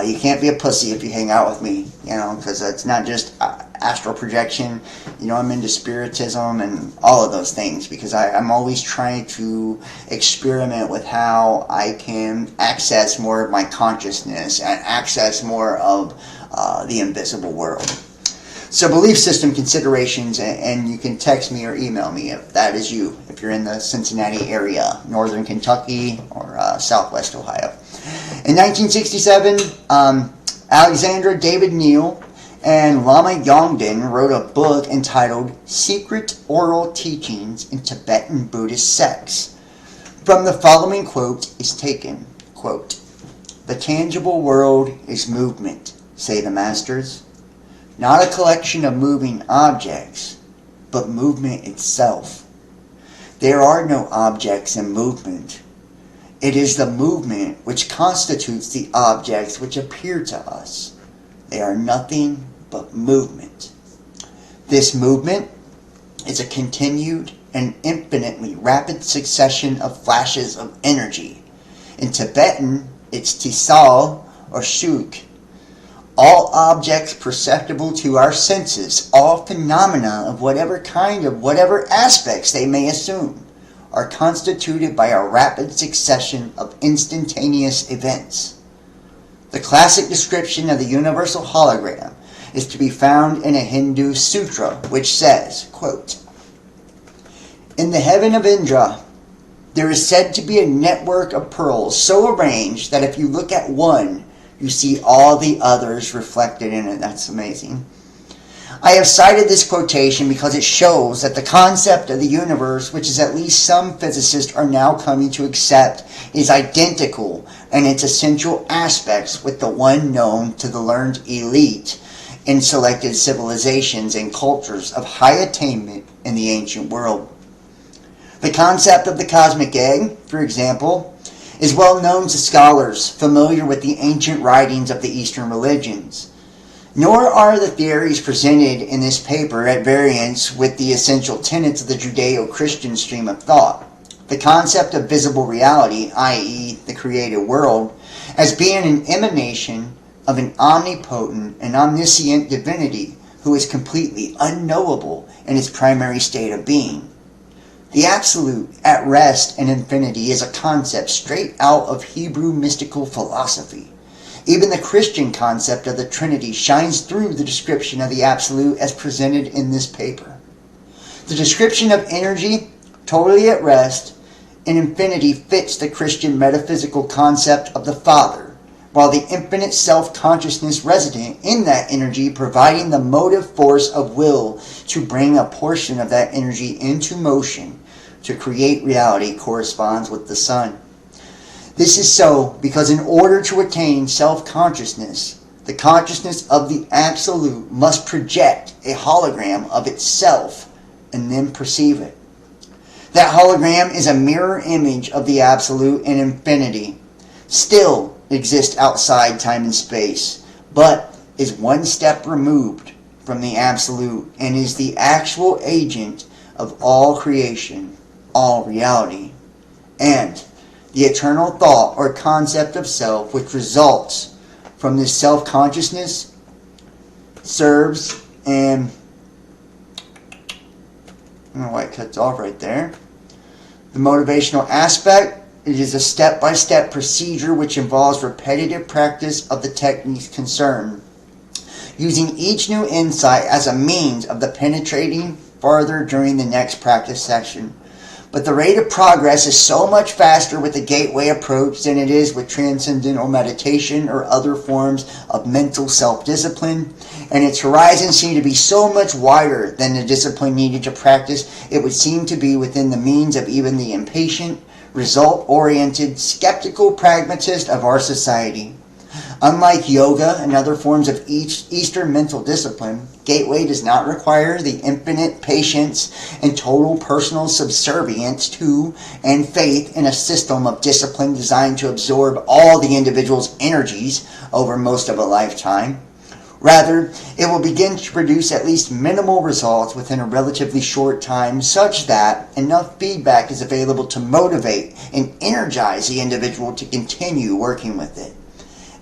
you can't be a pussy if you hang out with me, because it's not just astral projection. I'm into spiritism and all of those things, because I'm always trying to experiment with how I can access more of my consciousness and access more of the invisible world. So belief system considerations, and you can text me or email me if that is you, if you're in the Cincinnati area, northern Kentucky, or southwest Ohio. In 1967, Alexandra David Neal and Lama Yongden wrote a book entitled Secret Oral Teachings in Tibetan Buddhist Sects. From the following quote is taken, quote, "The tangible world is movement, say the masters. Not a collection of moving objects, but movement itself. There are no objects in movement. It is the movement which constitutes the objects which appear to us. They are nothing but movement. This movement is a continued and infinitely rapid succession of flashes of energy. In Tibetan, it's tisal or shuk. All objects perceptible to our senses, all phenomena of whatever kind, of whatever aspects they may assume, are constituted by a rapid succession of instantaneous events. The classic description of the universal hologram is to be found in a Hindu sutra, which says, quote, "In the heaven of Indra, there is said to be a network of pearls so arranged that if you look at one, you see all the others reflected in it." That's amazing. I have cited this quotation because it shows that the concept of the universe, which is at least some physicists are now coming to accept, is identical in its essential aspects with the one known to the learned elite in selected civilizations and cultures of high attainment in the ancient world. The concept of the cosmic egg, for example, is well known to scholars familiar with the ancient writings of the Eastern religions. Nor are the theories presented in this paper at variance with the essential tenets of the Judeo-Christian stream of thought. The concept of visible reality, i.e. the created world, as being an emanation of an omnipotent and omniscient divinity who is completely unknowable in its primary state of being. The absolute, at rest in infinity, is a concept straight out of Hebrew mystical philosophy. Even the Christian concept of the Trinity shines through the description of the absolute as presented in this paper. The description of energy, totally at rest, in infinity fits the Christian metaphysical concept of the Father, while the infinite self-consciousness resident in that energy providing the motive force of will to bring a portion of that energy into motion to create reality corresponds with the Son. This is so because in order to attain self-consciousness, the consciousness of the Absolute must project a hologram of itself and then perceive it. That hologram is a mirror image of the Absolute in infinity, still exists outside time and space, but is one step removed from the Absolute and is the actual agent of all creation, all reality, and the eternal thought or concept of self which results from this self-consciousness serves and I don't know why it cuts off right there. The motivational aspect, it is a step-by-step procedure which involves repetitive practice of the techniques concerned, using each new insight as a means of the penetrating farther during the next practice session. But the rate of progress is so much faster with the gateway approach than it is with transcendental meditation or other forms of mental self-discipline, and its horizons seem to be so much wider than the discipline needed to practice it would seem to be within the means of even the impatient, result-oriented, skeptical pragmatist of our society. Unlike yoga and other forms of Eastern mental discipline, Gateway does not require the infinite patience and total personal subservience to and faith in a system of discipline designed to absorb all the individual's energies over most of a lifetime. Rather, it will begin to produce at least minimal results within a relatively short time such that enough feedback is available to motivate and energize the individual to continue working with it.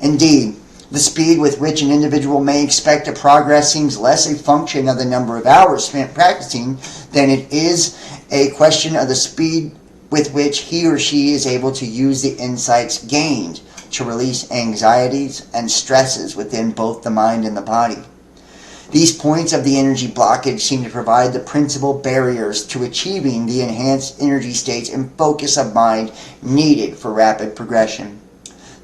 Indeed, the speed with which an individual may expect to progress seems less a function of the number of hours spent practicing than it is a question of the speed with which he or she is able to use the insights gained to release anxieties and stresses within both the mind and the body. These points of the energy blockage seem to provide the principal barriers to achieving the enhanced energy states and focus of mind needed for rapid progression.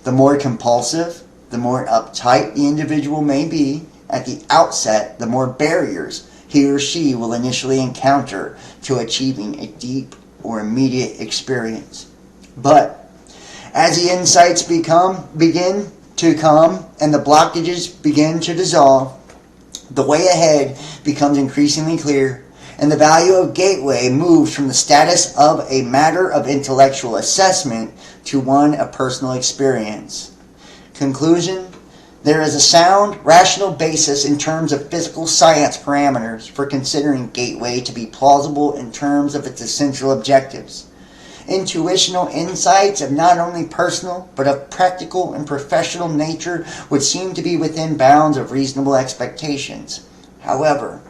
The more compulsive, the more uptight the individual may be at the outset, the more barriers he or she will initially encounter to achieving a deep or immediate experience. But as the insights begin to come and the blockages begin to dissolve, the way ahead becomes increasingly clear, and the value of Gateway moves from the status of a matter of intellectual assessment to one of personal experience. Conclusion: there is a sound, rational basis in terms of physical science parameters for considering Gateway to be plausible in terms of its essential objectives. Intuitional insights of not only personal, but of practical and professional nature would seem to be within bounds of reasonable expectations. However,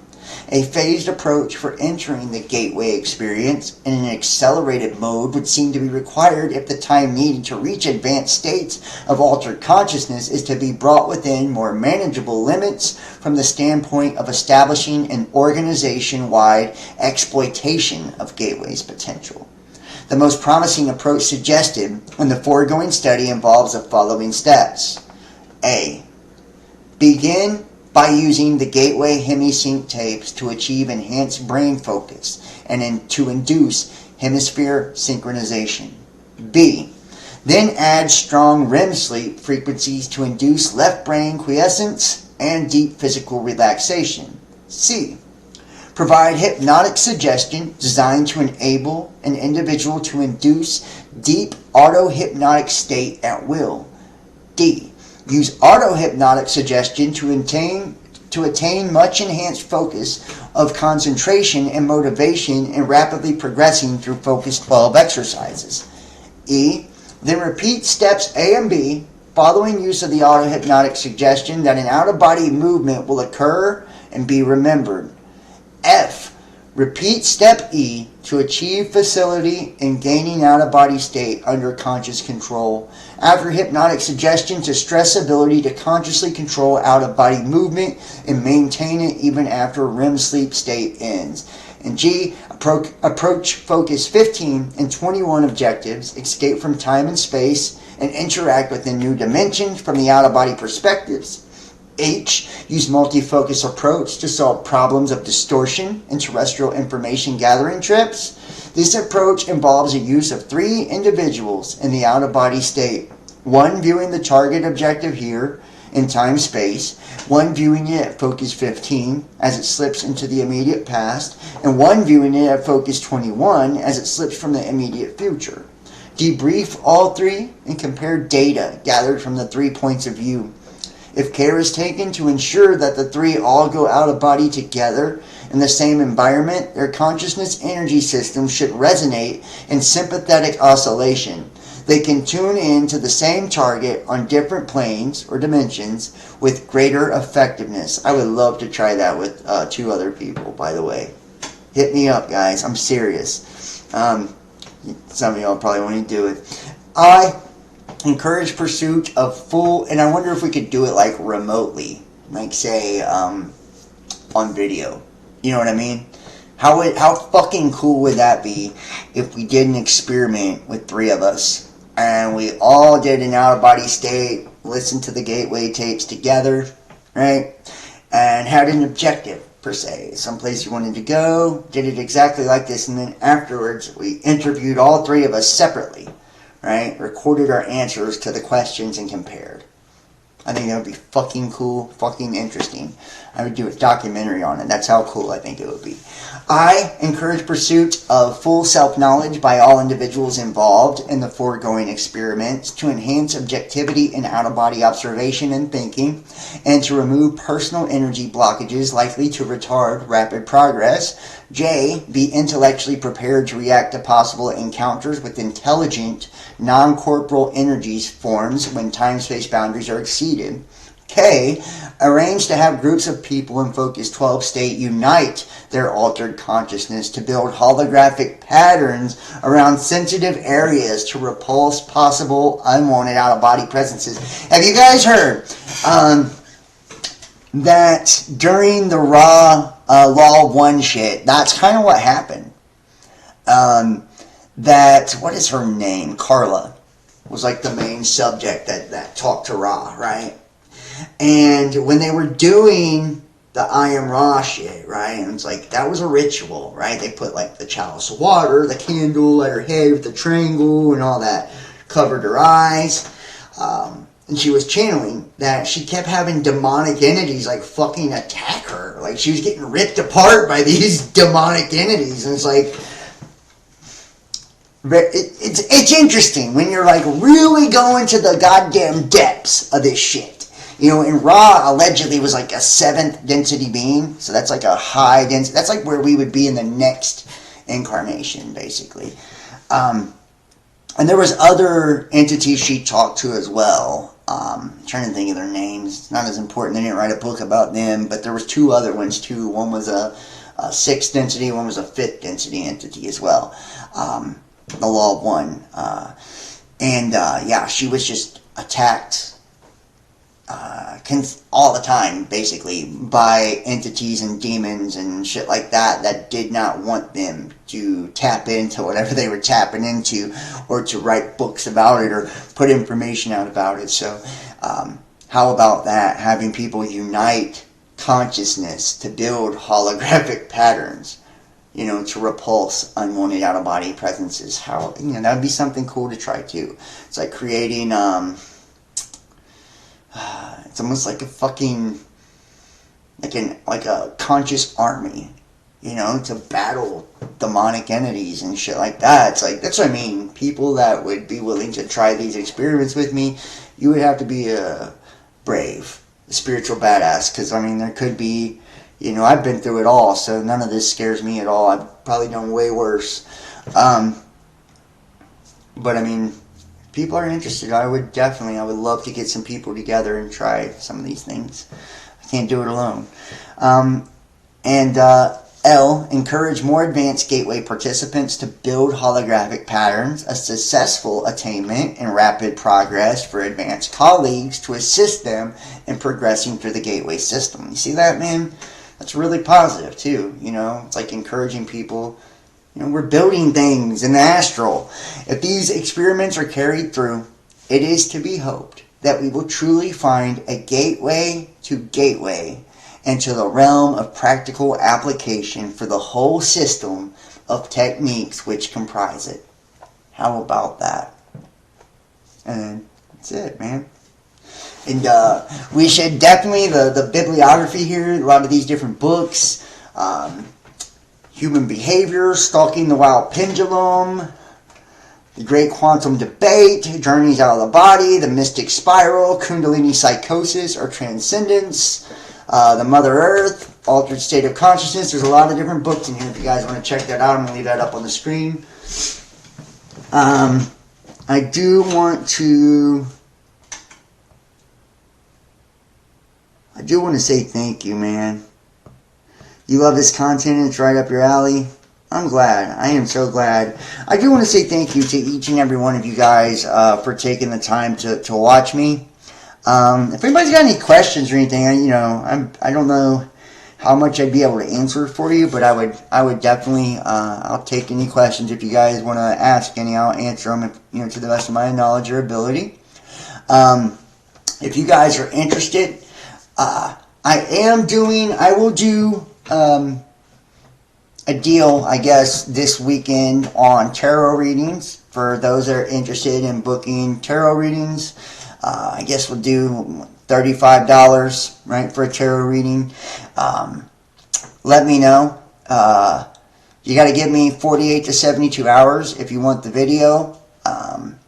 a phased approach for entering the Gateway experience in an accelerated mode would seem to be required if the time needed to reach advanced states of altered consciousness is to be brought within more manageable limits from the standpoint of establishing an organization-wide exploitation of Gateway's potential. The most promising approach suggested in the foregoing study involves the following steps. A. Begin by using the Gateway Hemisync tapes to achieve enhanced brain focus and to induce hemisphere synchronization. B. Then add strong REM sleep frequencies to induce left brain quiescence and deep physical relaxation. C. Provide hypnotic suggestion designed to enable an individual to induce deep auto-hypnotic state at will. D. Use auto-hypnotic suggestion to attain much enhanced focus of concentration and motivation in rapidly progressing through Focus 12 exercises. E. Then repeat steps A and B following use of the auto-hypnotic suggestion that an out-of-body movement will occur and be remembered. F. Repeat step E to achieve facility in gaining out-of-body state under conscious control. After hypnotic suggestion to stress ability to consciously control out-of-body movement and maintain it even after REM sleep state ends. And G. Approach Focus 15 and 21 objectives, escape from time and space, and interact within new dimensions from the out-of-body perspectives. H. Use multi-focus approach to solve problems of distortion in terrestrial information gathering trips. This approach involves the use of 3 individuals in the out-of-body state. 1 viewing the target objective here in time-space, 1 viewing it at Focus 15 as it slips into the immediate past, and 1 viewing it at Focus 21 as it slips from the immediate future. Debrief all 3 and compare data gathered from the 3 points of view. If care is taken to ensure that the 3 all go out of body together in the same environment, their consciousness energy systems should resonate in sympathetic oscillation. They can tune in to the same target on different planes or dimensions with greater effectiveness. I would love to try that with 2 other people, by the way. Hit me up, guys. I'm serious. Some of y'all probably want to do it. I encourage pursuit of full, and I wonder if we could do it like remotely, like say on video. You know what I mean? How fucking cool would that be if we did an experiment with 3 of us and we all did an out-of-body state, listened to the gateway tapes together, right? And had an objective, per se. Someplace you wanted to go, did it exactly like this, and then afterwards we interviewed all 3 of us separately, right? Recorded our answers to the questions and compared. I think that would be fucking cool, fucking interesting. I would do a documentary on it. That's how cool I think it would be. I encourage pursuit of full self-knowledge by all individuals involved in the foregoing experiments to enhance objectivity in out-of-body observation and thinking, and to remove personal energy blockages likely to retard rapid progress. J, be intellectually prepared to react to possible encounters with intelligent, non-corporal energies forms when time-space boundaries are exceeded. K, arrange to have groups of people in Focus 12 state unite their altered consciousness to build holographic patterns around sensitive areas to repulse possible unwanted out-of-body presences. Have you guys heard that during the Law of One shit, that's kind of what happened? That, what is her name? Carla was like the main subject that talked to Ra, right? And when they were doing the I Am Ra shit, right? And it's like, that was a ritual, right? They put like the chalice of water, the candle at her head with the triangle and all that, covered her eyes. And she was channeling that she kept having demonic entities like fucking attack her. Like she was getting ripped apart by these demonic entities. And it's like, it's interesting when you're like really going to the goddamn depths of this shit. You know, and Ra allegedly was like a 7th density being, so that's like a high density. That's like where we would be in the next incarnation, basically. And there was other entities she talked to as well. I'm trying to think of their names. It's not as important. They didn't write a book about them, but there was 2 other ones too. One was a 6th density, one was a 5th density entity as well. The Law of One. Yeah, she was just attacked all the time, basically, by entities and demons and shit like that did not want them to tap into whatever they were tapping into, or to write books about it, or put information out about it. So, how about that? Having people unite consciousness to build holographic patterns, you know, to repulse unwanted out-of-body presences. How, you know, that would be something cool to try too. It's like creating, it's almost like a fucking, like a conscious army, you know, to battle demonic entities and shit like that. It's like, that's what I mean. People that would be willing to try these experiments with me, you would have to be a brave, a spiritual badass. Because, I mean, there could be, you know, I've been through it all, so none of this scares me at all. I've probably done way worse. But, I mean, people are interested. I would love to get some people together and try some of these things. I can't do it alone. L, encourage more advanced gateway participants to build holographic patterns, a successful attainment and rapid progress for advanced colleagues to assist them in progressing through the gateway system. You see that, man? That's really positive, too. You know, it's like encouraging people. You know, we're building things in the astral. If these experiments are carried through, it is to be hoped that we will truly find a gateway to gateway and to the realm of practical application for the whole system of techniques which comprise it. How about that? And that's it, man. And we should definitely, the bibliography here, a lot of these different books, Human Behavior, Stalking the Wild Pendulum, The Great Quantum Debate, Journeys Out of the Body, The Mystic Spiral, Kundalini Psychosis or Transcendence, The Mother Earth, Altered State of Consciousness. There's a lot of different books in here if you guys want to check that out. I'm going to leave that up on the screen. I do want to say thank you, man. You love this content and it's right up your alley. I'm glad. I am so glad. I do want to say thank you to each and every one of you guys for taking the time to watch me. If anybody's got any questions or anything, I don't know how much I'd be able to answer for you, but I would definitely, I'll take any questions. If you guys want to ask any, I'll answer them, to the best of my knowledge or ability. If you guys are interested, I will do a deal, I guess, this weekend on tarot readings for those that are interested in booking tarot readings. I guess we'll do $35, right, for a tarot reading. Let me know. You got to give me 48 to 72 hours if you want the video.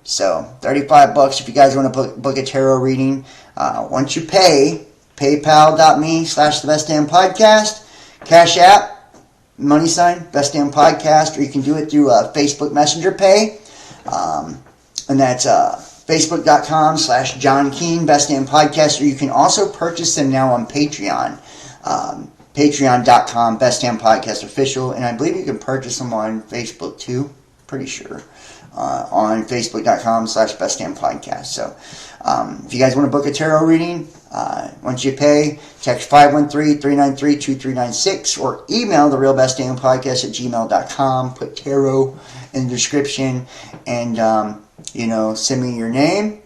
So $35 if you guys want to book a tarot reading. Once you pay, paypal.me/thebestdampodcast, Cash App, money sign, Best Damn Podcast, or you can do it through Facebook Messenger Pay. And that's facebook.com/John Keane, Best Damn Podcast, or you can also purchase them now on Patreon. Patreon.com, Best Damn Podcast Official, and I believe you can purchase them on Facebook too, pretty sure. On facebook.com/Best Damn Podcast. So if you guys want to book a tarot reading, once you pay, text 513-393-2396 or email therealbestdampodcast@gmail.com. Put tarot in the description and, send me your name,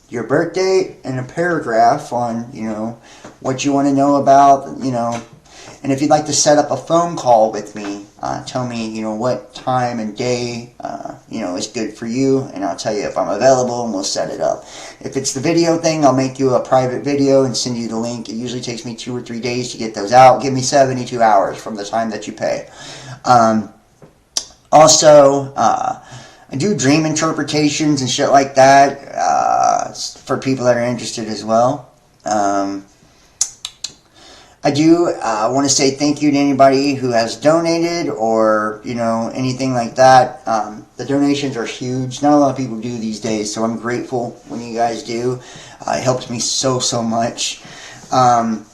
your birth date, and a paragraph on, what you want to know about, and if you'd like to set up a phone call with me, tell me, what time and day, is good for you, and I'll tell you if I'm available, and we'll set it up. If it's the video thing, I'll make you a private video and send you the link. It usually takes me 2 or 3 days to get those out. Give me 72 hours from the time that you pay. Also, I do dream interpretations and shit like that for people that are interested as well. I do want to say thank you to anybody who has donated or, anything like that. The donations are huge. Not a lot of people do these days, so I'm grateful when you guys do. It helps me so much. And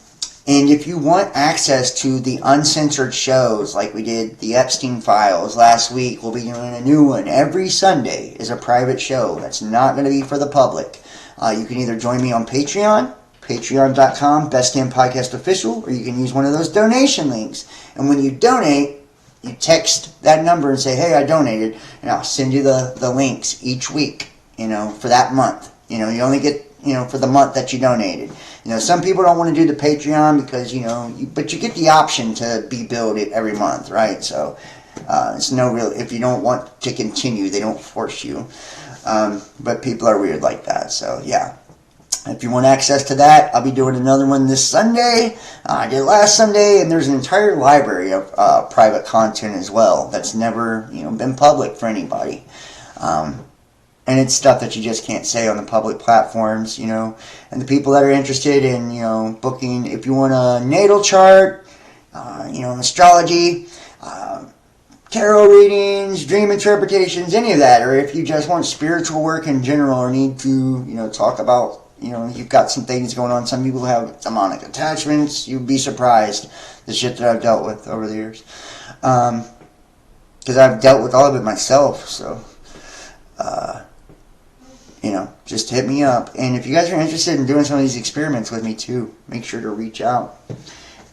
if you want access to the uncensored shows, like we did the Epstein Files last week, we'll be doing a new one. Every Sunday is a private show that's not going to be for the public. You can either join me on Patreon, patreon.com, Best Damn Podcast Official, or you can use one of those donation links. And when you donate, you text that number and say, hey, I donated, and I'll send you the links each week, for that month. You only get, for the month that you donated. Some people don't want to do the Patreon because, but you get the option to be billed it every month, right? So, it's no real, if you don't want to continue, they don't force you. But people are weird like that, so yeah. If you want access to that, I'll be doing another one this Sunday. I did last Sunday, and there's an entire library of private content as well that's never, been public for anybody. And it's stuff that you just can't say on the public platforms, And the people that are interested in, booking, if you want a natal chart, astrology, tarot readings, dream interpretations, any of that, or if you just want spiritual work in general or need to, talk about, you've got some things going on. Some people have demonic attachments. You'd be surprised the shit that I've dealt with over the years. Because I've dealt with all of it myself. So, just hit me up. And if you guys are interested in doing some of these experiments with me too, make sure to reach out.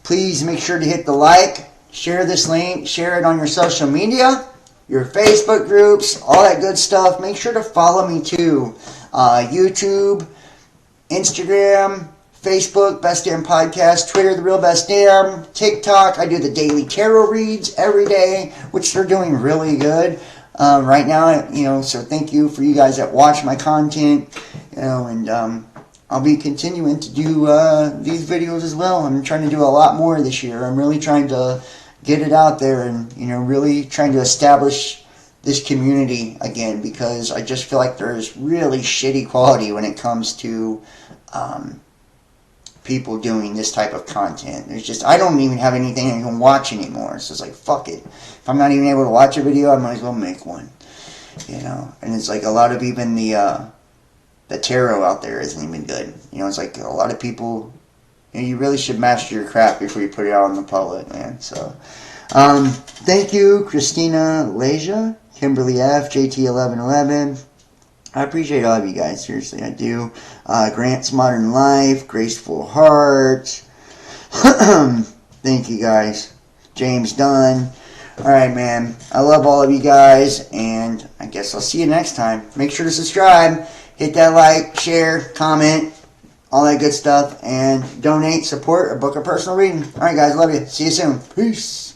Please make sure to hit the like, share this link, share it on your social media, your Facebook groups, all that good stuff. Make sure to follow me too. YouTube, Instagram, Facebook, Best Damn Podcast, Twitter, The Real Best Damn, TikTok. I do the daily tarot reads every day, which they're doing really good right now. So thank you for you guys that watch my content. And I'll be continuing to do these videos as well. I'm trying to do a lot more this year. I'm really trying to get it out there and really trying to establish this community again, because I just feel like there's really shitty quality when it comes to people doing this type of content. I don't even have anything I can watch anymore. So it's like, fuck it. If I'm not even able to watch a video, I might as well make one. And it's like a lot of even the tarot out there isn't even good. It's like a lot of people, you really should master your craft before you put it out in the public, man. So, thank you, Christina Leja, Kimberly F, JT1111. I appreciate all of you guys. Seriously, I do. Grant's Modern Life, Graceful Heart, Thank you, guys. James Dunn. All right, man. I love all of you guys, and I guess I'll see you next time. Make sure to subscribe, hit that like, share, comment, all that good stuff, and donate, support, or book a personal reading. All right, guys. Love you. See you soon. Peace.